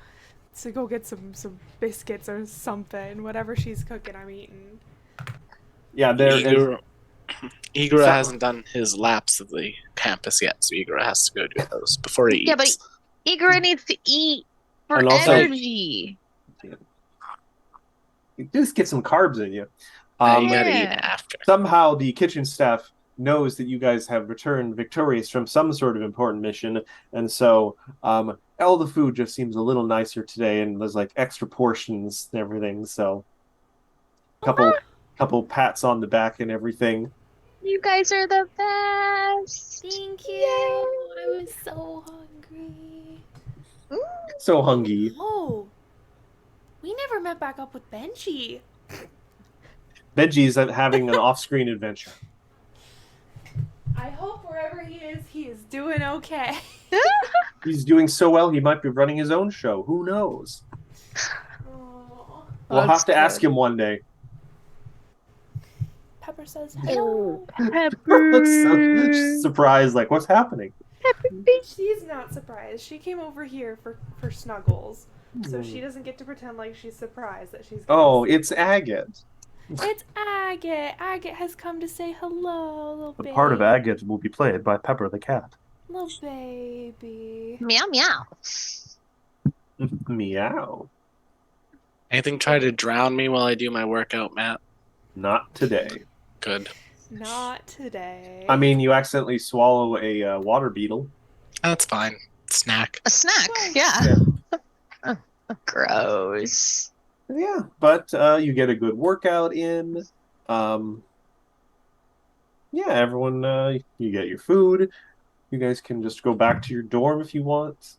Speaker 3: to go get some biscuits or something. Whatever she's cooking, I'm eating.
Speaker 2: Yeah, there is.
Speaker 1: Igor hasn't done his laps of the campus yet, so Igor has to go do those before he eats.
Speaker 6: Yeah, but Igor needs to eat for
Speaker 2: And also-
Speaker 6: energy.
Speaker 2: Just get some carbs in you.
Speaker 1: You gotta eat
Speaker 6: Yeah.
Speaker 1: after.
Speaker 2: Somehow the kitchen staff knows that you guys have returned victorious from some sort of important mission, and so all the food just seems a little nicer today, and there's like extra portions and everything. So, couple pats on the back and everything.
Speaker 6: You guys are the best.
Speaker 3: Thank you. I was so hungry.
Speaker 2: So hungry.
Speaker 3: Oh, we never met back up with Benji.
Speaker 2: Benji's having an off-screen adventure.
Speaker 3: I hope wherever he is doing okay.
Speaker 2: He's doing so well, he might be running his own show. Who knows?
Speaker 3: Oh.
Speaker 2: We'll have
Speaker 6: That's
Speaker 2: to ask
Speaker 6: good.
Speaker 2: him one day.
Speaker 3: Pepper says hello.
Speaker 2: Looks so surprised, like, what's happening?
Speaker 3: She's not surprised. She came over here for snuggles, so she doesn't get to pretend like she's surprised that she's getting
Speaker 2: Oh, it's
Speaker 3: snuggled.
Speaker 2: Agate.
Speaker 3: It's Agate. Agate has come to say hello, little
Speaker 7: The
Speaker 3: baby.
Speaker 7: part of Agate will be played by Pepper the cat.
Speaker 3: Little baby.
Speaker 6: Meow meow.
Speaker 2: Meow.
Speaker 1: Anything try to drown me while I do my workout, Matt?
Speaker 2: Not today.
Speaker 1: Good.
Speaker 3: Not today.
Speaker 2: I mean, you accidentally swallow a water beetle.
Speaker 1: That's fine. Snack.
Speaker 6: A snack. Yeah. Gross.
Speaker 2: Yeah, but you get a good workout in. Yeah, everyone, you get your food. You guys can just go back to your dorm if you want.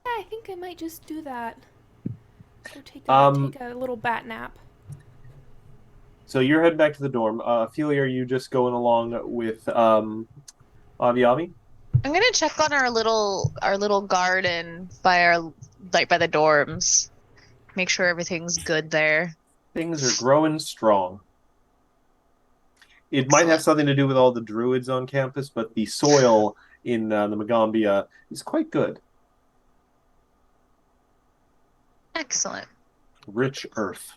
Speaker 3: Yeah, I think I might just do that. Go take
Speaker 2: Um,
Speaker 3: a little bat nap.
Speaker 2: So you're heading back to the dorm. Ophelia, are you just going along with Avi Avi?
Speaker 6: I'm gonna check on our little garden by by the dorms. Make sure everything's good there.
Speaker 2: Things are growing strong. It might have
Speaker 6: Excellent.
Speaker 2: something to do with all the druids on campus, but the soil in the Magambia is quite good.
Speaker 6: Excellent.
Speaker 2: Rich earth.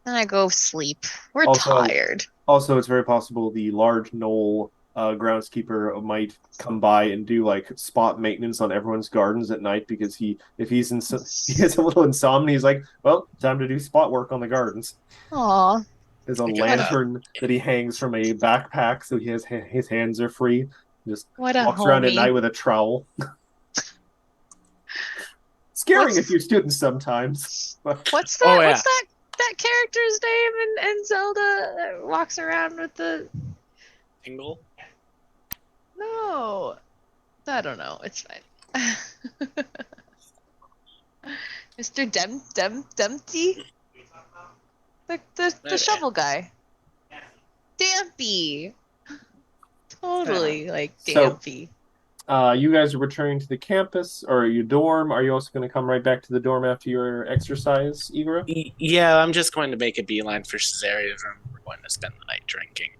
Speaker 6: Then I go sleep. We're
Speaker 2: Also-
Speaker 6: tired.
Speaker 2: Also, it's very possible the large knoll groundskeeper might come by and do like spot maintenance on everyone's gardens at night because he has a little insomnia. He's like, well, time to do spot work on the gardens.
Speaker 6: Aw.
Speaker 2: There's a
Speaker 1: I got it.
Speaker 2: lantern that he hangs from a backpack, so his hands are free. Just
Speaker 6: What a
Speaker 2: walks around at
Speaker 6: homie.
Speaker 2: night with a trowel. Scaring a
Speaker 6: What's-
Speaker 2: few students sometimes.
Speaker 6: What's that?
Speaker 1: Oh, yeah.
Speaker 6: What's that character's name in Zelda that walks around with the
Speaker 1: Tingle?
Speaker 6: No. I don't know. It's fine. Mr. Dempty? The shovel guy. Dampy. Totally like
Speaker 2: So-
Speaker 6: Dampy.
Speaker 2: You guys are returning to the campus or your dorm. Are you also going to come right back to the dorm after your exercise, Igor?
Speaker 1: Yeah, I'm just going to make a beeline for Cesarea's room. We're going to spend the night drinking.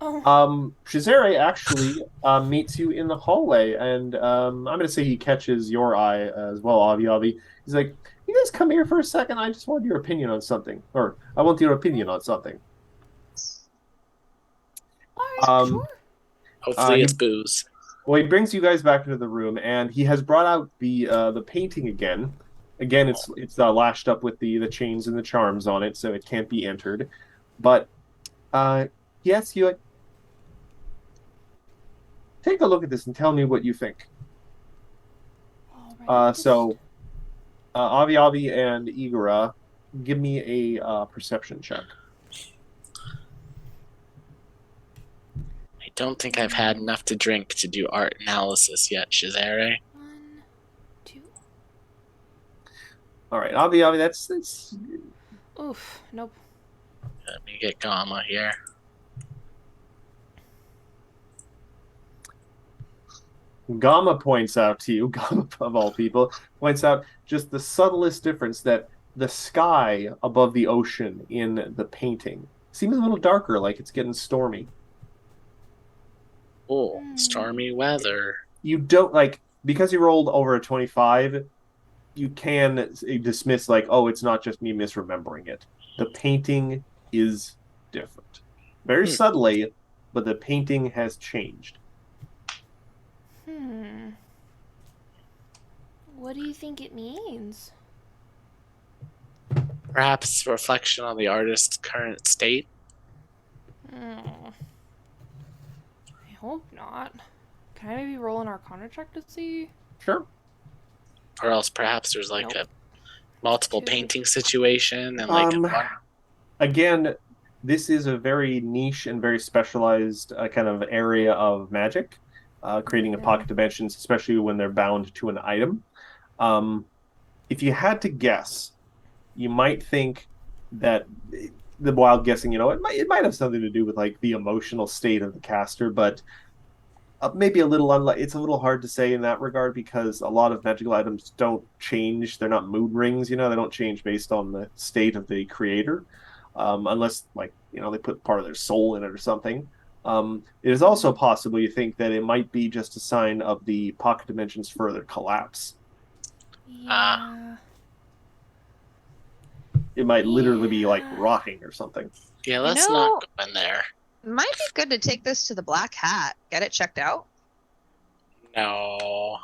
Speaker 3: Oh,
Speaker 2: Cesare actually meets you in the hallway, and I'm going to say he catches your eye as well, Avi Avi. He's like, you guys come here for a second. I just want your opinion on something. Or, I want your opinion on something.
Speaker 3: alright, sure.
Speaker 1: Hopefully
Speaker 2: he-
Speaker 1: it's booze.
Speaker 2: Well, he brings you guys back into the room, and he has brought out the painting again. Again, it's lashed up with the chains and the charms on it, so it can't be entered. But yes, you take a look at this and tell me what you think.
Speaker 3: Alright,
Speaker 2: Avi Avi and Igora, give me a perception check.
Speaker 1: I don't think I've had enough to drink to do art analysis yet, Cesare.
Speaker 3: 1, 2.
Speaker 2: All right, Avi Avi, that's
Speaker 3: Oof, nope.
Speaker 1: Let me get Gamma here.
Speaker 2: Gamma points out to you, Gamma of all people, points out just the subtlest difference that the sky above the ocean in the painting seems a little darker, like it's getting stormy.
Speaker 1: Oh, stormy weather.
Speaker 2: You don't like because you rolled over a 25, you can dismiss like, oh, it's not just me misremembering it. The painting is different. Very subtly, but the painting has changed.
Speaker 3: What do you think it means?
Speaker 1: Perhaps a reflection on the artist's current state.
Speaker 3: I hope not. Can I maybe roll an Arcana check to see?
Speaker 2: Sure.
Speaker 1: Or else perhaps there's like
Speaker 3: Nope.
Speaker 1: a multiple
Speaker 3: Two.
Speaker 1: painting situation and like one.
Speaker 2: Again, this is a very niche and very specialized kind of area of magic, creating a pocket dimensions, especially when they're bound to an item. If you had to guess, you might think that the wild guessing, it might have something to do with like the emotional state of the caster, but maybe a little it's a little hard to say in that regard because a lot of magical items don't change. They're not mood rings, they don't change based on the state of the creator, unless like they put part of their soul in it or something. It is also possible you think that it might be just a sign of the pocket dimension's further collapse.
Speaker 3: Yeah.
Speaker 2: It might literally be like
Speaker 3: Yeah.
Speaker 2: rotting or something.
Speaker 1: Yeah,
Speaker 6: You
Speaker 1: let's
Speaker 6: know,
Speaker 1: not go in there.
Speaker 6: might be good to take this to the Black Hat. Get it checked out.
Speaker 1: No.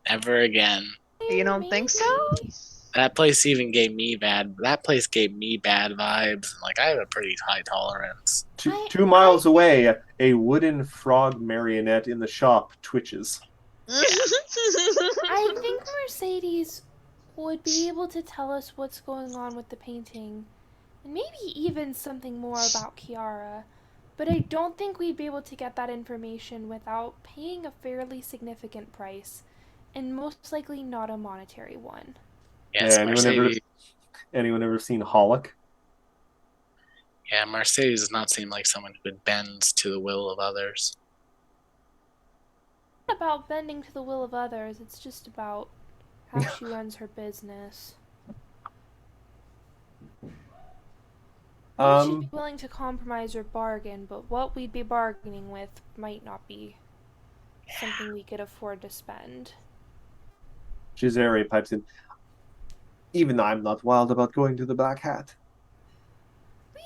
Speaker 1: Never again.
Speaker 6: You don't think so?
Speaker 3: Maybe.
Speaker 1: That place even gave me bad. That place gave me bad vibes. Like I have a pretty high tolerance.
Speaker 2: Two miles away, a wooden frog marionette in the shop twitches.
Speaker 3: I think Mercedes would be able to tell us what's going on with the painting, and maybe even something more about Kiara. But I don't think we'd be able to get that information without paying a fairly significant price, and most likely not a monetary one.
Speaker 1: Yes,
Speaker 2: Yeah,
Speaker 1: Mercedes.
Speaker 2: anyone ever seen Hollick?
Speaker 1: Yeah, Mercedes does not seem like someone who would bend to the will of others.
Speaker 3: It's not about bending to the will of others, it's just about how she runs her business. We should be willing to compromise or bargain, but what we'd be bargaining with might not be something we could afford to spend.
Speaker 2: Cesare pipes in. Even I'm not wild about going to the Black Hat.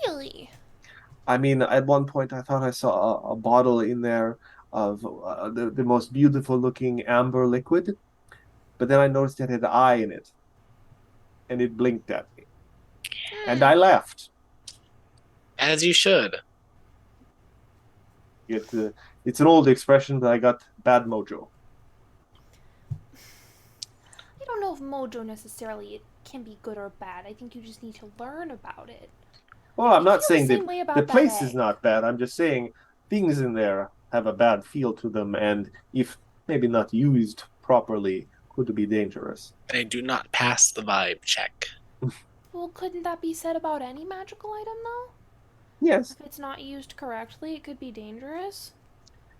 Speaker 3: Really?
Speaker 2: I mean, at one point I thought I saw a bottle in there of the most beautiful looking amber liquid, but then I noticed it had an eye in it, and it blinked at me, and I left.
Speaker 1: As you should.
Speaker 2: It's an old expression, but I got bad mojo.
Speaker 3: I don't know if mojo necessarily can be good or bad. I think you just need to learn about it.
Speaker 2: Well, I'm
Speaker 3: I
Speaker 2: not
Speaker 3: feel the
Speaker 2: saying
Speaker 3: same
Speaker 2: that
Speaker 3: way about
Speaker 2: the
Speaker 3: that
Speaker 2: place is
Speaker 3: egg.
Speaker 2: not bad. I'm just saying things in there have a bad feel to them, and if maybe not used properly, could be dangerous.
Speaker 1: They do not pass the vibe check.
Speaker 3: Well, couldn't that be said about any magical item, though?
Speaker 2: Yes,
Speaker 3: If it's not used correctly, it could be dangerous.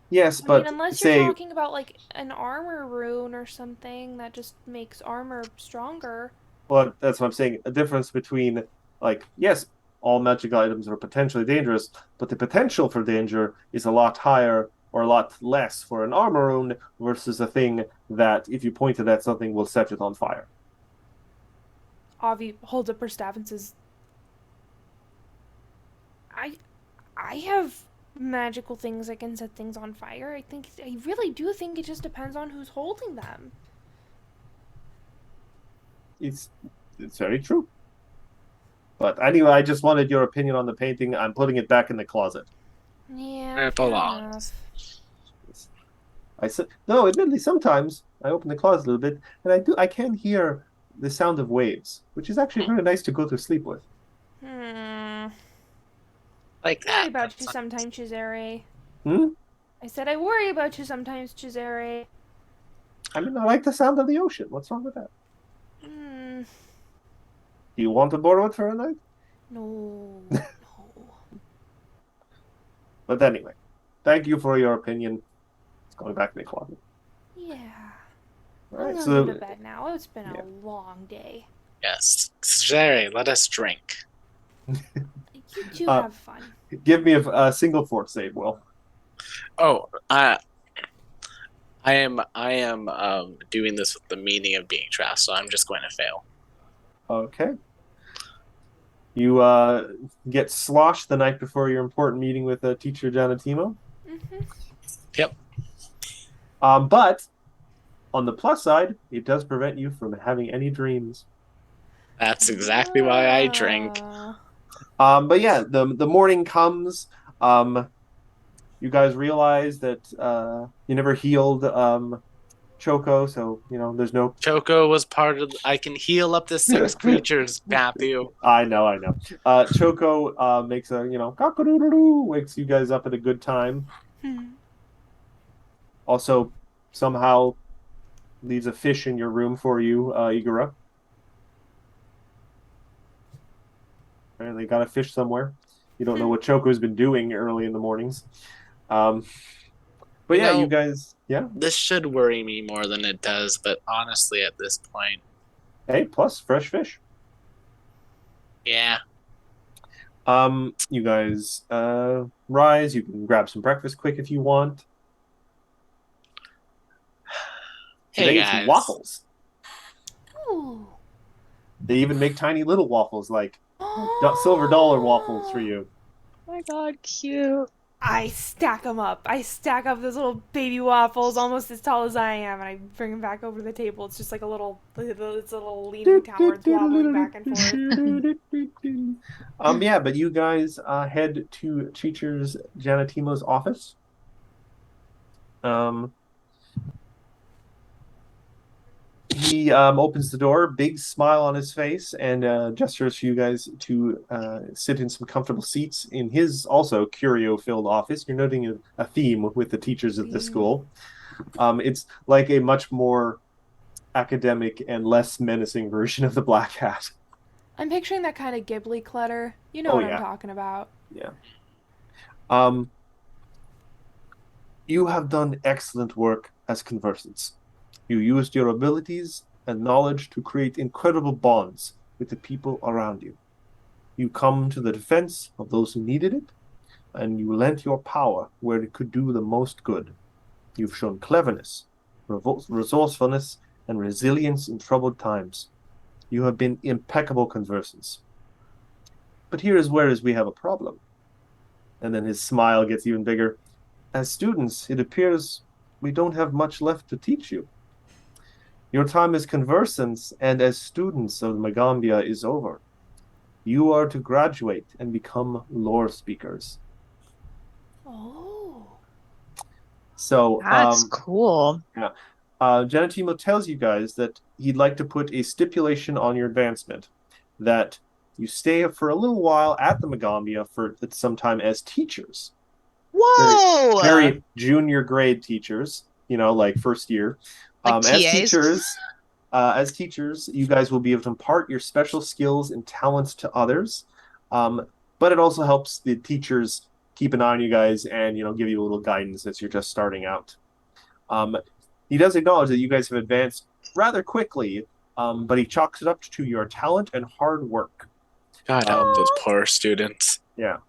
Speaker 2: yes,
Speaker 3: I mean,
Speaker 2: but
Speaker 3: unless you're
Speaker 2: say,
Speaker 3: talking about like an armor rune or something that just makes armor stronger.
Speaker 2: well, that's what I'm saying. A difference between, like, yes, all magic items are potentially dangerous, but the potential for danger is a lot higher or a lot less for an armor rune versus a thing that, if you point it at something, will set it on fire.
Speaker 3: Avi holds up her staff and says, I I have magical things that can set things on fire. I really do think it just depends on who's holding them.
Speaker 2: It's very true. But anyway, I just wanted your opinion on the painting. I'm putting it back in the closet.
Speaker 3: Yeah,
Speaker 1: It
Speaker 3: fair
Speaker 1: belongs.
Speaker 3: enough.
Speaker 2: I said no. Admittedly, sometimes I open the closet a little bit, and I can hear the sound of waves, which is actually very nice to go to sleep with.
Speaker 1: Like
Speaker 3: I worry
Speaker 1: that.
Speaker 3: about you sometimes, Cesare.
Speaker 2: Hmm?
Speaker 3: I said I worry about you sometimes, Cesare.
Speaker 2: I mean, I like the sound of the ocean. What's wrong with that?
Speaker 3: Hmm.
Speaker 2: Do you want to borrow it for a night?
Speaker 3: No. No.
Speaker 2: But anyway, thank you for your opinion. It's going back in the closet.
Speaker 3: Yeah.
Speaker 2: All
Speaker 3: I'm
Speaker 2: right,
Speaker 3: gonna
Speaker 2: so
Speaker 3: go to bed now. It's been
Speaker 2: yeah.
Speaker 3: a long day.
Speaker 1: Yes. Jerry, let us drink.
Speaker 3: You two
Speaker 2: Uh,
Speaker 3: have fun.
Speaker 2: give me a single fort save, Will.
Speaker 1: Oh, I am doing this with the meaning of being trash, so I'm just going to fail.
Speaker 2: Okay. You get sloshed the night before your important meeting with teacher Janatimo.
Speaker 3: Mm-hmm.
Speaker 1: Yep.
Speaker 2: But on the plus side, it does prevent you from having any dreams.
Speaker 1: That's exactly why I drink.
Speaker 2: But yeah, the morning comes. You guys realize that you never healed Choco, so there's no.
Speaker 1: Choco was part of. I can heal up to 6 creatures, Matthew.
Speaker 2: I know. Choco makes a cock-a-doodle-doo, wakes you guys up at a good time. Also, somehow leaves a fish in your room for you, Igura. Apparently, got a fish somewhere. You don't know what Choco's been doing early in the mornings. But yeah, you guys, yeah.
Speaker 1: This should worry me more than it does, but honestly, at this point,
Speaker 2: Hey, plus fresh fish.
Speaker 1: yeah.
Speaker 2: You guys rise. You can grab some breakfast quick if you want.
Speaker 1: Hey
Speaker 2: Today it's
Speaker 1: guys.
Speaker 2: waffles.
Speaker 3: Ooh.
Speaker 2: They even make tiny little waffles, like silver dollar waffles for you.
Speaker 6: Oh my god, cute.
Speaker 3: I stack them up. I stack up those little baby waffles almost as tall as I am, and I bring them back over to the table. It's just like it's a little leaning tower. It's wobbling back and forth.
Speaker 2: Yeah, but you guys head to teacher's Janatimo's office. He opens the door, big smile on his face, and gestures for you guys to sit in some comfortable seats in his also curio-filled office. You're noting a theme with the teachers of the school. It's like a much more academic and less menacing version of the Black Hat.
Speaker 3: I'm picturing that kind of Ghibli clutter. You know
Speaker 2: Oh,
Speaker 3: what
Speaker 2: yeah.
Speaker 3: I'm talking about.
Speaker 2: Yeah. You have done excellent work as conversants. You used your abilities and knowledge to create incredible bonds with the people around you. You come to the defense of those who needed it, and you lent your power where it could do the most good. You've shown cleverness, resourcefulness, and resilience in troubled times. You have been impeccable conversants. But here is where we have a problem. And then his smile gets even bigger. As students, it appears we don't have much left to teach you. Your time as conversants and as students of Magambia is over. You are to graduate and become lore speakers.
Speaker 3: Oh.
Speaker 2: So,
Speaker 6: That's cool.
Speaker 2: Janatimo tells you guys that he'd like to put a stipulation on your advancement that you stay for a little while at the Magambia for some time as teachers.
Speaker 6: Whoa!
Speaker 2: Very junior grade teachers, like first year.
Speaker 6: Like TAs?
Speaker 2: As teachers, you guys will be able to impart your special skills and talents to others. But it also helps the teachers keep an eye on you guys and, give you a little guidance as you're just starting out. He does acknowledge that you guys have advanced rather quickly, but he chalks it up to your talent and hard work.
Speaker 1: God help those poor students.
Speaker 2: Yeah.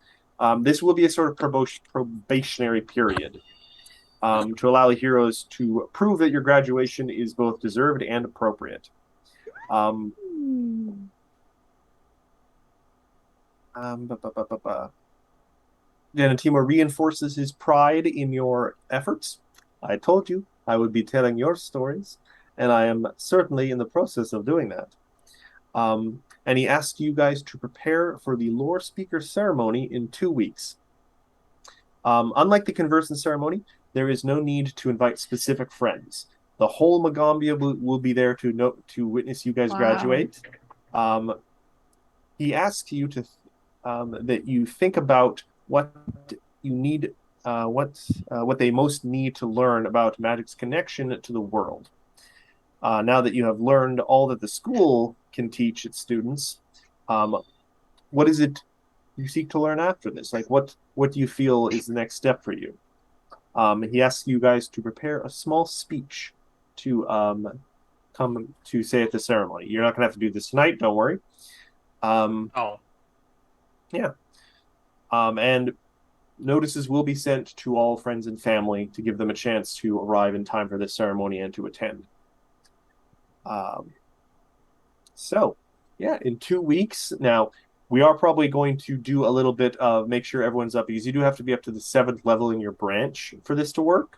Speaker 2: This will be a sort of probationary period to allow the heroes to prove that your graduation is both deserved and appropriate. Janatimo reinforces his pride in your efforts. I told you I would be telling your stories, and I am certainly in the process of doing that. And he asks you guys to prepare for the lore speaker ceremony in 2 weeks. Unlike the conversant ceremony, there is no need to invite specific friends. The whole Magambia will be there to witness you guys graduate. He asks you to that you think about what you need, what they most need to learn about magic's connection to the world. Now that you have learned all that the school can teach its students, what is it you seek to learn after this? Like, what do you feel is the next step for you? He asks you guys to prepare a small speech to come to say at the ceremony. You're not going to have to do this tonight, don't worry. Yeah. And notices will be sent to all friends and family to give them a chance to arrive in time for this ceremony and to attend. So, yeah, in 2 weeks. Now, we are probably going to do a little bit of make sure everyone's up, because you do have to be up to the 7th level in your branch for this to work.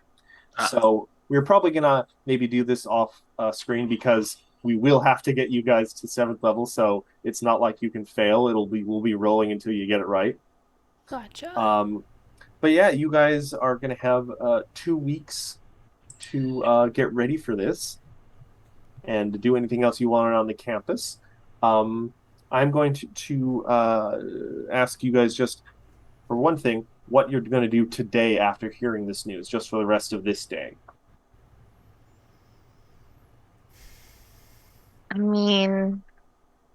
Speaker 2: So we're probably going to maybe do this off screen, because we will have to get you guys to 7th level, so it's not like you can fail. We'll be rolling until you get it right.
Speaker 3: Gotcha.
Speaker 2: But yeah, you guys are going to have 2 weeks to get ready for this and to do anything else you want around the campus. I'm going to ask you guys, just for one thing, what you're going to do today after hearing this news, just for the rest of this day.
Speaker 6: I mean,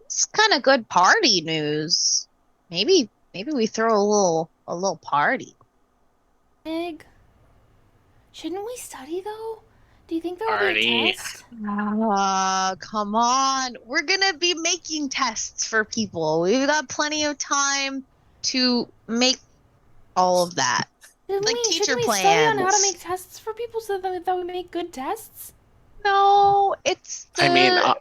Speaker 6: it's kind of good party news. Maybe we throw a little party.
Speaker 3: Egg. Shouldn't we study though? Do you think there will be a test?
Speaker 6: Come on. We're gonna be making tests for people. We've got plenty of time to make all of that.
Speaker 3: Shouldn't
Speaker 6: Like
Speaker 3: we,
Speaker 6: teacher
Speaker 3: shouldn't we study on how to
Speaker 6: plans.
Speaker 3: make tests for people so that we make good tests?
Speaker 6: No, it's the.
Speaker 1: I mean,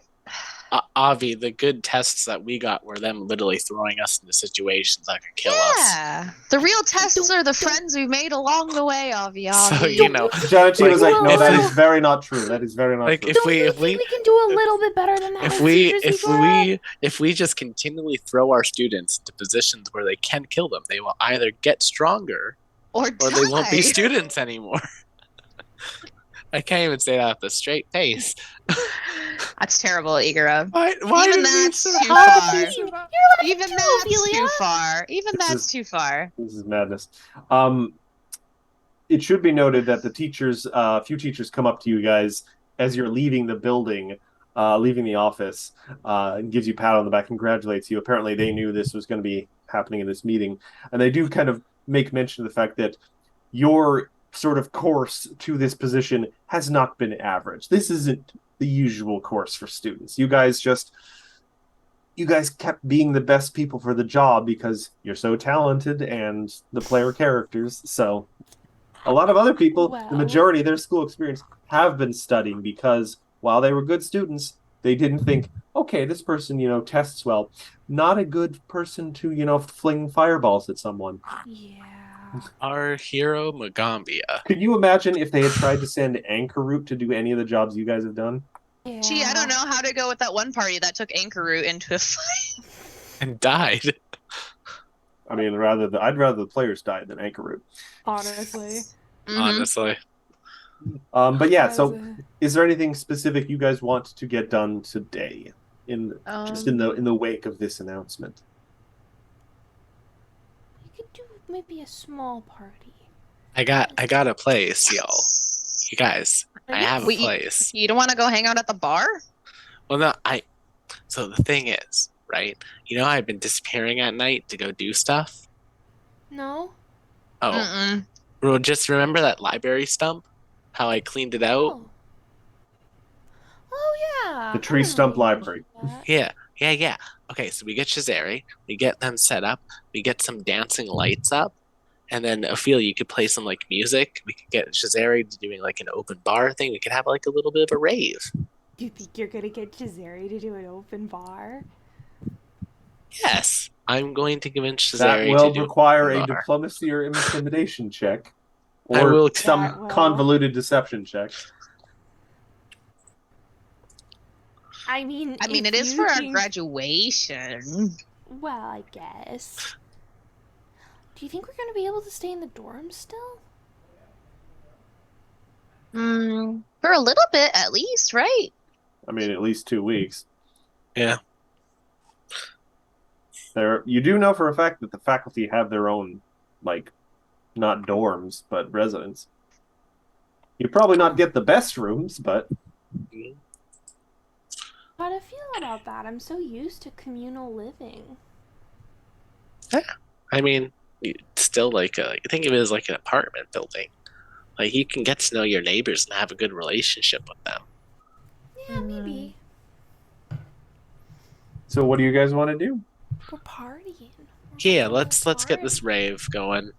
Speaker 1: Avi, the good tests that we got were them literally throwing us into situations that could kill us.
Speaker 6: Yeah, the real tests are the friends we made along the way, Avi.
Speaker 1: So, you know,
Speaker 2: Jonathan was like,
Speaker 3: Like,
Speaker 2: no,
Speaker 3: if
Speaker 2: that
Speaker 3: we-
Speaker 2: is very not true. That is very not
Speaker 1: like
Speaker 2: true.
Speaker 1: if
Speaker 3: Don't
Speaker 1: we
Speaker 3: you
Speaker 1: if
Speaker 3: think
Speaker 1: we
Speaker 3: we can do a little bit better than that
Speaker 1: if
Speaker 3: as
Speaker 1: we
Speaker 3: teachers
Speaker 1: if
Speaker 3: before that?
Speaker 1: if we just continually throw our students into positions where they can kill them, they will either get stronger
Speaker 6: Or
Speaker 1: or they won't be
Speaker 6: die.
Speaker 1: students anymore. I can't even say that with a straight face.
Speaker 6: That's terrible, Igora.
Speaker 1: Why
Speaker 6: Even
Speaker 1: did we
Speaker 6: that's too
Speaker 1: survive?
Speaker 6: far.
Speaker 3: You're like
Speaker 6: Even
Speaker 3: it too,
Speaker 6: that's
Speaker 3: Ophelia.
Speaker 6: too far. Even
Speaker 2: This
Speaker 6: that's
Speaker 2: is-
Speaker 6: too far.
Speaker 2: This is madness. It should be noted that the teachers, a few teachers come up to you guys as you're leaving the building, leaving the office, and gives you a pat on the back, congratulates you. Apparently, they knew this was going to be happening in this meeting, and they do kind of make mention of the fact that your sort of course to this position has not been average. This isn't the usual course for students. You guys kept being the best people for the job because you're so talented and the player characters. So a lot of other people,
Speaker 3: Well.
Speaker 2: the majority of their school experience, have been studying because while they were good students, they didn't think, okay, this person, tests well. Not a good person to, fling fireballs at someone.
Speaker 3: Yeah.
Speaker 1: Our hero Magambia.
Speaker 2: Could you imagine if they had tried to send Anchor Root to do any of the jobs you guys have done?
Speaker 3: Yeah.
Speaker 6: Gee, I don't know how to go with that one party that took Anchor Root into a fight.
Speaker 1: And died.
Speaker 2: I mean, I'd rather the players died than Anchor Root.
Speaker 3: Honestly.
Speaker 6: Mhm.
Speaker 1: Honestly.
Speaker 2: But yeah,
Speaker 3: That
Speaker 2: so
Speaker 3: was a-
Speaker 2: is there anything specific you guys want to get done today just in the wake of this announcement?
Speaker 3: You could do maybe a small party.
Speaker 1: I got a place, y'all. You guys, I have a
Speaker 6: Wait,
Speaker 1: place.
Speaker 6: You don't want to go hang out at the bar?
Speaker 1: Well, no, so the thing is, right? I've been disappearing at night to go do stuff.
Speaker 3: No?
Speaker 1: Oh,
Speaker 6: Mm-mm.
Speaker 1: well, just remember that library stump? How I cleaned it out?
Speaker 3: Oh. Oh yeah.
Speaker 2: The tree
Speaker 3: I
Speaker 2: stump
Speaker 3: remember
Speaker 2: library.
Speaker 3: that.
Speaker 1: Yeah. Okay, so we get Shazari, we get them set up, we get some dancing lights up, and then Ophelia, you could play some like music. We could get Shazari doing like an open bar thing. We could have like a little bit of a rave.
Speaker 3: You think you're gonna get Shazari to do an open bar?
Speaker 1: Yes, I'm going to convince
Speaker 2: That
Speaker 1: Shazari
Speaker 2: will
Speaker 1: to do
Speaker 2: require
Speaker 1: an
Speaker 2: a
Speaker 1: open bar.
Speaker 2: diplomacy or intimidation check,
Speaker 1: I
Speaker 2: or
Speaker 1: will-
Speaker 3: That
Speaker 2: some
Speaker 3: will.
Speaker 2: convoluted deception check.
Speaker 3: I mean,
Speaker 6: It is for our graduation.
Speaker 3: Well, I guess. Do you think we're gonna be able to stay in the dorms still?
Speaker 6: For a little bit at least, right?
Speaker 2: I mean, at least 2 weeks.
Speaker 1: Yeah.
Speaker 2: You do know for a fact that the faculty have their own, like, not dorms, but residence. You probably not get the best rooms, but
Speaker 3: How do I feel about that? I'm so used to communal living.
Speaker 1: I mean, it's still think of it as like an apartment building. Like you can get to know your neighbors and have a good relationship with them.
Speaker 3: Yeah, maybe.
Speaker 2: so what do you guys want to do?
Speaker 3: We're partying.
Speaker 1: Yeah, let's get this rave going.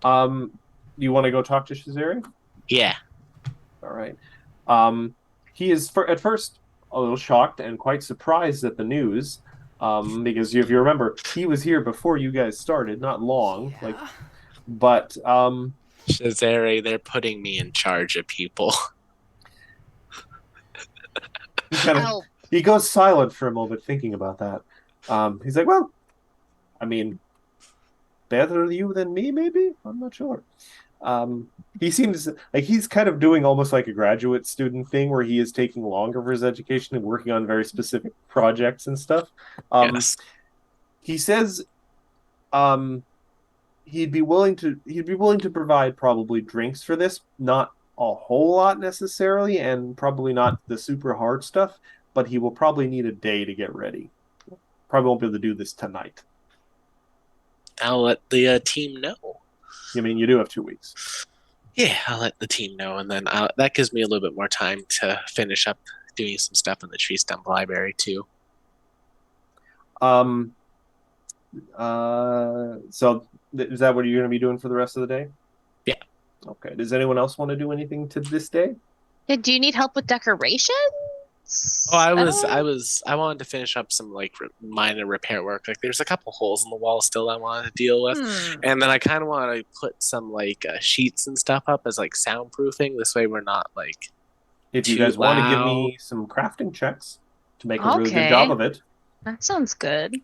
Speaker 2: You want to go talk to Shazari?
Speaker 1: Yeah.
Speaker 2: All right. He is at first a little shocked and quite surprised at the news, because if you remember, he was here before you guys started, not long.
Speaker 3: Yeah.
Speaker 2: But
Speaker 1: Shazari, they're putting me in charge of people.
Speaker 6: Help.
Speaker 2: he goes silent for a moment, thinking about that. He's like, "Well, I mean, better you than me, maybe? I'm not sure." He seems like he's kind of doing almost like a graduate student thing where he is taking longer for his education and working on very specific projects and stuff.
Speaker 1: Yes.
Speaker 2: He says he'd be willing to provide probably drinks for this, not a whole lot necessarily, and probably not the super hard stuff, but he will probably need a day to get ready. Probably won't be able to do this tonight.
Speaker 1: I'll let the team know.
Speaker 2: I mean, you do have 2 weeks.
Speaker 1: Yeah, I'll let the team know, and then that gives me a little bit more time to finish up doing some stuff in the tree stump library too.
Speaker 2: So is that what you're going to be doing for the rest of the day?
Speaker 1: Yeah.
Speaker 2: Okay. Does anyone else want to do anything to this day?
Speaker 6: Yeah, do you need help with decorations?
Speaker 1: Oh,
Speaker 6: Oh.
Speaker 1: I wanted to finish up some like minor repair work. Like there's a couple holes in the wall still I wanted to deal with,
Speaker 6: Hmm.
Speaker 1: and then I kind of want to put some like sheets and stuff up as like soundproofing. This way we're not like
Speaker 2: If you
Speaker 1: too
Speaker 2: guys want to give
Speaker 1: loud.
Speaker 2: me some crafting checks to make a really good job
Speaker 6: Okay,
Speaker 2: of it.
Speaker 6: that sounds good.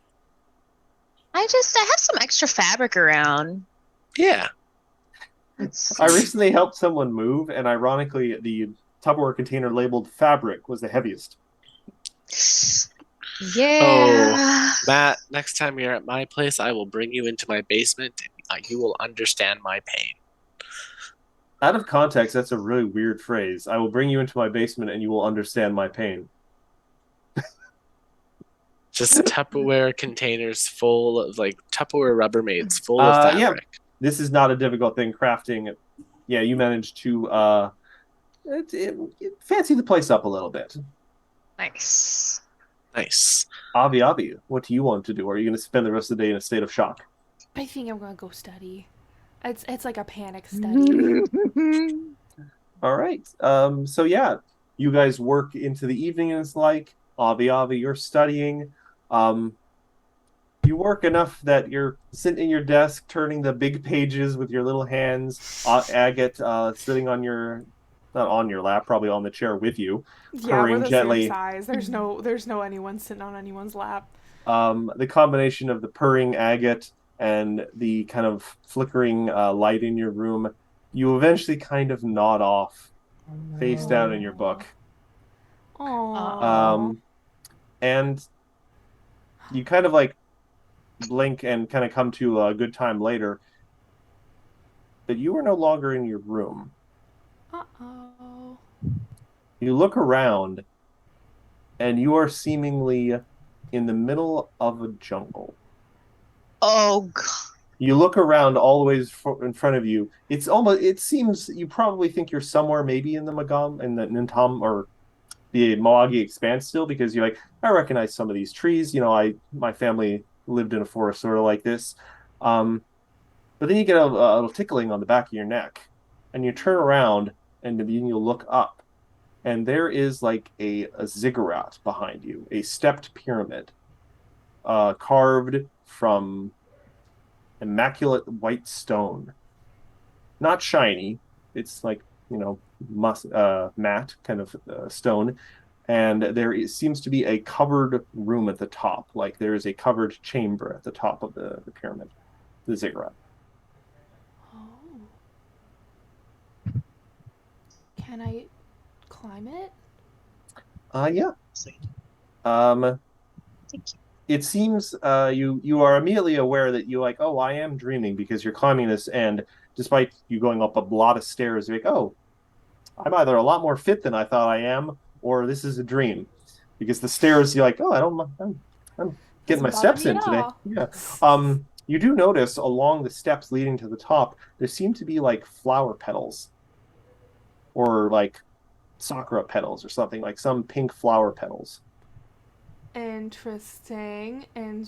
Speaker 6: I have some extra fabric around.
Speaker 1: Yeah.
Speaker 6: Let's
Speaker 2: I
Speaker 6: see.
Speaker 2: recently helped someone move, and ironically, the Tupperware container labeled fabric was the heaviest.
Speaker 1: Oh,
Speaker 6: Yeah.
Speaker 1: Matt, next time you're at my place, I will bring you into my basement and you will understand my pain.
Speaker 2: Out of context, that's a really weird phrase. I will bring you into my basement and you will understand my pain.
Speaker 1: Just Tupperware containers full of like Tupperware Rubbermaids full of
Speaker 2: Yeah,
Speaker 1: fabric.
Speaker 2: this is not a difficult thing crafting. Yeah, you managed to fancy the place up a little bit.
Speaker 6: Nice.
Speaker 1: Nice.
Speaker 2: Avi, what do you want to do? Are you going to spend the rest of the day in a state of shock?
Speaker 3: I think I'm gonna go study. It's like a panic study.
Speaker 2: All right. So yeah, you guys work into the evening, and it's like Avi, you're studying. Um, you work enough that you're sitting in your desk, turning the big pages with your little hands. Agate, sitting on your, not on your lap, probably on the chair with you,
Speaker 3: Yeah, we're
Speaker 2: purring
Speaker 3: the same
Speaker 2: gently.
Speaker 3: size. There's no anyone sitting on anyone's lap.
Speaker 2: The combination of the purring agate and the kind of flickering light in your room, you eventually kind of nod off, face down in your book.
Speaker 3: Aww.
Speaker 2: Um, and you kind of like blink and kind of come to a good time later, but you are no longer in your room.
Speaker 3: Uh-oh.
Speaker 2: You look around and you are seemingly in the middle of a jungle.
Speaker 6: Oh God.
Speaker 2: You look around all the way in front of you. It seems you probably think you're somewhere maybe in the Magam, in the Nintam or the Moagi Expanse still, because you're like, I recognize some of these trees. My family lived in a forest sort of like this. Um, but then you get a little tickling on the back of your neck, and you turn around, and then you look up, and there is like a ziggurat behind you, a stepped pyramid, carved from immaculate white stone. Not shiny. It's like, matte kind of stone. And seems to be a covered room at the top. Like there is a covered chamber at the top of the pyramid, the ziggurat.
Speaker 3: Oh. Can I climb it?
Speaker 2: Yeah. Um, it seems you are immediately aware that you like, oh, I am dreaming because you're climbing this, and despite you going up a lot of stairs, you're like, oh, I'm either a lot more fit than I thought I am, or this is a dream. Because the stairs, you're like, oh, I'm getting
Speaker 3: Doesn't
Speaker 2: my
Speaker 3: bother
Speaker 2: steps
Speaker 3: me at
Speaker 2: in today.
Speaker 3: all.
Speaker 2: Yeah. You do notice along the steps leading to the top, there seem to be like flower petals, or like sakura petals, or something like some pink flower petals.
Speaker 3: Interesting.
Speaker 2: You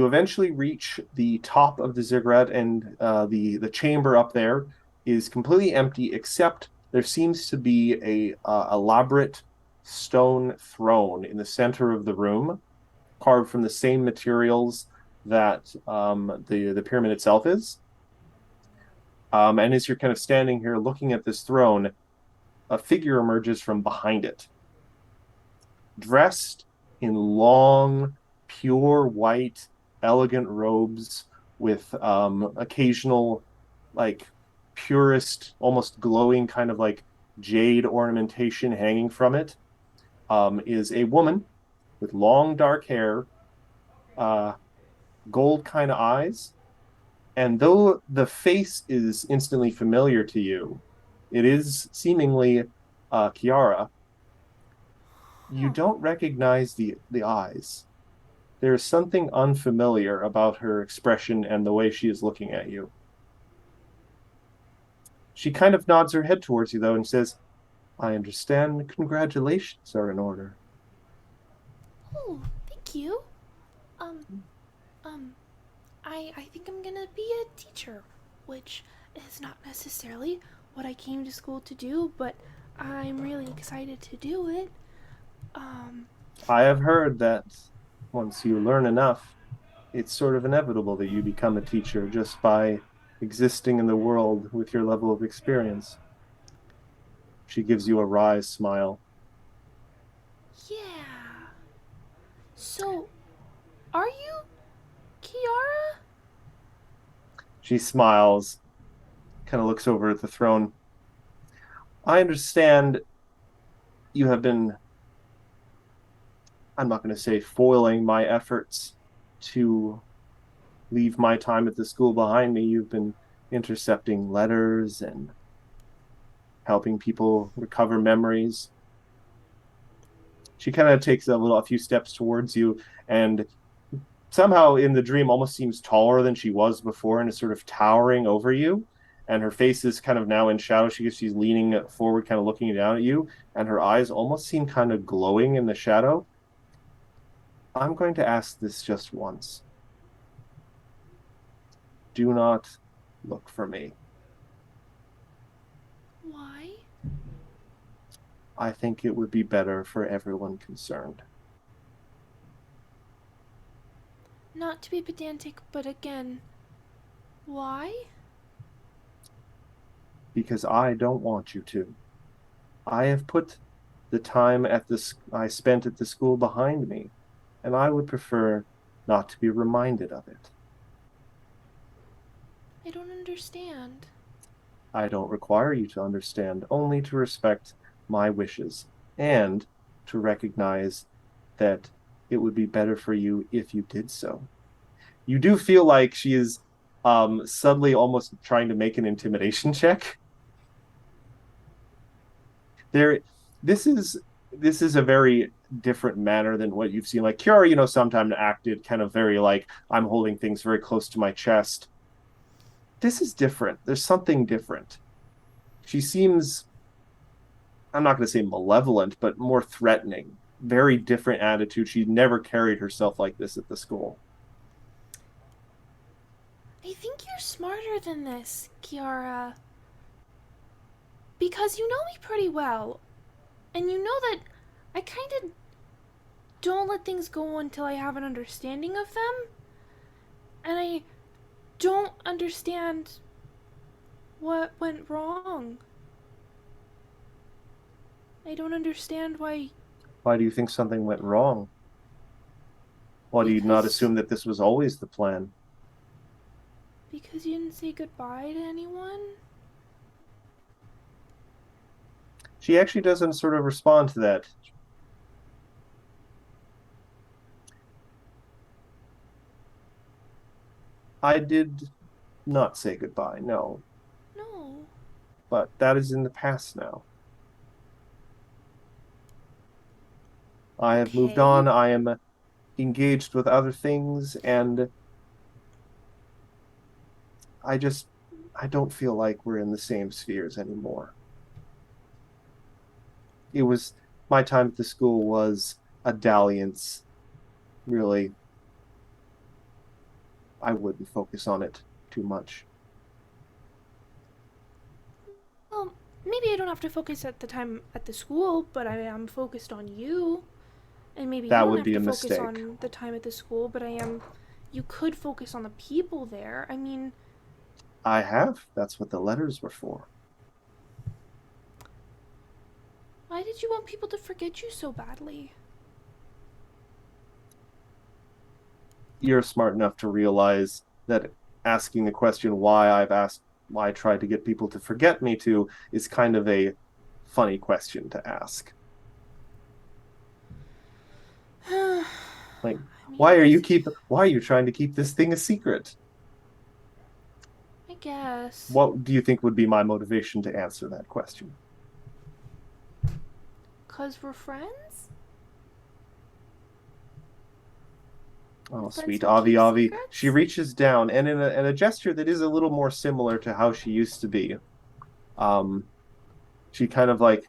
Speaker 2: eventually reach the top of the ziggurat, and the chamber up there is completely empty, except there seems to be a elaborate stone throne in the center of the room, carved from the same materials that the pyramid itself is. And as you're kind of standing here looking at this throne, a figure emerges from behind it, dressed in long, pure white, elegant robes with occasional, like, purest, almost glowing kind of like jade ornamentation hanging from it. Is a woman with long, dark hair, uh, gold kind of eyes. And though the face is instantly familiar to you, it is seemingly Kiara. You
Speaker 3: Huh.
Speaker 2: don't recognize the eyes. There is something unfamiliar about her expression and the way she is looking at you. She kind of nods her head towards you, though, and says, I understand congratulations are in order.
Speaker 3: Oh, thank you. Um, um, I think I'm gonna be a teacher, which is not necessarily what I came to school to do, but I'm really excited to do it. Um,
Speaker 2: I have heard that once you learn enough, it's sort of inevitable that you become a teacher just by existing in the world with your level of experience. She gives you a wry smile.
Speaker 3: yeah. So, are you Kiara?
Speaker 2: She smiles, kind of looks over at the throne. I understand you have been, I'm not going to say foiling my efforts to leave my time at the school behind me. You've been intercepting letters and helping people recover memories. She kind of takes a few steps towards you, and somehow in the dream almost seems taller than she was before and is sort of towering over you. And her face is kind of now in shadow. She's leaning forward, kind of looking down at you, and her eyes almost seem kind of glowing in the shadow. I'm going to ask this just once. Do not look for me.
Speaker 3: Why?
Speaker 2: I think it would be better for everyone concerned.
Speaker 3: Not to be pedantic, but again, why?
Speaker 2: Because I don't want you to. I have put the time I spent at the school behind me, and I would prefer not to be reminded of it.
Speaker 3: I don't understand.
Speaker 2: I don't require you to understand, only to respect my wishes and to recognize that it would be better for you if you did so. You do feel like she is subtly almost trying to make an intimidation check. There, this is this is a very different manner than what you've seen. Like Kiara, sometimes acted kind of very like I'm holding things very close to my chest. This is different. There's something different. She seems, I'm not going to say malevolent, but more threatening. Very different attitude. She never carried herself like this at the school.
Speaker 3: I think you're smarter than this, Kiara. Because you know me pretty well. And you know that I kind of don't let things go until I have an understanding of them. And I don't understand what went wrong. I don't understand why.
Speaker 2: Why do you think something went wrong? Why do you not assume that this was always the plan?
Speaker 3: Because you didn't say goodbye to anyone?
Speaker 2: She actually doesn't sort of respond to that. I did not say goodbye, no.
Speaker 3: No.
Speaker 2: But that is in the past now. I have moved on. I am engaged with other things, and I don't feel like we're in the same spheres anymore. My time at the school was a dalliance, really. I wouldn't focus on it too much.
Speaker 3: Well, maybe I don't have to focus at the time at the school, but I am focused on you. And maybe you
Speaker 2: That
Speaker 3: don't
Speaker 2: would
Speaker 3: have
Speaker 2: be
Speaker 3: to
Speaker 2: a
Speaker 3: focus
Speaker 2: mistake.
Speaker 3: on the time at the school, but you could focus on the people there. I mean,
Speaker 2: I have. That's what the letters were for.
Speaker 3: why did you want people to forget you so badly?
Speaker 2: You're smart enough to realize that asking the question why I tried to get people to forget me is kind of a funny question to ask. Like, why are you trying to keep this thing a secret?
Speaker 3: I guess.
Speaker 2: What do you think would be my motivation to answer that question?
Speaker 3: 'Cause we're friends?
Speaker 2: Oh,
Speaker 3: Friends
Speaker 2: sweet
Speaker 3: who
Speaker 2: Avi
Speaker 3: keep
Speaker 2: Avi.
Speaker 3: secrets?
Speaker 2: She reaches down and in a gesture that is a little more similar to how she used to be. She kind of like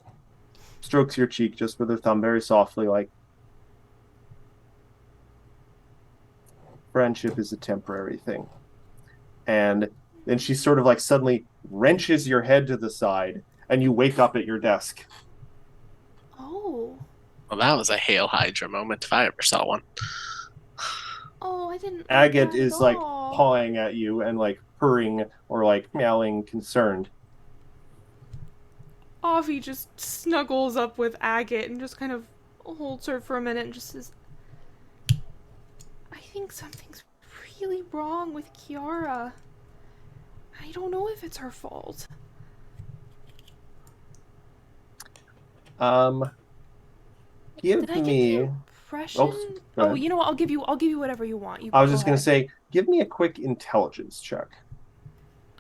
Speaker 2: strokes your cheek just with her thumb very softly, like, friendship is a temporary thing. And then she sort of like suddenly wrenches your head to the side, and you wake up at your desk.
Speaker 3: Oh.
Speaker 1: Well, that was a Hail Hydra moment if I ever saw one.
Speaker 3: Oh, I didn't like
Speaker 2: Agate
Speaker 3: that at
Speaker 2: is like
Speaker 3: all.
Speaker 2: pawing at you and like purring or like meowing concerned.
Speaker 3: Avi just snuggles up with Agate and just kind of holds her for a minute and just says, I think something's really wrong with Kiara. I don't know if it's her fault.
Speaker 2: Give
Speaker 3: Did I get
Speaker 2: me.
Speaker 3: the impression?
Speaker 2: Oops, go
Speaker 3: Oh,
Speaker 2: ahead.
Speaker 3: you know what? I'll give you whatever you want. You
Speaker 2: I was
Speaker 3: go
Speaker 2: just gonna
Speaker 3: ahead.
Speaker 2: say, give me a quick intelligence check.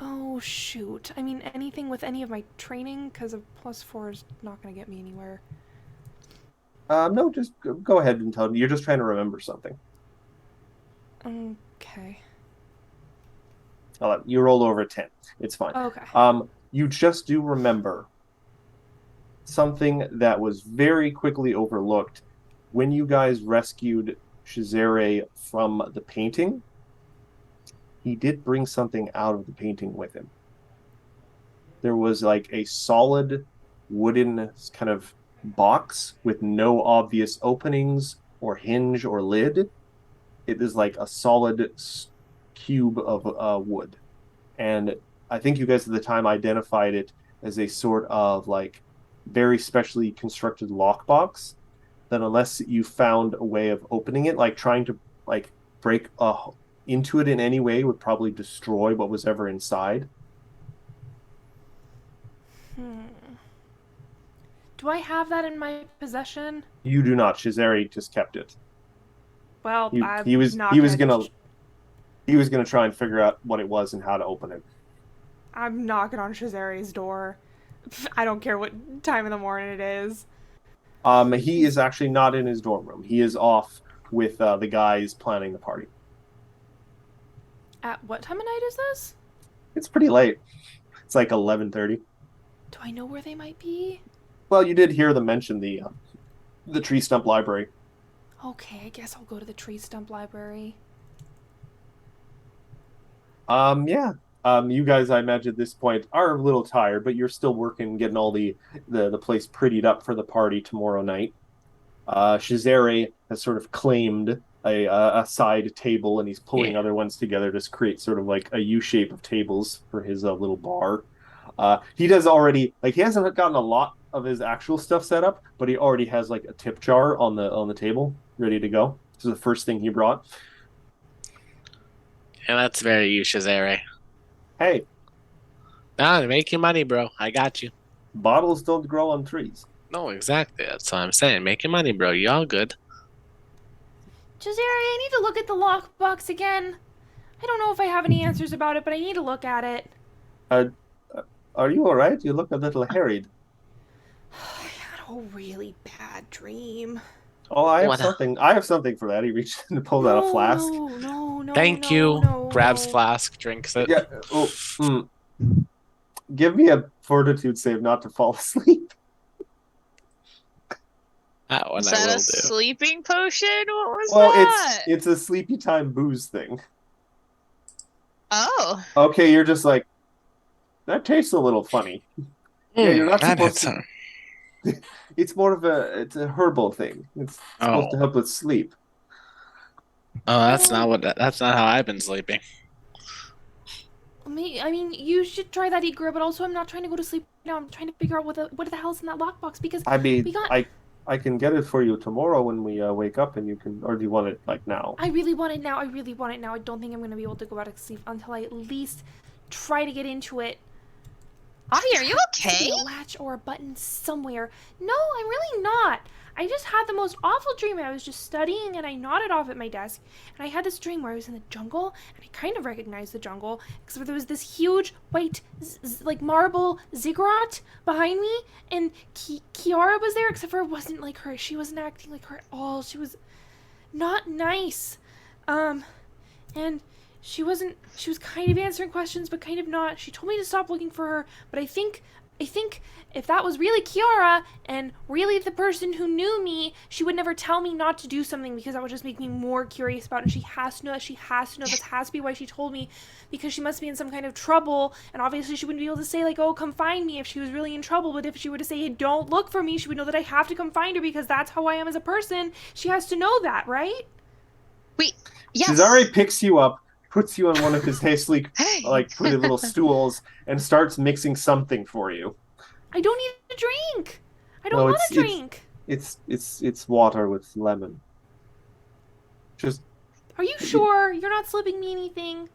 Speaker 3: Oh shoot. I mean anything with any of my training, because a +4 is not gonna get me anywhere.
Speaker 2: No, just go ahead and tell me. You're just trying to remember something.
Speaker 3: Okay.
Speaker 2: You roll over a 10. It's fine.
Speaker 3: Okay.
Speaker 2: You just do remember something that was very quickly overlooked when you guys rescued Shizere from the painting. He did bring something out of the painting with him. There was like a solid wooden kind of box with no obvious openings or hinge or lid. It is like a solid cube of wood. And I think you guys at the time identified it as a sort of like very specially constructed lockbox that unless you found a way of opening it, like trying to like break into it in any way would probably destroy what was ever inside.
Speaker 3: Do I have that in my possession?
Speaker 2: You do not. Shizere just kept it.
Speaker 3: Well,
Speaker 2: He was gonna try and figure out what it was and how to open it.
Speaker 3: I'm knocking on Shazare's door. I don't care what time of the morning it is.
Speaker 2: He is actually not in his dorm room. He is off with the guys planning the party.
Speaker 3: At what time of night is this?
Speaker 2: It's pretty late. It's like 11:30.
Speaker 3: Do I know where they might be?
Speaker 2: Well, you did hear them mention the tree stump library.
Speaker 3: Okay, I guess I'll go to the tree stump library.
Speaker 2: Yeah. You guys, I imagine at this point, are a little tired, but you're still working, getting all the place prettied up for the party tomorrow night. Shizere has sort of claimed a side table, and he's pulling other ones together to create sort of like a U shape of tables for his little bar. He does already, like, he hasn't gotten a lot of his actual stuff set up, but he already has like a tip jar on the table ready to go. This is the first thing he brought.
Speaker 1: And that's very you, Shazare.
Speaker 2: Hey,
Speaker 1: Nah, make your money, bro. I got you.
Speaker 2: bottles don't grow on trees.
Speaker 1: No, exactly. That's what I'm saying. Make your money, bro. You all good.
Speaker 3: Jazari, I need to look at the lockbox again. I don't know if I have any answers about it, but I need to look at it.
Speaker 2: Are you all right? You look a little harried.
Speaker 3: I had a really bad dream.
Speaker 2: Oh, I have
Speaker 1: What?
Speaker 2: something. I have something for that. He reached in to pull out a flask.
Speaker 3: No.
Speaker 1: Thank
Speaker 3: no,
Speaker 1: you.
Speaker 3: no.
Speaker 1: Grabs flask, drinks it.
Speaker 2: Yeah. Give me a fortitude save not to fall asleep.
Speaker 1: That one
Speaker 6: Is
Speaker 1: I
Speaker 6: that
Speaker 1: will
Speaker 6: a
Speaker 1: do.
Speaker 6: sleeping potion? What was
Speaker 2: Well,
Speaker 6: that?
Speaker 2: it's a sleepy time booze thing.
Speaker 6: Oh.
Speaker 2: Okay, you're just like, that tastes a little funny. Yeah, you're not
Speaker 1: that
Speaker 2: supposed
Speaker 1: hits
Speaker 2: to.
Speaker 1: her.
Speaker 2: It's more of it's a herbal thing. It's supposed to help with sleep.
Speaker 1: Oh, that's not how I've been sleeping.
Speaker 3: I mean, you should try that, Igor, but also I'm not trying to go to sleep now. I'm trying to figure out what the hell's in that lockbox, because
Speaker 2: I mean,
Speaker 3: we got...
Speaker 2: I can get it for you tomorrow when we wake up, and you can, or do you want it like now?
Speaker 3: I really want it now. I don't think I'm going to be able to go back to sleep until I at least try to get into it.
Speaker 6: Avi, are you okay?
Speaker 3: A latch or a button somewhere. No, I'm really not. I just had the most awful dream. I was just studying and I nodded off at my desk, and I had this dream where I was in the jungle, and I kind of recognized the jungle because there was this huge white like marble ziggurat behind me, and Kiara was there, except for it wasn't like her. She wasn't acting like her at all. She was not nice. And she was kind of answering questions, but kind of not. She told me to stop looking for her, but I think I think if that was really Kiara and really the person who knew me, she would never tell me not to do something because that would just make me more curious about it. And she has to know that. She has to know. That has to be why she told me, because she must be in some kind of trouble. And obviously she wouldn't be able to say, like, oh, come find me if she was really in trouble. But if she were to say, hey, don't look for me, she would know that I have to come find her because that's how I am as a person. She has to know that, right?
Speaker 6: Wait, yes.
Speaker 2: Cesare picks you up, puts you on one of his hastily put little stools, and starts mixing something for you.
Speaker 3: I don't need a drink. I don't want a drink.
Speaker 2: It's water with lemon. Just.
Speaker 3: Are you sure you're not slipping me anything?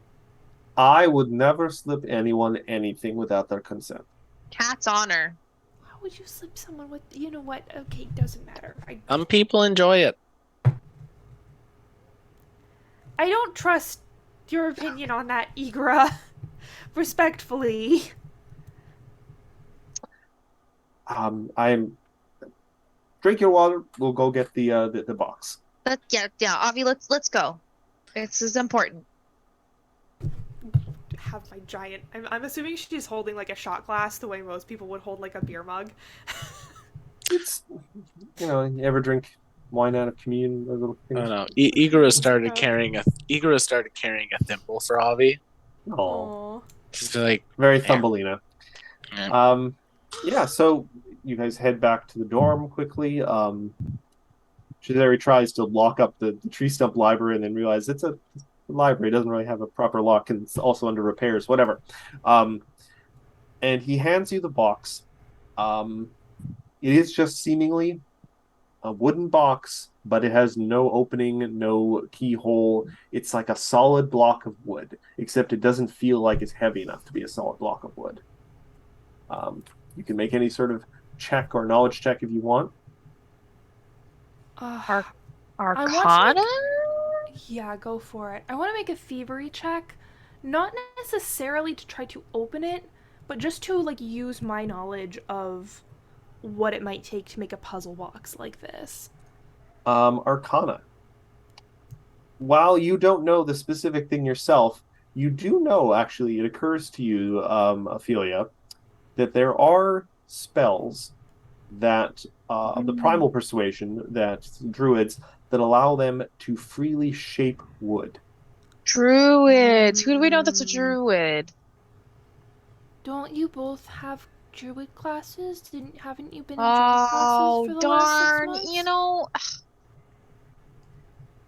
Speaker 2: I would never slip anyone anything without their consent.
Speaker 6: Cat's honor.
Speaker 3: How would you slip someone with? You know what? Okay, doesn't matter.
Speaker 1: Some people enjoy it.
Speaker 3: I don't trust your opinion on that, Igra. Respectfully.
Speaker 2: I'm drink your water. We'll go get the box.
Speaker 6: Yeah, Avi, let's go. This is important.
Speaker 3: Have my giant. I'm assuming she's holding like a shot glass the way most people would hold like a beer mug.
Speaker 2: It's you ever drink wine out of communion? Those little things?
Speaker 1: I don't know. Igor started carrying a thimble for Avi.
Speaker 2: Oh,
Speaker 1: Just like
Speaker 2: very Thumbelina.
Speaker 1: Yeah.
Speaker 2: Yeah, so you guys head back to the dorm quickly. Cesare tries to lock up the tree stump library and then realizes it's a library. It doesn't really have a proper lock and it's also under repairs, whatever. And he hands you the box. It is just seemingly a wooden box, but it has no opening, no keyhole. It's like a solid block of wood, except it doesn't feel like it's heavy enough to be a solid block of wood. You can make any sort of check or knowledge check if you want.
Speaker 6: Arcana?
Speaker 3: Yeah, go for it. I want to make a thievery check, not necessarily to try to open it, but just to like use my knowledge of what it might take to make a puzzle box like this.
Speaker 2: Arcana. While you don't know the specific thing yourself, you do know, actually, it occurs to you, Ophelia, that there are spells that of the primal persuasion that druids that allow them to freely shape wood.
Speaker 6: Druids. Who do we know that's a druid?
Speaker 3: Don't you both have druid classes? Haven't you been in druid classes for the last 6 months?
Speaker 6: You know,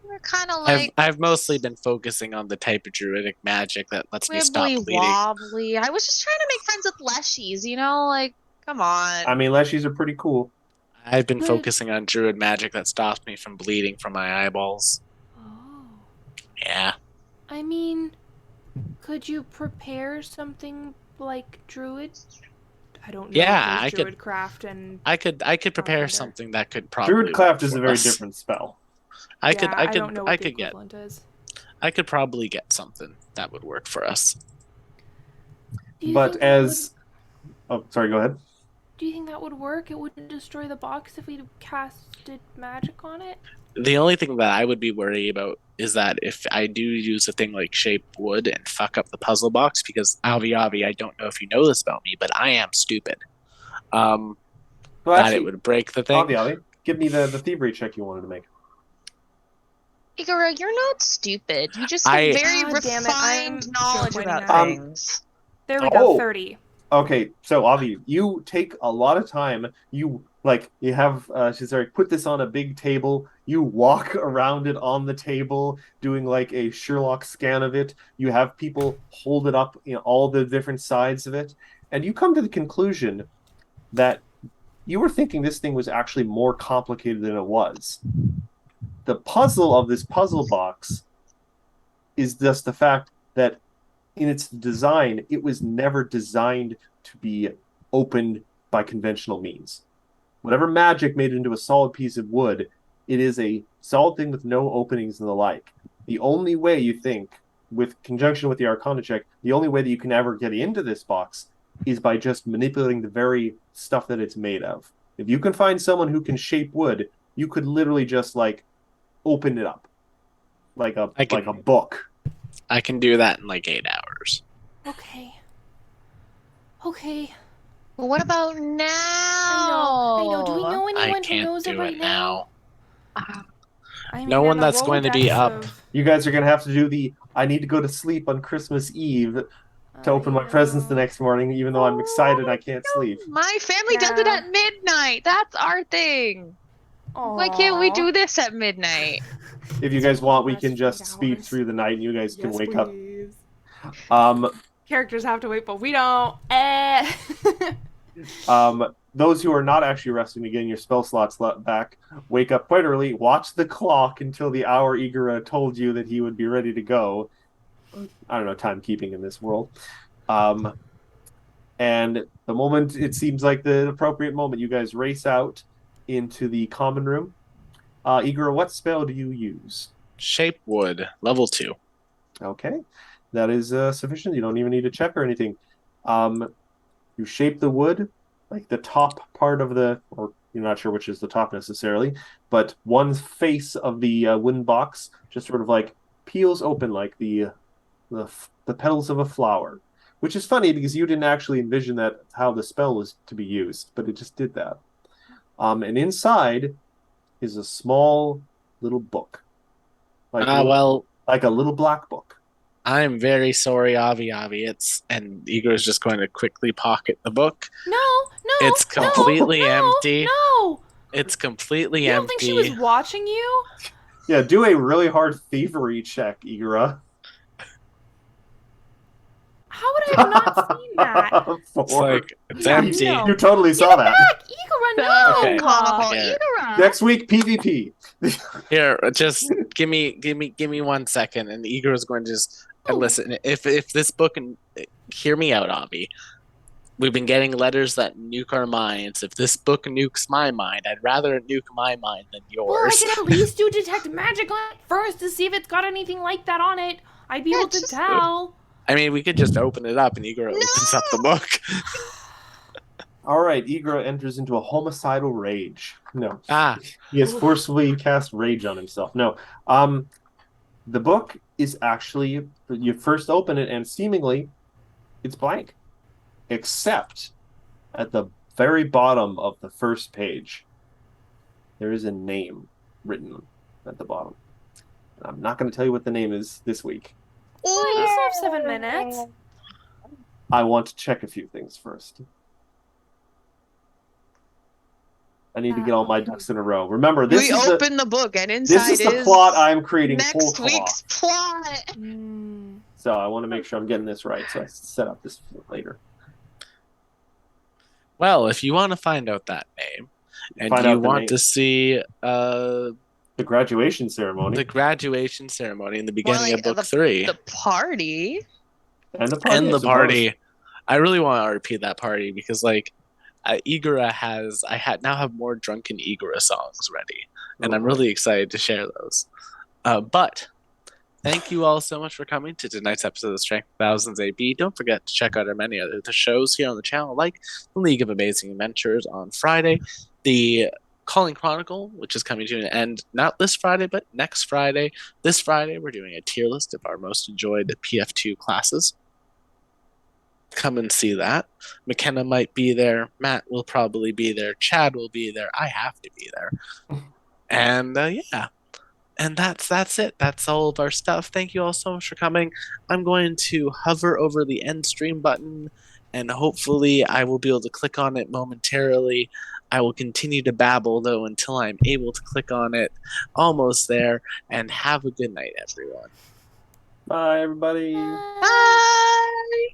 Speaker 6: we're kind of like
Speaker 1: I've mostly been focusing on the type of druidic magic that lets me stop
Speaker 6: wibbly
Speaker 1: bleeding.
Speaker 6: wobbly. I was just trying to make friends with leshies, like, come on.
Speaker 2: I mean, leshies are pretty cool.
Speaker 1: I've been
Speaker 3: Good.
Speaker 1: focusing on druid magic that stops me from bleeding from my eyeballs.
Speaker 3: Oh.
Speaker 1: Yeah.
Speaker 3: I mean, could you prepare something like druid? I don't know.
Speaker 1: Yeah,
Speaker 3: if there's
Speaker 1: I
Speaker 3: druid
Speaker 1: could-
Speaker 3: craft and
Speaker 1: I could prepare
Speaker 3: wonder.
Speaker 1: something that could probably
Speaker 2: Druidcraft
Speaker 1: work
Speaker 2: is a
Speaker 1: for
Speaker 2: very
Speaker 1: us.
Speaker 2: different spell.
Speaker 1: I
Speaker 3: yeah, I don't know what the
Speaker 1: could get
Speaker 3: equivalent is.
Speaker 1: I could probably get something that would work for us.
Speaker 3: Do you
Speaker 2: But
Speaker 3: think that
Speaker 2: as... Oh, sorry, go ahead.
Speaker 3: do you think that would work? It wouldn't destroy the box if we casted magic on it?
Speaker 1: The only thing that I would be worried about is that if I do use a thing like shape wood and fuck up the puzzle box, because Avi, I don't know if you know this about me, but I am stupid.
Speaker 2: Well,
Speaker 1: That
Speaker 2: actually,
Speaker 1: it would break the thing.
Speaker 2: Avi, give me the thievery check you wanted to make.
Speaker 6: Igor, you're not stupid. You just have very
Speaker 3: God damn it, I'm
Speaker 6: refined knowledge
Speaker 3: pointing
Speaker 6: about
Speaker 3: at
Speaker 6: things.
Speaker 3: There we go,
Speaker 2: Oh.
Speaker 3: 30.
Speaker 2: Okay, so Avi, you take a lot of time. You have Cesare put this on a big table. You walk around it on the table, doing like a Sherlock scan of it. You have people hold it up, all the different sides of it, and you come to the conclusion that you were thinking this thing was actually more complicated than it was. The puzzle of this puzzle box is just the fact that in its design, it was never designed to be opened by conventional means. Whatever magic made it into a solid piece of wood, it is a solid thing with no openings and the like. The only way you think, with conjunction with the Arcana check, the only way that you can ever get into this box is by just manipulating the very stuff that it's made of. If you can find someone who can shape wood, you could literally just open it up like a book.
Speaker 1: I can do that in like 8 hours.
Speaker 3: Okay. Okay.
Speaker 6: Well, what about now?
Speaker 3: I know. Do we know
Speaker 1: I
Speaker 3: anyone who
Speaker 1: can't
Speaker 3: knows it
Speaker 1: do
Speaker 3: right
Speaker 1: it now.
Speaker 6: Ah,
Speaker 3: I mean,
Speaker 1: No
Speaker 3: we
Speaker 1: one
Speaker 3: have a
Speaker 1: that's going to be
Speaker 3: Rolodex
Speaker 1: up.
Speaker 3: of-
Speaker 2: You guys are gonna have to do the I need to go to sleep on Christmas Eve to open my presents the
Speaker 3: know.
Speaker 2: next morning, even though I'm excited I can't sleep.
Speaker 6: my family does it
Speaker 3: Yeah.
Speaker 6: at midnight. That's our thing. Why can't we do this at midnight?
Speaker 2: If you guys want, we
Speaker 3: Last
Speaker 2: can just
Speaker 3: 8
Speaker 2: speed
Speaker 3: hours.
Speaker 2: through the night and you guys can
Speaker 3: Yes,
Speaker 2: wake up.
Speaker 3: please.
Speaker 2: Um,
Speaker 3: Characters have to wait, but we don't.
Speaker 2: those who are not actually resting to getting your spell slots back, wake up quite early, watch the clock until the hour Igora told you that he would be ready to go. I don't know, timekeeping in this world. And the moment it seems like the appropriate moment, you guys race out into the common room. Igor, what spell do you use?
Speaker 1: Shape wood, level 2.
Speaker 2: Okay, that is sufficient. You don't even need to check or anything. You shape the wood, like the top part of the, or you're not sure which is the top necessarily, but one face of the wooden box just sort of like peels open like the petals of a flower, which is funny because you didn't actually envision that how the spell was to be used, but it just did that. And inside is a small little book, like
Speaker 1: Well,
Speaker 2: like a little black book.
Speaker 1: I'm very sorry, Avi. And Igor's just going to quickly pocket the book.
Speaker 3: No.
Speaker 1: It's completely empty.
Speaker 3: No.
Speaker 1: It's completely
Speaker 3: You don't
Speaker 1: empty.
Speaker 3: think she was watching you?
Speaker 2: Yeah, do a really hard thievery check, Igora.
Speaker 3: How would I have not seen that?
Speaker 1: It's like it's
Speaker 3: Yeah,
Speaker 1: empty.
Speaker 3: no.
Speaker 2: You totally
Speaker 3: Give
Speaker 2: saw
Speaker 3: it
Speaker 2: that.
Speaker 3: back, Igor. No.
Speaker 1: Okay.
Speaker 6: Comical
Speaker 1: Yeah.
Speaker 6: Igora.
Speaker 2: Next week, PvP.
Speaker 1: Here, just give me 1 second, and Igor's going to just and
Speaker 3: Oh.
Speaker 1: listen. If this book and hear me out, Avi. We've been getting letters that nuke our minds. If this book nukes my mind, I'd rather it nuke my mind than
Speaker 3: Well, I
Speaker 1: yours.
Speaker 3: can at least do detect magic on it first to see if it's got anything like that on it. I'd be
Speaker 6: Yeah,
Speaker 3: able to
Speaker 6: just-
Speaker 3: tell.
Speaker 1: I mean, we could just open it up, and Igor opens up the book.
Speaker 2: All right, Igora enters into a homicidal rage. No,
Speaker 1: Ah,
Speaker 2: he has forcefully cast rage on himself. No, the book is actually you first open it and seemingly it's blank, except at the very bottom of the first page there is a name written at the bottom. I'm not going to tell you what the name is this week.
Speaker 3: Well, you still have 7 minutes.
Speaker 2: I want to check a few things first. I need to get all my ducks in a row. Remember,
Speaker 6: We open the book and
Speaker 2: this
Speaker 6: inside
Speaker 2: is the plot I'm creating whole
Speaker 6: next week's
Speaker 2: cloth.
Speaker 6: plot.
Speaker 2: So I want to make sure I'm getting this right. So I set up this later.
Speaker 1: well, if you want to find out that name, and
Speaker 2: Find
Speaker 1: you
Speaker 2: out the
Speaker 1: want
Speaker 2: name.
Speaker 1: to see
Speaker 2: The graduation ceremony
Speaker 1: the graduation ceremony in the
Speaker 6: More
Speaker 1: beginning
Speaker 6: like
Speaker 1: of book 3
Speaker 6: The party.
Speaker 2: and the party.
Speaker 1: and
Speaker 2: I
Speaker 1: the
Speaker 2: suppose.
Speaker 1: party, I really want to repeat that party because like Igora now have more drunken Igora songs ready, and I'm really excited to share those. But thank you all so much for coming to tonight's episode of Strength Thousands AB. Don't forget to check out our many other shows here on the channel, like the League of Amazing Adventures on Friday, the Calling Chronicle, which is coming to an end not this Friday, but next Friday. This Friday, we're doing a tier list of our most enjoyed PF2 classes. Come and see that. McKenna might be there. Matt will probably be there. Chad will be there. I have to be there. And yeah. And that's it. That's all of our stuff. Thank you all so much for coming. I'm going to hover over the end stream button, and hopefully I will be able to click on it momentarily. I will continue to babble, though, until I'm able to click on it. Almost there. And have a good night, everyone.
Speaker 2: Bye, everybody.
Speaker 6: Bye.